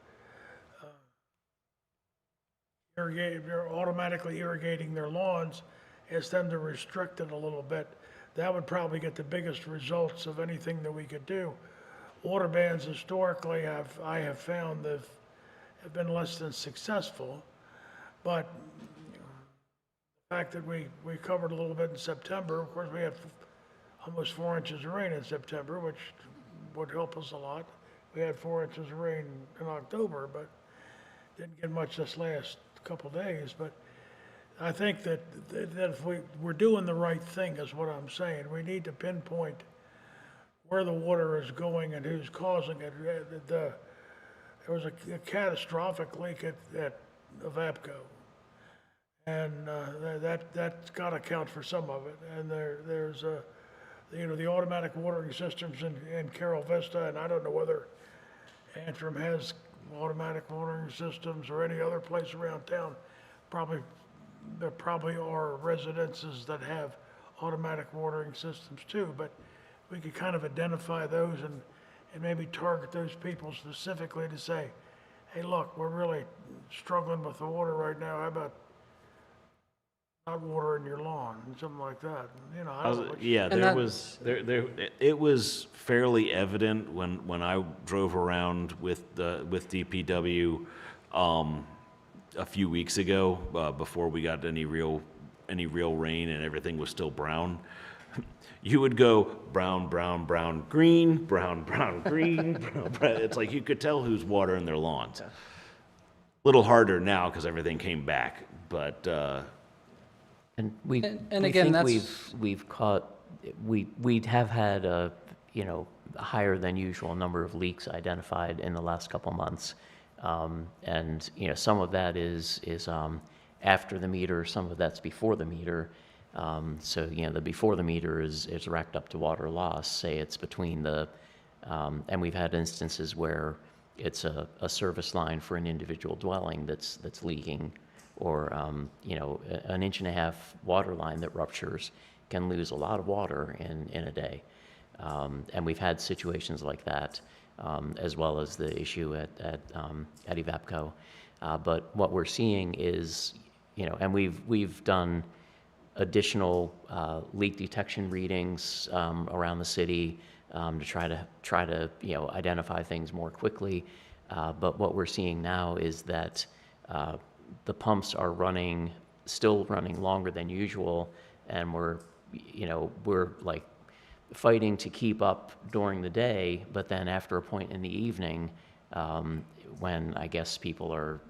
automatically irrigating their lawns, ask them to restrict it a little bit, that would probably get the biggest results of anything that we could do. Water bans historically, I have found have been less than successful, but the fact that we covered a little bit in September, of course, we had almost 4 inches of rain in September, which would help us a lot. We had 4 inches of rain in October, but didn't get much this last couple days. But I think that if we're doing the right thing is what I'm saying. We need to pinpoint where the water is going and who's causing it. There was a catastrophic leak at Avapco. And that's got to account for some of it. And there's the automatic watering systems in Carol Vista, and I don't know whether Antrim has automatic watering systems or any other place around town. There probably are residences that have automatic watering systems too, but we could kind of identify those and maybe target those people specifically to say, hey, look, we're really struggling with the water right now. How about not watering your lawn and something like that? I don't know. Yeah, it was fairly evident when I drove around with DPW a few weeks ago, before we got any real rain and everything was still brown. You would go brown, brown, brown, green, brown, brown, green, brown, brown. It's like you could tell who's watering their lawns. A little harder now because everything came back, but And we again, think we have had a higher than usual number of leaks identified in the last couple months, and some of that is after the meter, some of that's before the meter. So the before the meter is racked up to water loss. Say it's between and we've had instances where it's a service line for an individual dwelling that's leaking, or an 1.5-inch water line that ruptures can lose a lot of water in a day. And we've had situations like that, as well as the issue at Evapco. But what we're seeing is, and we've done additional leak detection readings around the city to try to identify things more quickly. But what we're seeing now is that the pumps are still running longer than usual, and we're like fighting to keep up during the day, but then after a point in the evening, when I guess people are,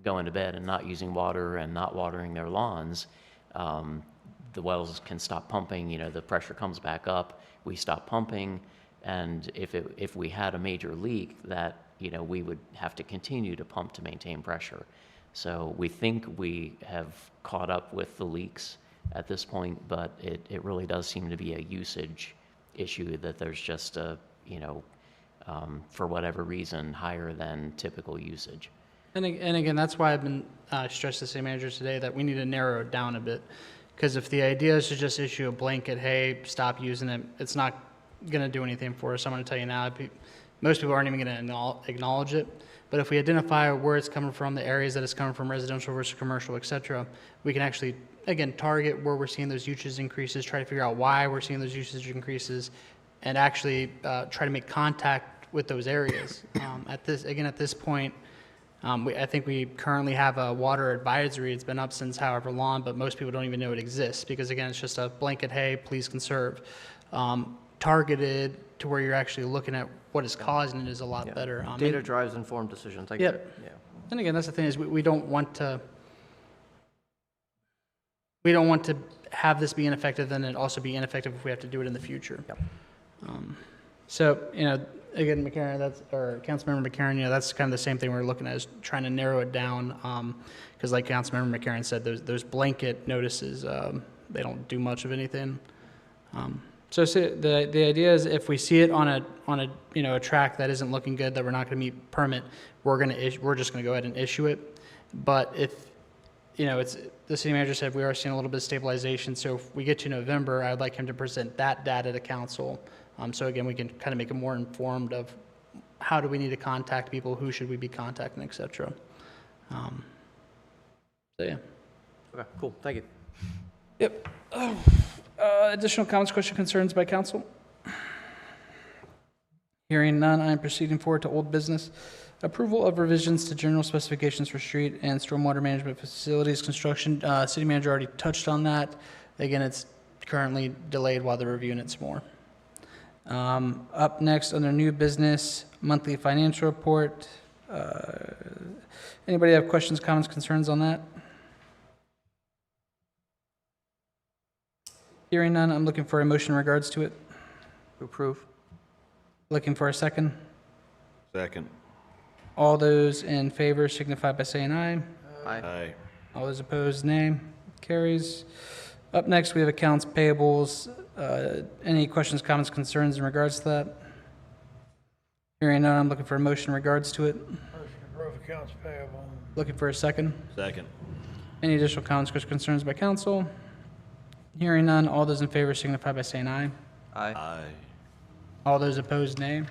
going to bed and not using water and not watering their lawns, the wells can stop pumping, the pressure comes back up, we stop pumping, and if we had a major leak, that, we would have to continue to pump to maintain pressure. So we think we have caught up with the leaks at this point, but it really does seem to be a usage issue, that there's just a, for whatever reason, higher than typical usage. And again, that's why I've been stressed to city managers today that we need to narrow it down a bit. Because if the idea is to just issue a blanket, hey, stop using it, it's not going to do anything for us. I'm going to tell you now, most people aren't even going to acknowledge it. But if we identify where it's coming from, the areas that it's coming from, residential versus commercial, et cetera, we can actually, again, target where we're seeing those usage increases, try to figure out why we're seeing those usage increases, and actually try to make contact with those areas. At this point, I think we currently have a water advisory. It's been up since however long, but most people don't even know it exists because, again, it's just a blanket, hey, please conserve. Targeted to where you're actually looking at what is causing it is a lot better. Data drives informed decisions. I get it. Yeah. And again, that's the thing is we don't want to have this be ineffective and it also be ineffective if we have to do it in the future. Yep. So, again, Councilmember McCarron, that's kind of the same thing we're looking at is trying to narrow it down. Because like Councilmember McCarron said, those blanket notices, they don't do much of anything. So the idea is if we see it on a track that isn't looking good, that we're not going to meet permit, we're just going to go ahead and issue it. But if it's the city manager said we are seeing a little bit of stabilization. So if we get to November, I'd like him to present that data to council. So again, we can kind of make it more informed of how do we need to contact people, who should we be contacting, et cetera. So yeah. Okay, cool. Thank you. Yep. Additional comments, questions, concerns by council? Hearing none, I am proceeding forward to old business. Approval of revisions to general specifications for street and stormwater management facilities construction. City manager already touched on that. Again, it's currently delayed while they're reviewing it some more. Up next, under new business, monthly financial report. Anybody have questions, comments, concerns on that? Hearing none, I'm looking for a motion in regards to it. Approve. Looking for a second. Second. All those in favor signify by saying aye. Aye. Aye. All those opposed, nay. Carries. Up next, we have accounts payables. Any questions, comments, concerns in regards to that? Hearing none, I'm looking for a motion in regards to it. Motion to approve accounts payable. Looking for a second. Second. Any additional comments, questions, concerns by council? Hearing none, all those in favor signify by saying aye. Aye. Aye. All those opposed, nay.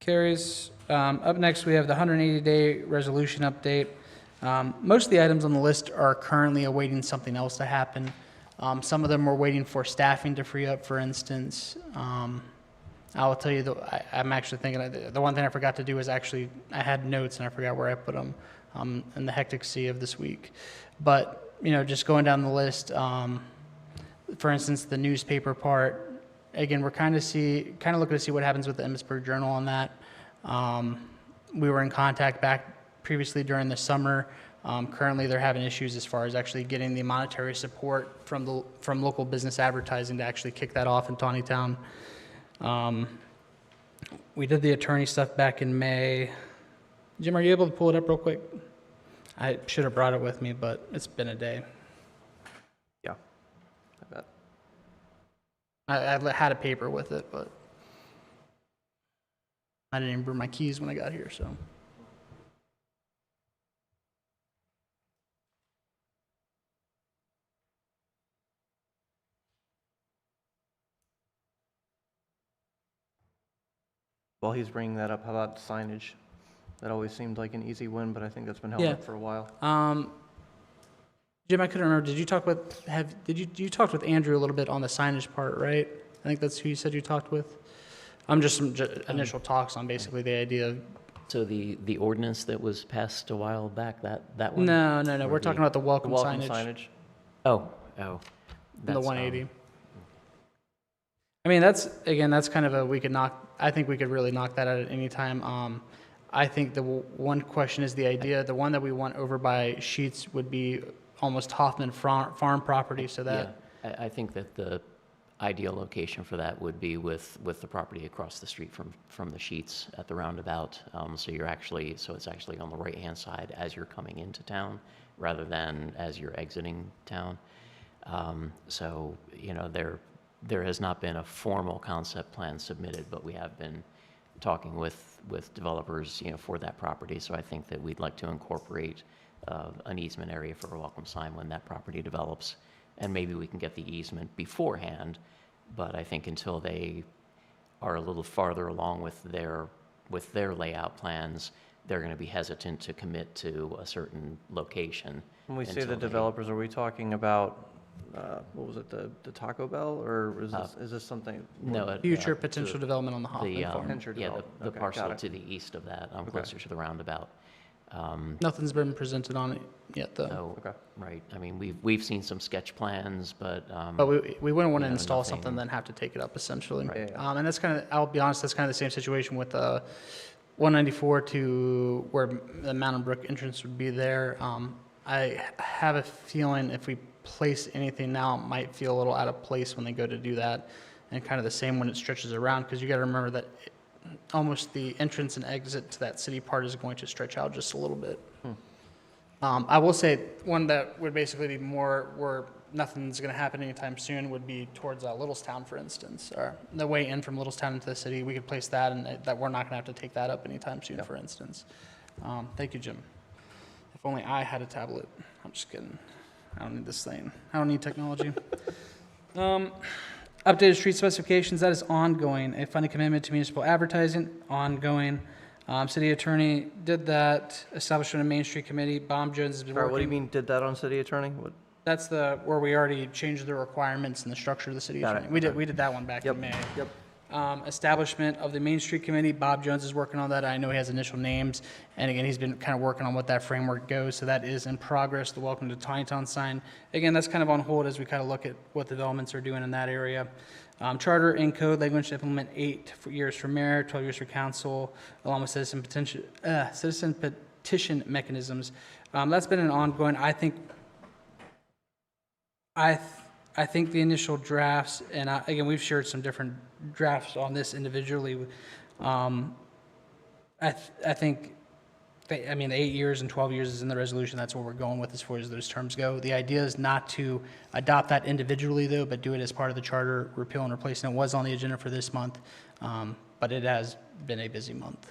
Carries. Up next, we have the 180-day resolution update. Most of the items on the list are currently awaiting something else to happen. Some of them we're waiting for staffing to free up, for instance. I will tell you, I'm actually thinking, the one thing I forgot to do is actually, I had notes and I forgot where I put them in the hectic sea of this week. But, just going down the list, for instance, the newspaper part, again, we're kind of looking to see what happens with the Emmitsburg Journal on that. We were in contact back previously during the summer. Currently, they're having issues as far as actually getting the monetary support from local business advertising to actually kick that off in Taneytown. We did the attorney stuff back in May. Jim, are you able to pull it up real quick? I should have brought it with me, but it's been a day. Yeah. I bet. I had a paper with it, but I didn't even bring my keys when I got here, so. While he's bringing that up, how about signage? That always seemed like an easy win, but I think that's been held Yeah. up for a while. Jim, I couldn't remember. Did you talk with you talked with Andrew a little bit on the signage part, right? I think that's who you said you talked with. Just some initial talks on basically the idea of. So the ordinance that was passed a while back, that one? No. Or We're talking about the welcome, The welcome signage. Oh. The 180. I mean, that's kind of I think we could really knock that out at any time. I think one question is the idea, the one that we want over by Sheets would be almost Hoffman Farm property, so that, Yeah, I think that the ideal location for that would be with the property across the street from the Sheets at the roundabout. So it's actually on the right-hand side as you're coming into town, rather than as you're exiting town. So, there has not been a formal concept plan submitted, but we have been talking with developers, for that property. So I think that we'd like to incorporate an easement area for a welcome sign when that property develops. And maybe we can get the easement beforehand, but I think until they are a little farther along with their layout plans, they're going to be hesitant to commit to a certain location. When we say until the they- developers, are we talking about, what was it, the Taco Bell, or is this something? No, future potential development on the Hoffman the, Farm. Potential yeah, development. the Okay, got parcel it. to the east of that, closer to the roundabout. Nothing's been presented on it yet, though. So, Okay. right, I mean, we've seen some sketch plans, but, But we wouldn't want to Yeah, install nothing- something, then have to take it up, essentially. Right. Yeah. And that's kind of, I'll be honest, that's kind of the same situation with 194 to where the Mountain Brook entrance would be there. I have a feeling if we place anything now, it might feel a little out of place when they go to do that, and kind of the same when it stretches around, because you got to remember that almost the entrance and exit to that city part is going to stretch out just a little bit. I will say, one that would basically be more where nothing's going to happen anytime soon would be towards Littlestown, for instance, or the way in from Littlestown into the city. We could place that, and that we're not going to have to take that up anytime soon, for instance. Thank you, Jim. If only I had a tablet. I'm just kidding. I don't need this thing. I don't need technology. Updated street specifications, that is ongoing. A funding commitment to municipal advertising, ongoing. City attorney did that, establishment of Main Street Committee. Bob Jones has been Sorry, working. what do you mean, did that on city attorney? What? That's where we already changed the requirements and the structure of the city Got it, attorney. We did that one back Yep, in May. yep. Establishment of the Main Street Committee, Bob Jones is working on that. I know he has initial names, and again, he's been kind of working on what that framework goes, so that is in progress. The Welcome to Taneytown sign, again, that's kind of on hold as we kind of look at what developments are doing in that area. Charter and code language to implement 8 years for mayor, 12 years for council, along with citizen petition mechanisms. That's been an ongoing, I think the initial drafts, and again, we've shared some different drafts on this individually. I think, I mean, 8 years and 12 years is in the resolution. That's what we're going with as far as those terms go. The idea is not to adopt that individually, though, but do it as part of the charter repeal and replace. And it was on the agenda for this month, but it has been a busy month.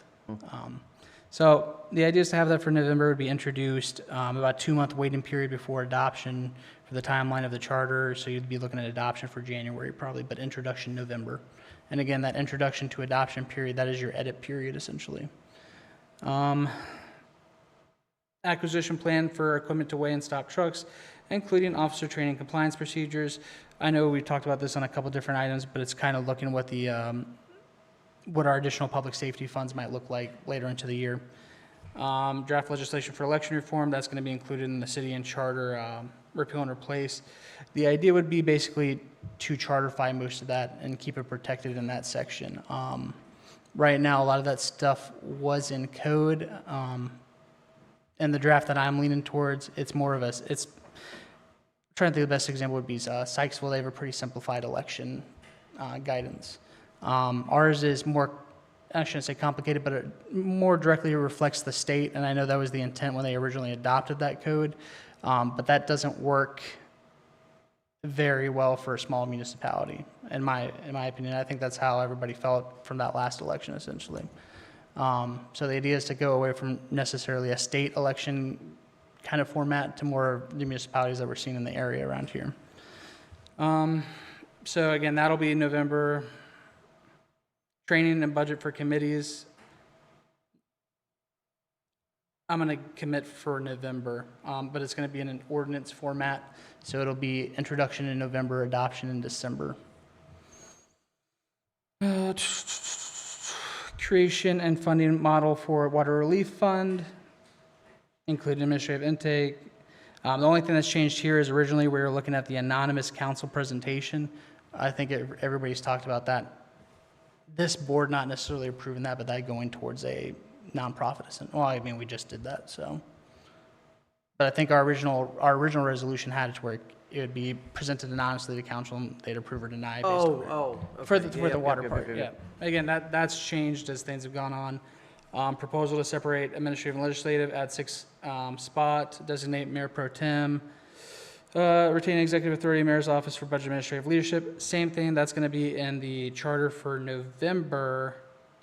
So the idea is to have that for November, would be introduced, about 2-month waiting period before adoption for the timeline of the charter. So you'd be looking at adoption for January probably, but introduction November. And again, that introduction to adoption period, that is your edit period essentially. Acquisition plan for equipment to weigh and stop trucks, including officer training compliance procedures. I know we talked about this on a couple different items, but it's kind of looking what what our additional public safety funds might look like later into the year. Draft legislation for election reform, that's going to be included in the city and charter repeal and replace. The idea would be basically to charterify most of that and keep it protected in that section. Right now, a lot of that stuff was in code. And the draft that I'm leaning towards, it's more of I'm trying to think of the best example would be Sykesville. They have a pretty simplified election guidance. Ours is more, I shouldn't say complicated, but it more directly reflects the state, and I know that was the intent when they originally adopted that code, but that doesn't work very well for a small municipality, in my opinion. I think that's how everybody felt from that last election, essentially. So the idea is to go away from necessarily a state election kind of format to more of the municipalities that we're seeing in the area around here. So again, that'll be November. Training and budget for committees, I'm going to commit for November, but it's going to be in an ordinance format, so it'll be introduction in November, adoption in December. Creation and funding model for water relief fund, including administrative intake. The only thing that's changed here is originally we were looking at the anonymous council presentation. I think everybody's talked about that. This board not necessarily approving that, but that going towards a nonprofit. Well, I mean, we just did that, so. But I think our original resolution had it to where it would be presented anonymously to council, and they'd approve or deny based on merit. For okay. the Yep, water yep, part, yep, yeah. yep. Again, that's changed as things have gone on. Proposal to separate administrative and legislative, add 6 spot, designate mayor pro tem, retain executive authority, mayor's office for budget administrative leadership. Same thing, that's going to be in the charter for November.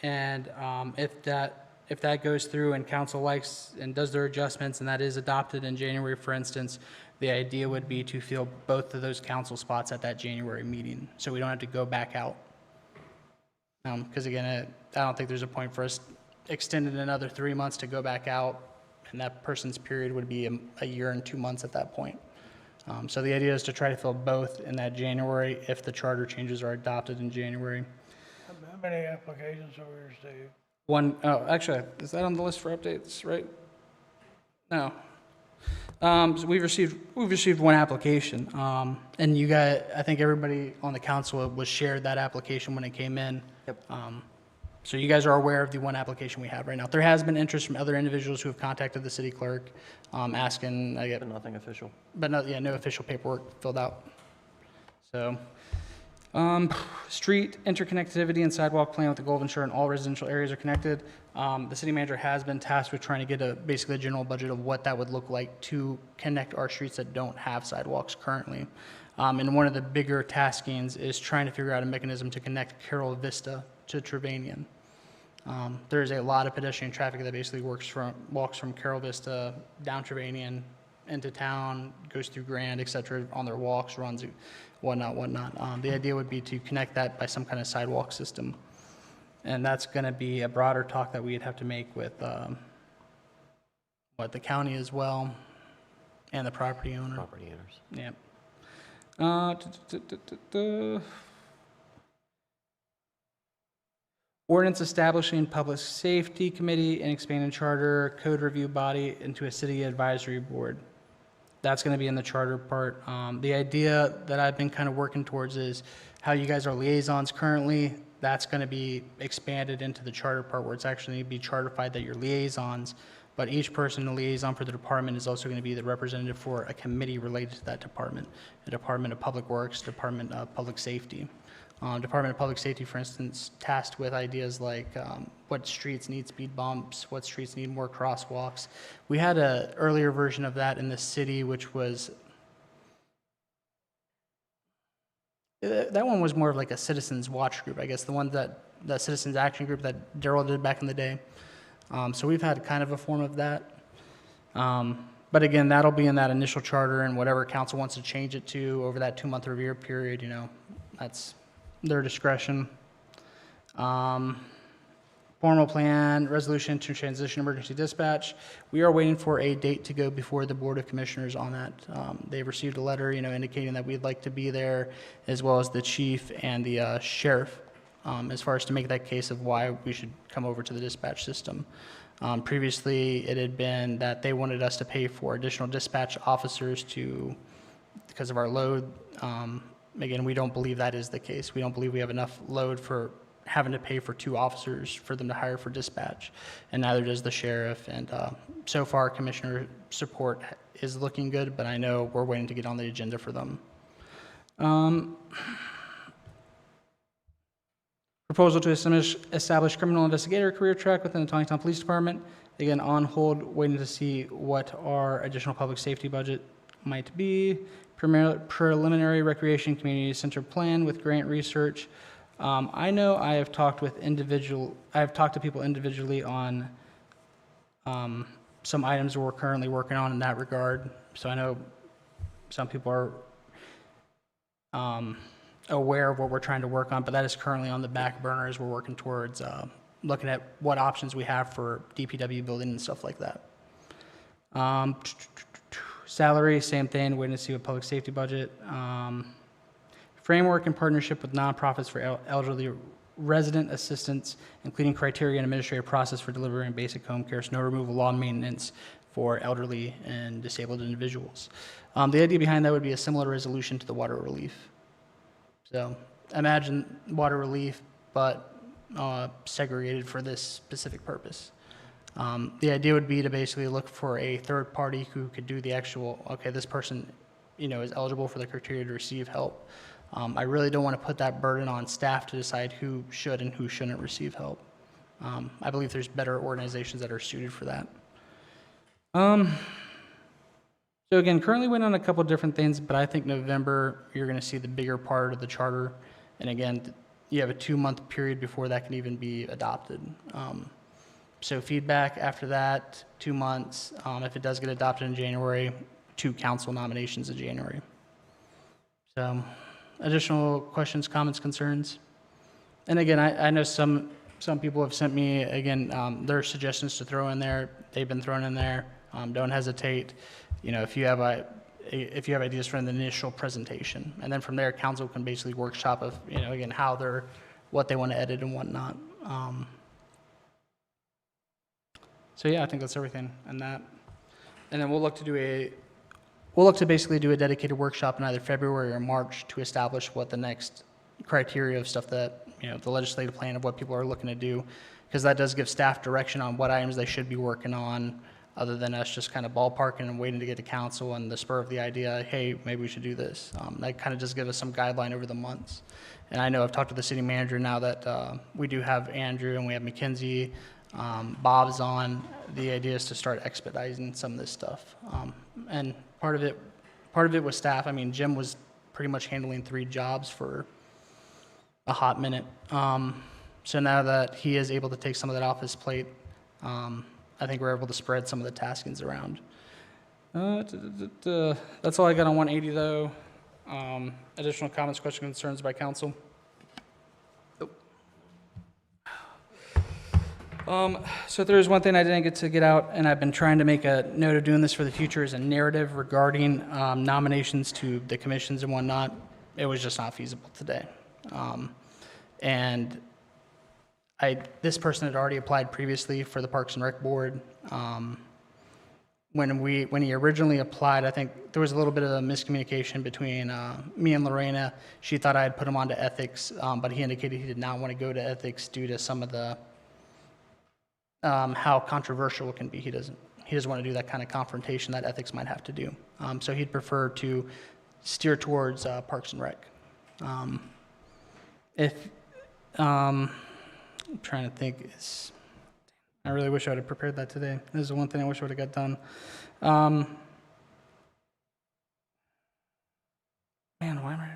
And if that goes through and council likes and does their adjustments and that is adopted in January, for instance, the idea would be to fill both of those council spots at that January meeting, so we don't have to go back out. Because again, I don't think there's a point for us extending another 3 months to go back out, and that person's period would be a year and 2 months at that point. So the idea is to try to fill both in that January if the charter changes are adopted in January. How many applications have we received? Actually, is that on the list for updates, right? No. So we've received one application, and you guys, I think everybody on the council was shared that application when it came in. Yep. So you guys are aware of the one application we have right now. There has been interest from other individuals who have contacted the city clerk, asking, But nothing official. but no, no official paperwork filled out. So, street interconnectivity and sidewalk plan with the goal of ensuring all residential areas are connected. The city manager has been tasked with trying to get basically a general budget of what that would look like to connect our streets that don't have sidewalks currently. And one of the bigger taskings is trying to figure out a mechanism to connect Carroll Vista to Trevanian. There's a lot of pedestrian traffic that basically walks from Carroll Vista down Trevanian into town, goes through Grand, et cetera, on their walks, runs, whatnot. The idea would be to connect that by some kind of sidewalk system. And that's going to be a broader talk that we'd have to make with the county as well, and the property owner. Property owners. Yeah. Ordinance establishing public safety committee and expanding charter code review body into a city advisory board. That's going to be in the charter part. The idea that I've been kind of working towards is how you guys are liaisons currently. That's going to be expanded into the charter part where it's actually going to be chartified that you're liaisons, but each person, a liaison for the department, is also going to be the representative for a committee related to that department. The Department of Public Works, Department of Public Safety. Department of Public Safety, for instance, tasked with ideas like what streets need speed bumps, what streets need more crosswalks. We had an earlier version of that in the city, which was, that one was more of like a citizens watch group, I guess, the citizens action group that Daryl did back in the day. So we've had kind of a form of that. But again, that'll be in that initial charter, and whatever council wants to change it to over that 2-month review period, that's their discretion. Formal plan, resolution to transition emergency dispatch. We are waiting for a date to go before the Board of Commissioners on that. They've received a letter, indicating that we'd like to be there, as well as the chief and the sheriff, as far as to make that case of why we should come over to the dispatch system. Previously, it had been that they wanted us to pay for additional dispatch officers because of our load. Again, we don't believe that is the case. We don't believe we have enough load for having to pay for 2 officers for them to hire for dispatch, and neither does the sheriff. And so far, commissioner support is looking good, but I know we're waiting to get on the agenda for them. Proposal to establish criminal investigator career track within the Taneytown Police Department. Again, on hold, waiting to see what our additional public safety budget might be. Preliminary recreation community center plan with grant research. I know I have talked to people individually on some items we're currently working on in that regard. So I know some people are aware of what we're trying to work on, but that is currently on the back burner as we're working towards looking at what options we have for DPW building and stuff like that. Salary, same thing, waiting to see what public safety budget. Framework in partnership with nonprofits for elderly resident assistance, including criteria and administrative process for delivering basic home care, snow removal, lawn maintenance for elderly and disabled individuals. The idea behind that would be a similar resolution to the water relief. So imagine water relief, but segregated for this specific purpose. The idea would be to basically look for a third party who could do the actual, okay, this person, is eligible for the criteria to receive help. I really don't want to put that burden on staff to decide who should and who shouldn't receive help. I believe there's better organizations that are suited for that. So again, currently waiting on a couple different things, but I think November, you're going to see the bigger part of the charter. And again, you have a 2-month period before that can even be adopted. So feedback after that, 2 months. If it does get adopted in January, 2 council nominations in January. So additional questions, comments, concerns? And again, I know some people have sent me, again, their suggestions to throw in there. They've been thrown in there. Don't hesitate. If you have ideas for an initial presentation, and then from there, council can basically workshop of, again, what they want to edit and whatnot. So yeah, I think that's everything on that. And then we'll look to basically do a dedicated workshop in either February or March to establish what the next criteria of stuff that, the legislative plan of what people are looking to do, because that does give staff direction on what items they should be working on, other than us just kind of ballparking and waiting to get to council and the spur of the idea, hey, maybe we should do this. That kind of just gives us some guideline over the months. And I know I've talked to the city manager now that we do have Andrew and we have Mackenzie, Bob's on. The idea is to start expediting some of this stuff. And part of it was staff. I mean, Jim was pretty much handling 3 jobs for a hot minute. So now that he is able to take some of that off his plate, I think we're able to spread some of the taskings around. That's all I got on 180, though. Additional comments, questions, concerns by council? So if there's one thing I didn't get to get out, and I've been trying to make a note of doing this for the future, is a narrative regarding nominations to the commissions and whatnot. It was just not feasible today. And this person had already applied previously for the Parks and Rec Board. When he originally applied, I think there was a little bit of a miscommunication between me and Lorena. She thought I had put him onto ethics, but he indicated he did not want to go to ethics due to some of the how controversial it can be. He doesn't want to do that kind of confrontation that ethics might have to do. So he'd prefer to steer towards Parks and Rec. I'm trying to think. I really wish I would have prepared that today. This is the one thing I wish I would have got done. Man, why am I?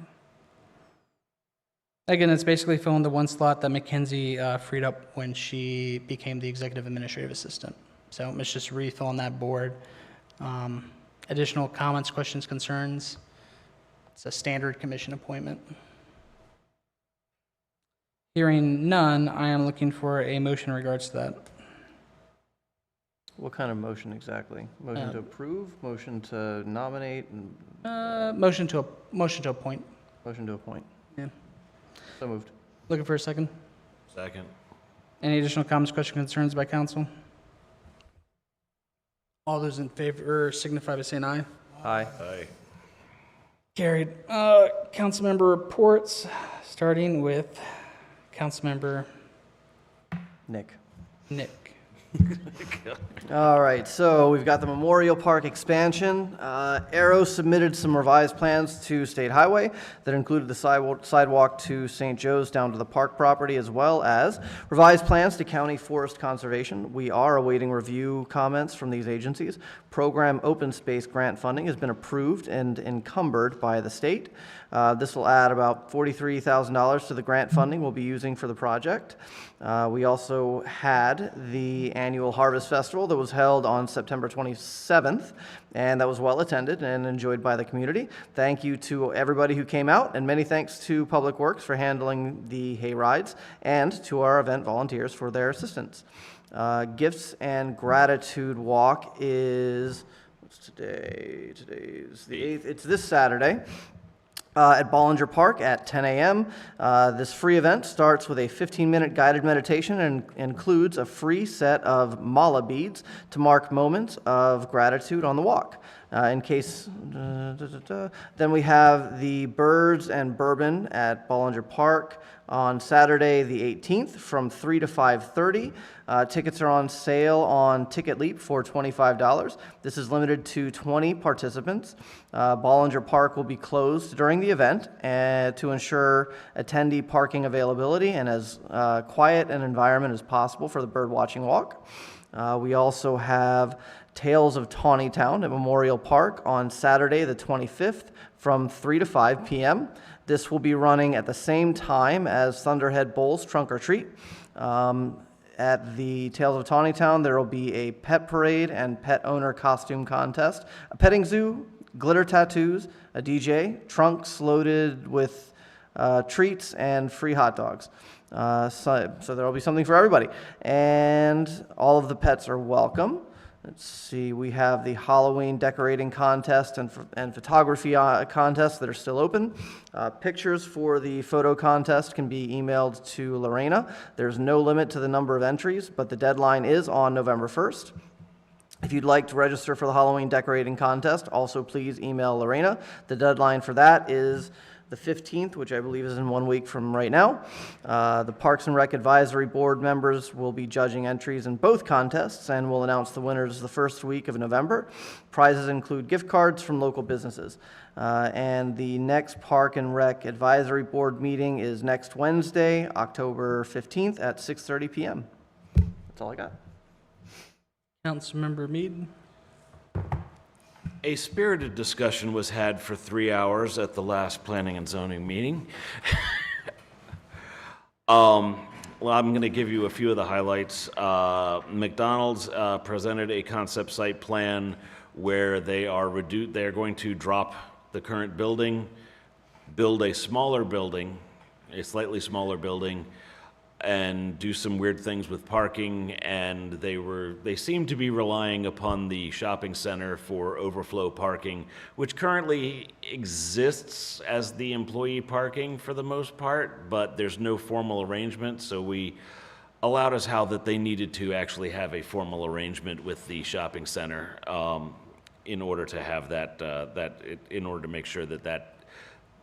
Again, it's basically filling the one slot that Mackenzie freed up when she became the executive administrative assistant. So it's just refilling that board. Additional comments, questions, concerns? It's a standard commission appointment. Hearing none, I am looking for a motion in regards to that. What kind of motion exactly? Motion to approve, motion to nominate, and Motion to appoint. motion to appoint? Yeah. So moved. Looking for a second. Second. Any additional comments, questions, concerns by council? All those in favor signify by saying aye. Aye. Aye. Carried. Council member reports, starting with Councilmember Nick. Nick. All right, so we've got the Memorial Park expansion. Arrow submitted some revised plans to State Highway that included the sidewalk to St. Joe's down to the park property, as well as revised plans to County Forest Conservation. We are awaiting review comments from these agencies. Program open space grant funding has been approved and encumbered by the state. This will add about $43,000 to the grant funding we'll be using for the project. We also had the annual Harvest Festival that was held on September 27th, and that was well attended and enjoyed by the community. Thank you to everybody who came out, and many thanks to Public Works for handling the hay rides, and to our event volunteers for their assistance. Gifts and Gratitude Walk is, what's today? Today's the 8th. It's this Saturday. At Bollinger Park at 10 a.m. This free event starts with a 15-minute guided meditation and includes a free set of mala beads to mark moments of gratitude on the walk. In case, then we have the Birds and Bourbon at Bollinger Park on Saturday, the 18th, from 3 to 5:30. Tickets are on sale on Ticket Leap for $25. This is limited to 20 participants. Bollinger Park will be closed during the event to ensure attendee parking availability and as quiet an environment as possible for the bird watching walk. We also have Tales of Taneytown at Memorial Park on Saturday, the 25th, from 3 to 5 p.m. This will be running at the same time as Thunderhead Bowl's Trunk or Treat. At the Tales of Taneytown, there will be a pet parade and pet owner costume contest, a petting zoo, glitter tattoos, a DJ, trunks loaded with treats, and free hot dogs. So there will be something for everybody. And all of the pets are welcome. Let's see, we have the Halloween decorating contest and photography contest that are still open. Pictures for the photo contest can be emailed to Lorena. There's no limit to the number of entries, but the deadline is on November 1st. If you'd like to register for the Halloween decorating contest, also please email Lorena. The deadline for that is the 15th, which I believe is in 1 week from right now. The Parks and Rec Advisory Board members will be judging entries in both contests and will announce the winners the first week of November. Prizes include gift cards from local businesses. And the next Park and Rec Advisory Board meeting is next Wednesday, October 15th at 6:30 p.m. That's all I got. Councilmember Mead. A spirited discussion was had for 3 hours at the last Planning and Zoning meeting. Well, I'm going to give you a few of the highlights. McDonald's presented a concept site plan where they are going to drop the current building, build a smaller building, a slightly smaller building, and do some weird things with parking, and they seem to be relying upon the shopping center for overflow parking, which currently exists as the employee parking for the most part, but there's no formal arrangement, so we allowed us how that they needed to actually have a formal arrangement with the shopping center in order to have in order to make sure that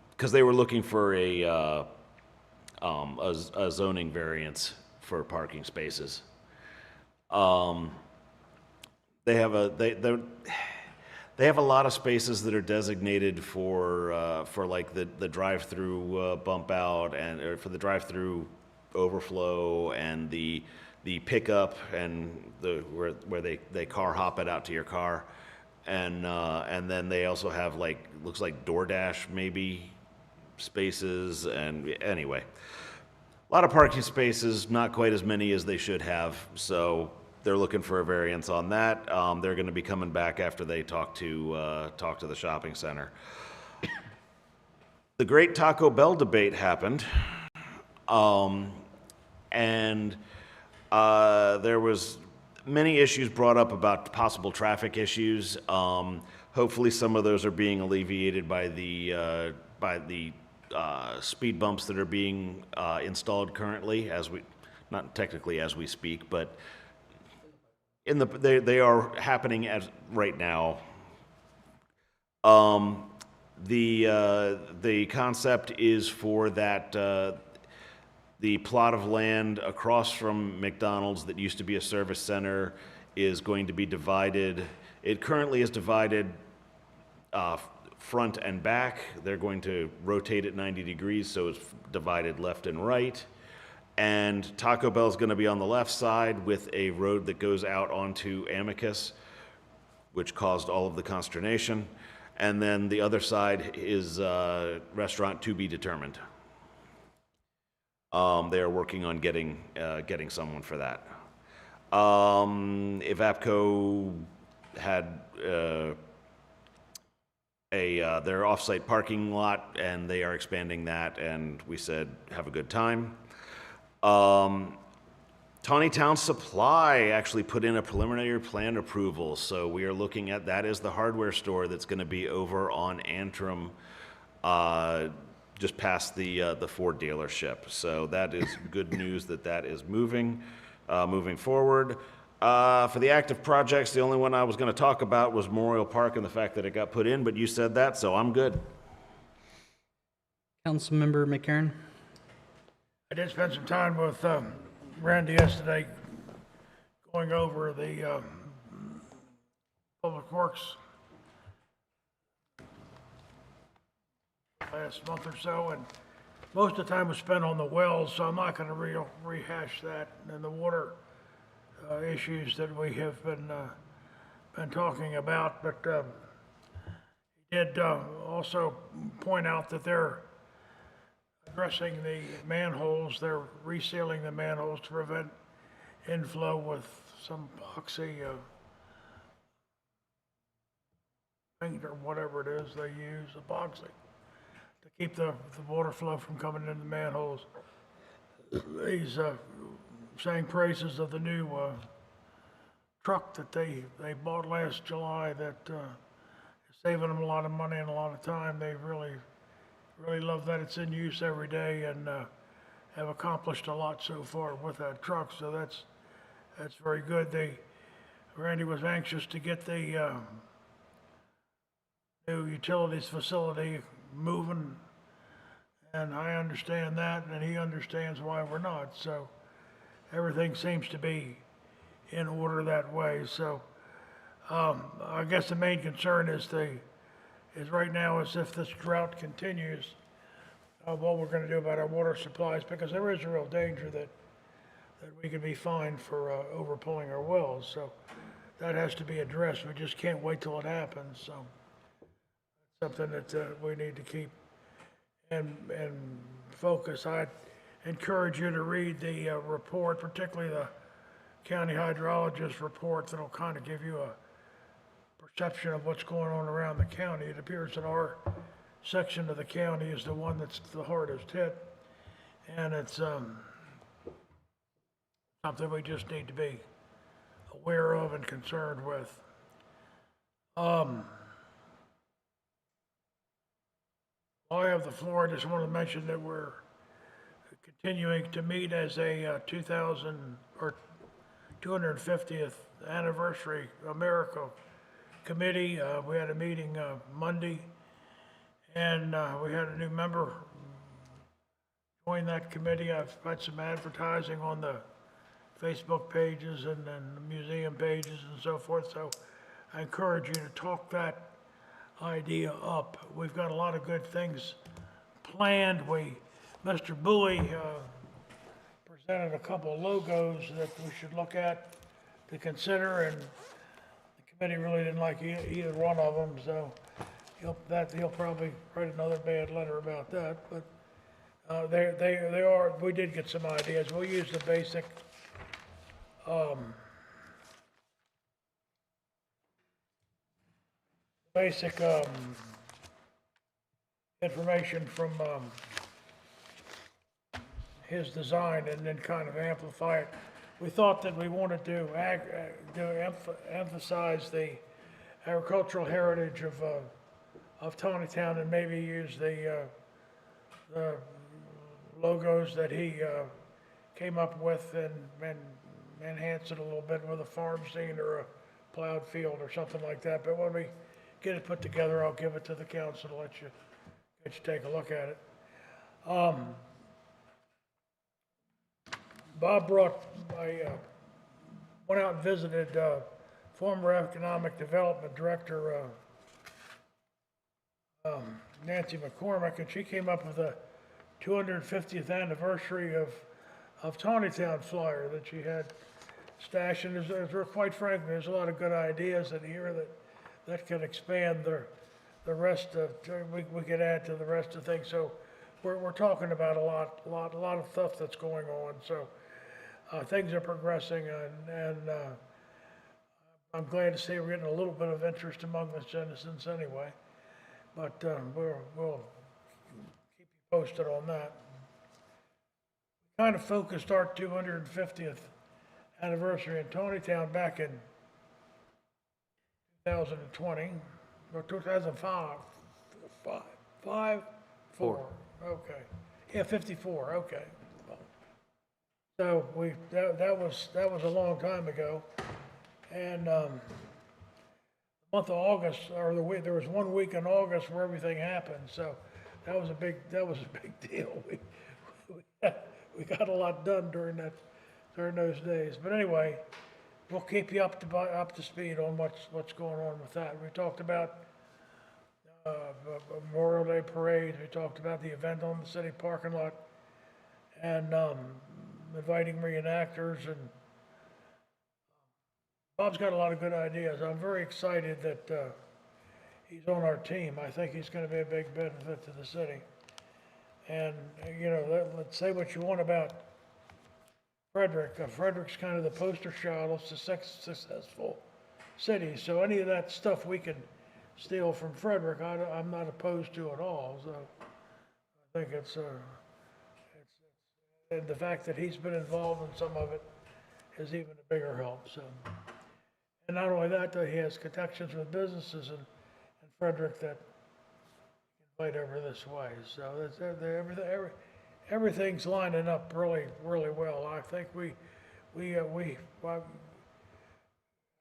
because they were looking for a zoning variance for parking spaces. They have a lot of spaces that are designated for like the drive-through bump out or for the drive-through overflow and the pickup and where they car hop it out to your car, and then they also have looks like DoorDash maybe spaces, and anyway, a lot of parking spaces, not quite as many as they should have, so they're looking for a variance on that. They're going to be coming back after they talk to the shopping center. The great Taco Bell debate happened, and there was many issues brought up about possible traffic issues. Hopefully some of those are being alleviated by the speed bumps that are being installed currently, not technically as we speak, but they are happening right now. The concept is for that the plot of land across from McDonald's that used to be a service center is going to be divided. It currently is divided front and back. They're going to rotate it 90 degrees, so it's divided left and right. And Taco Bell is going to be on the left side with a road that goes out onto Amicus, which caused all of the consternation. And then the other side is restaurant to be determined. They are working on getting someone for that. Evapco had their off-site parking lot, and they are expanding that, and we said, have a good time. Taneytown Supply actually put in a preliminary plan approval, so we are looking at that as the hardware store that's going to be over on Antrim, just past the Ford dealership. So that is good news that is moving forward. For the active projects, the only one I was going to talk about was Memorial Park and the fact that it got put in, but you said that, so I'm good. Councilmember McCarron? I did spend some time with Randy yesterday going over the Public Works last month or so, and most of the time was spent on the wells, so I'm not going to rehash that and the water issues that we have been talking about. But he did also point out that they're addressing the manholes. They're resealing the manholes to prevent inflow with some epoxy paint or whatever it is they use, epoxy, to keep the water flow from coming into the manholes. He's saying praises of the new truck that they bought last July that is saving them a lot of money and a lot of time. They really love that it's in use every day, and have accomplished a lot so far with that truck. So that's very good. Randy was anxious to get the new utilities facility moving, and I understand that, and he understands why we're not. So everything seems to be in order that way. So I guess the main concern is right now is if this drought continues, what we're going to do about our water supplies, because there is a real danger that we could be fined for overpulling our wells. So that has to be addressed. We just can't wait till it happens. So something that we need to keep and focus. I'd encourage you to read the report, particularly the county hydrologist report, that'll kind of give you a perception of what's going on around the county. It appears that our section of the county is the one that's the hardest hit, and it's something we just need to be aware of and concerned with. While I have the floor, I just want to mention that we're continuing to meet as a 250th anniversary America committee. We had a meeting Monday, and we had a new member join that committee. I've had some advertising on the Facebook pages and the museum pages and so forth, so I encourage you to talk that idea up. We've got a lot of good things planned. Mr. Bowie presented a couple logos that we should look at to consider, and the committee really didn't like either one of them, so he'll probably write another bad letter about that. But they are. We did get some ideas. We'll use the basic information from his design and then kind of amplify it. We thought that we wanted to emphasize the agricultural heritage of Taneytown and maybe use the logos that he came up with and enhance it a little bit with a farm scene or a plowed field or something like that. But when we get it put together, I'll give it to the council to let you take a look at it. Bob went out and visited former Economic Development Director Nancy McCormick, and she came up with a 250th anniversary of Taneytown flyer that she had stashed. And quite frankly, there's a lot of good ideas in here that can expand the rest of, we could add to the rest of things. So we're talking about a lot of stuff that's going on. So things are progressing, and I'm glad to see we're getting a little bit of interest among the citizens anyway. But we'll keep you posted on that. Kind of focused our 250th anniversary in Taneytown back in 2020 or 2005. Four. Okay. Yeah, 54. Okay. So that was a long time ago. And, month of August, or there was 1 week in August where everything happened, so that was a big deal. We got a lot done during those days. But anyway, we'll keep you up to speed on what's going on with that. We talked about Memorial Day parade. We talked about the event on the city parking lot, and inviting reenactors. And Bob's got a lot of good ideas. I'm very excited that he's on our team. I think he's going to be a big benefit to the city. And, you know, let's say what you want about Frederick. Frederick's kind of the poster child of successful cities. So any of that stuff we can steal from Frederick, I'm not opposed to at all. So I think and the fact that he's been involved in some of it is even a bigger help. So, and not only that, he has connections with businesses in Frederick that invite over this way. So everything's lining up really, really well. I think I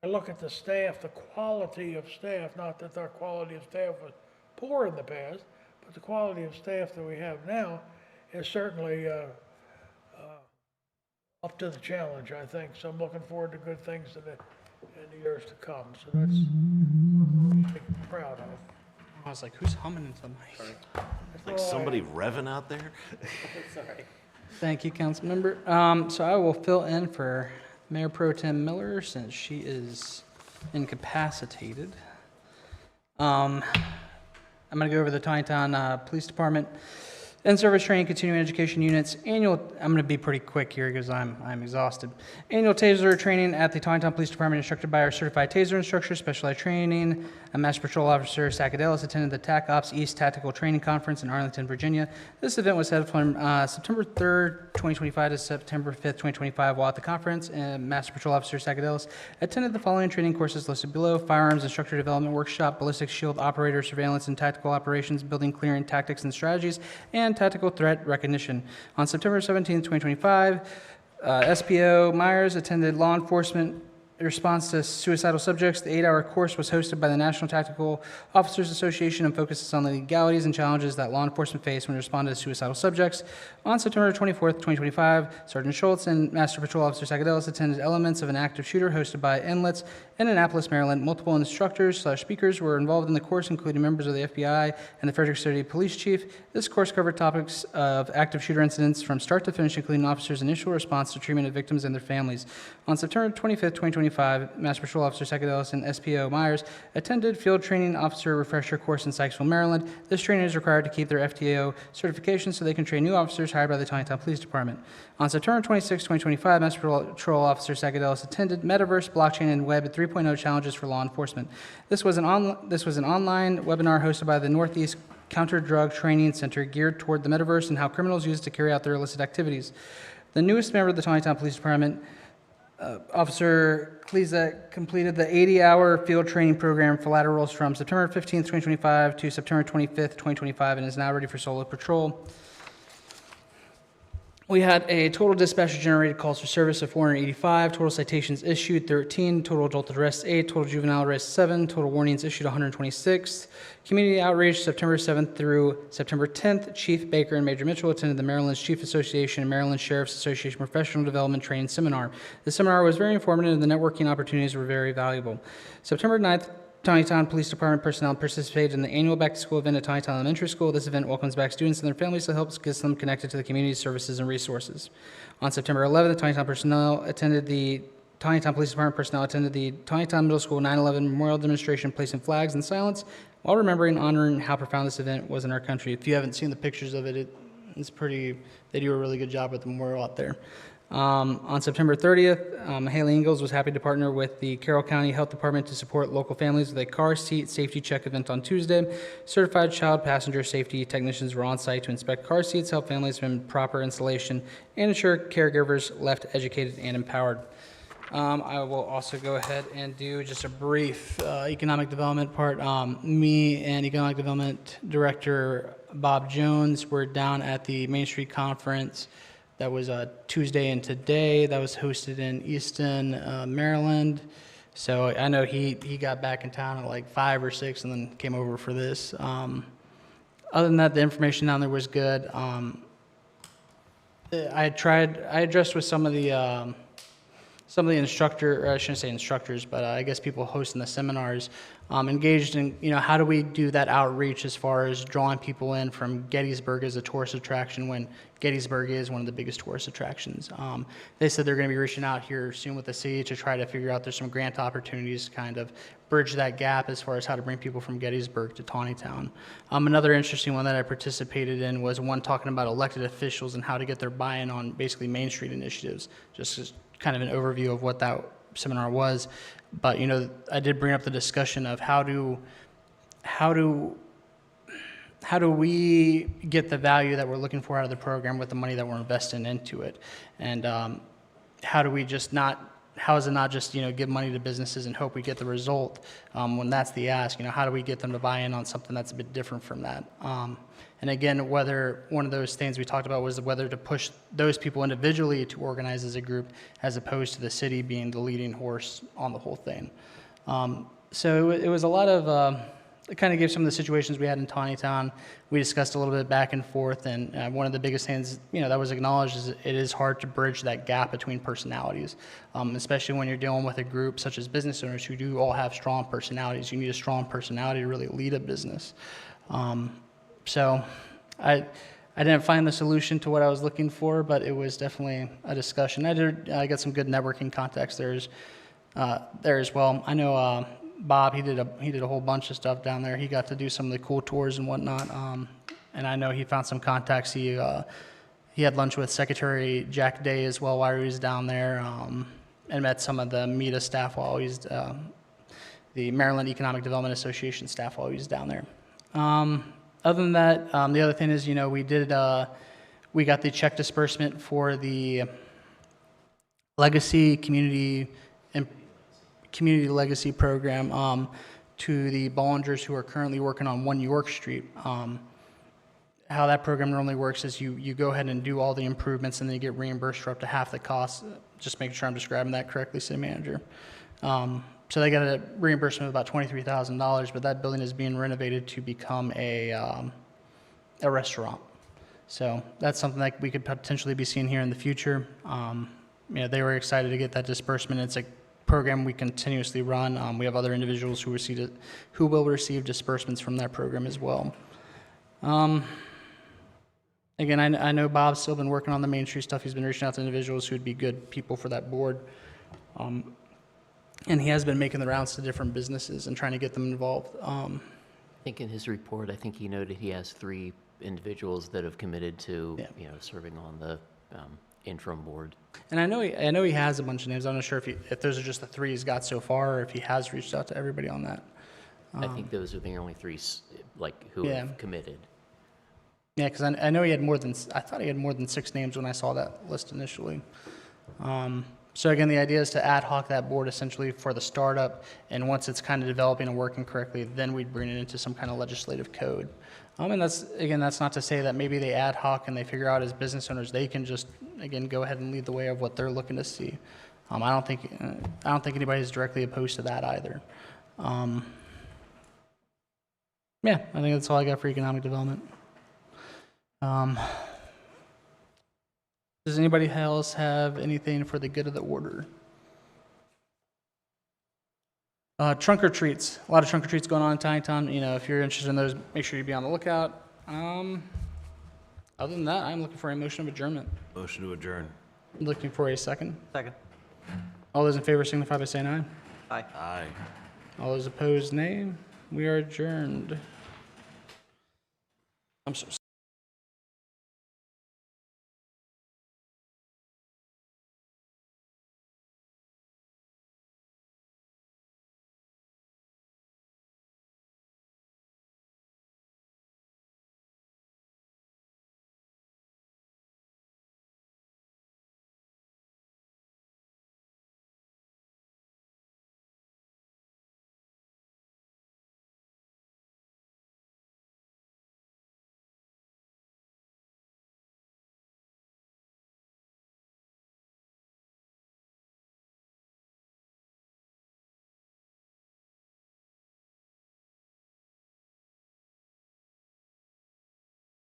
look at the staff, the quality of staff, not that our quality of staff was poor in the past, but the quality of staff that we have now is certainly up to the challenge, I think. So I'm looking forward to good things in the years to come. So that's something I'm proud of. I was like, who's humming into the mic? Like somebody revving out there? Sorry. Thank you, Councilmember. So I will fill in for Mayor Pro Tem Miller since she is incapacitated. I'm going to go over the Taneytown Police Department in-service training continuing education units annual. I'm going to be pretty quick here because I'm exhausted. Annual taser training at the Taneytown Police Department, instructed by our certified taser instructor. Specialized training. A Master Patrol Officer Sakadelis attended the TAC Ops East Tactical Training Conference in Arlington, Virginia. This event was held from September 3rd, 2025 to September 5th, 2025. While at the conference, Master Patrol Officer Sakadelis attended the following training courses listed below: Firearms Instructor Development Workshop, Ballistic Shield Operator Surveillance and Tactical Operations, Building Clearing Tactics and Strategies, and Tactical Threat Recognition. On September 17th, 2025, SPO Myers attended Law Enforcement Response to Suicidal Subjects. The 8-hour course was hosted by the National Tactical Officers Association and focuses on the legalities and challenges that law enforcement face when responding to suicidal subjects. On September 24th, 2025, Sergeant Schultz and Master Patrol Officer Sakadelis attended Elements of an Active Shooter hosted by Inlets in Annapolis, Maryland. Multiple instructors/speakers were involved in the course, including members of the FBI and the Frederick City Police Chief. This course covered topics of active shooter incidents from start to finish, including officers' initial response to treatment of victims and their families. On September 25th, 2025, Master Patrol Officer Sakadelis and SPO Myers attended Field Training Officer Refresher course in Sykesville, Maryland. This training is required to keep their FTO certification so they can train new officers hired by the Taneytown Police Department. On September 26, 2025, Master Patrol Officer Sakadelis attended Metaverse, Blockchain, and Web 3.0 Challenges for Law Enforcement. This was an online webinar hosted by the Northeast Counter-Drug Training Center geared toward the metaverse and how criminals use it to carry out their illicit activities. The newest member of the Taneytown Police Department, Officer Klezak, completed the 80-hour field training program for laterals from September 15th, 2025 to September 25th, 2025, and is now ready for solo patrol. We had a total dispatcher-generated calls for service of 485, total citations issued 13, total adult arrests 8, total juvenile arrests 7, total warnings issued 126. Community outreach September 7th through September 10th. Chief Baker and Major Mitchell attended the Maryland Chief Association and Maryland Sheriff's Association Professional Development Training Seminar. The seminar was very informative and the networking opportunities were very valuable. September 9th, Taneytown Police Department personnel participated in the annual back-to-school event at Taneytown Elementary School. This event welcomes back students and their families to help get them connected to the community services and resources. On September 11th, Taneytown Police Department personnel attended the Taneytown Middle School 9/11 Memorial Demonstration, placing flags in silence while remembering and honoring how profound this event was in our country. If you haven't seen the pictures of it, it's pretty, they do a really good job with the memorial out there. On September 30th, Haley Ingalls was happy to partner with the Carroll County Health Department to support local families with a car seat safety check event on Tuesday. Certified child passenger safety technicians were on site to inspect car seats, help families with proper installation, and ensure caregivers left educated and empowered. I will also go ahead and do just a brief economic development part. Me and Economic Development Director Bob Jones were down at the Main Street Conference That was Tuesday and today. That was hosted in Easton, Maryland. So I know he got back in town at like 5 or 6 and then came over for this. Other than that, the information down there was good. I addressed with some of the instructor, or I shouldn't say instructors, but I guess people hosting the seminars, engaged in, how do we do that outreach as far as drawing people in from Gettysburg as a tourist attraction when Gettysburg is one of the biggest tourist attractions. They said they're going to be reaching out here soon with the city to try to figure out there's some grant opportunities to kind of bridge that gap as far as how to bring people from Gettysburg to Taneytown. Another interesting one that I participated in was one talking about elected officials and how to get their buy-in on basically Main Street initiatives, just as kind of an overview of what that seminar was. But, I did bring up the discussion of how do we get the value that we're looking for out of the program with the money that we're investing into it? And how is it not just, give money to businesses and hope we get the result when that's the ask? How do we get them to buy in on something that's a bit different from that? And again, whether one of those things we talked about was whether to push those people individually to organize as a group as opposed to the city being the leading horse on the whole thing. So it was a lot of, it kind of gave some of the situations we had in Taneytown. We discussed a little bit back and forth, and one of the biggest things, that was acknowledged is it is hard to bridge that gap between personalities, especially when you're dealing with a group such as business owners who do all have strong personalities. You need a strong personality to really lead a business. So I didn't find the solution to what I was looking for, but it was definitely a discussion. I got some good networking contacts there as well. I know Bob, he did a whole bunch of stuff down there. He got to do some of the cool tours and whatnot. And I know he found some contacts. He had lunch with Secretary Jack Day as well while he was down there, and met some of the META staff while he was the Maryland Economic Development Association staff while he was down there. Other than that, the other thing is, we got the check disbursement for the Legacy Community Legacy Program to the Bollingers who are currently working on 1 York Street. How that program normally works is you go ahead and do all the improvements and then you get reimbursed for up to half the cost. Just making sure I'm describing that correctly, City Manager. So they got a reimbursement of about $23,000, but that building is being renovated to become a restaurant. So that's something that we could potentially be seeing here in the future. They were excited to get that disbursement. It's a program we continuously run. We have other individuals who will receive disbursements from that program as well. Again, I know Bob's still been working on the Main Street stuff. He's been reaching out to individuals who would be good people for that board. And he has been making the rounds to different businesses and trying to get them involved. I think in his report, I think he noted he has 3 individuals that have committed to, serving on the interim board. And I know he has a bunch of names. I'm not sure if those are just the 3 he's got so far, or if he has reached out to everybody on that. I think those are the only 3 who have committed. Yeah, because I know I thought he had more than 6 names when I saw that list initially. So again, the idea is to ad hoc that board essentially for the startup, and once it's kind of developing and working correctly, then we'd bring it into some kind of legislative code. And that's not to say that maybe they ad hoc and they figure out as business owners they can just, again, go ahead and lead the way of what they're looking to see. I don't think anybody's directly opposed to that either. Yeah, I think that's all I got for economic development. Does anybody else have anything for the good of the order? Trunk or treats. A lot of trunk or treats going on in Taneytown. If you're interested in those, make sure you be on the lookout. Other than that, I'm looking for a motion of adjournment. Motion to adjourn. Looking for a second. Second. All those in favor signify by saying aye. Aye. Aye. All those opposed, nay. We are adjourned. I'm so sorry.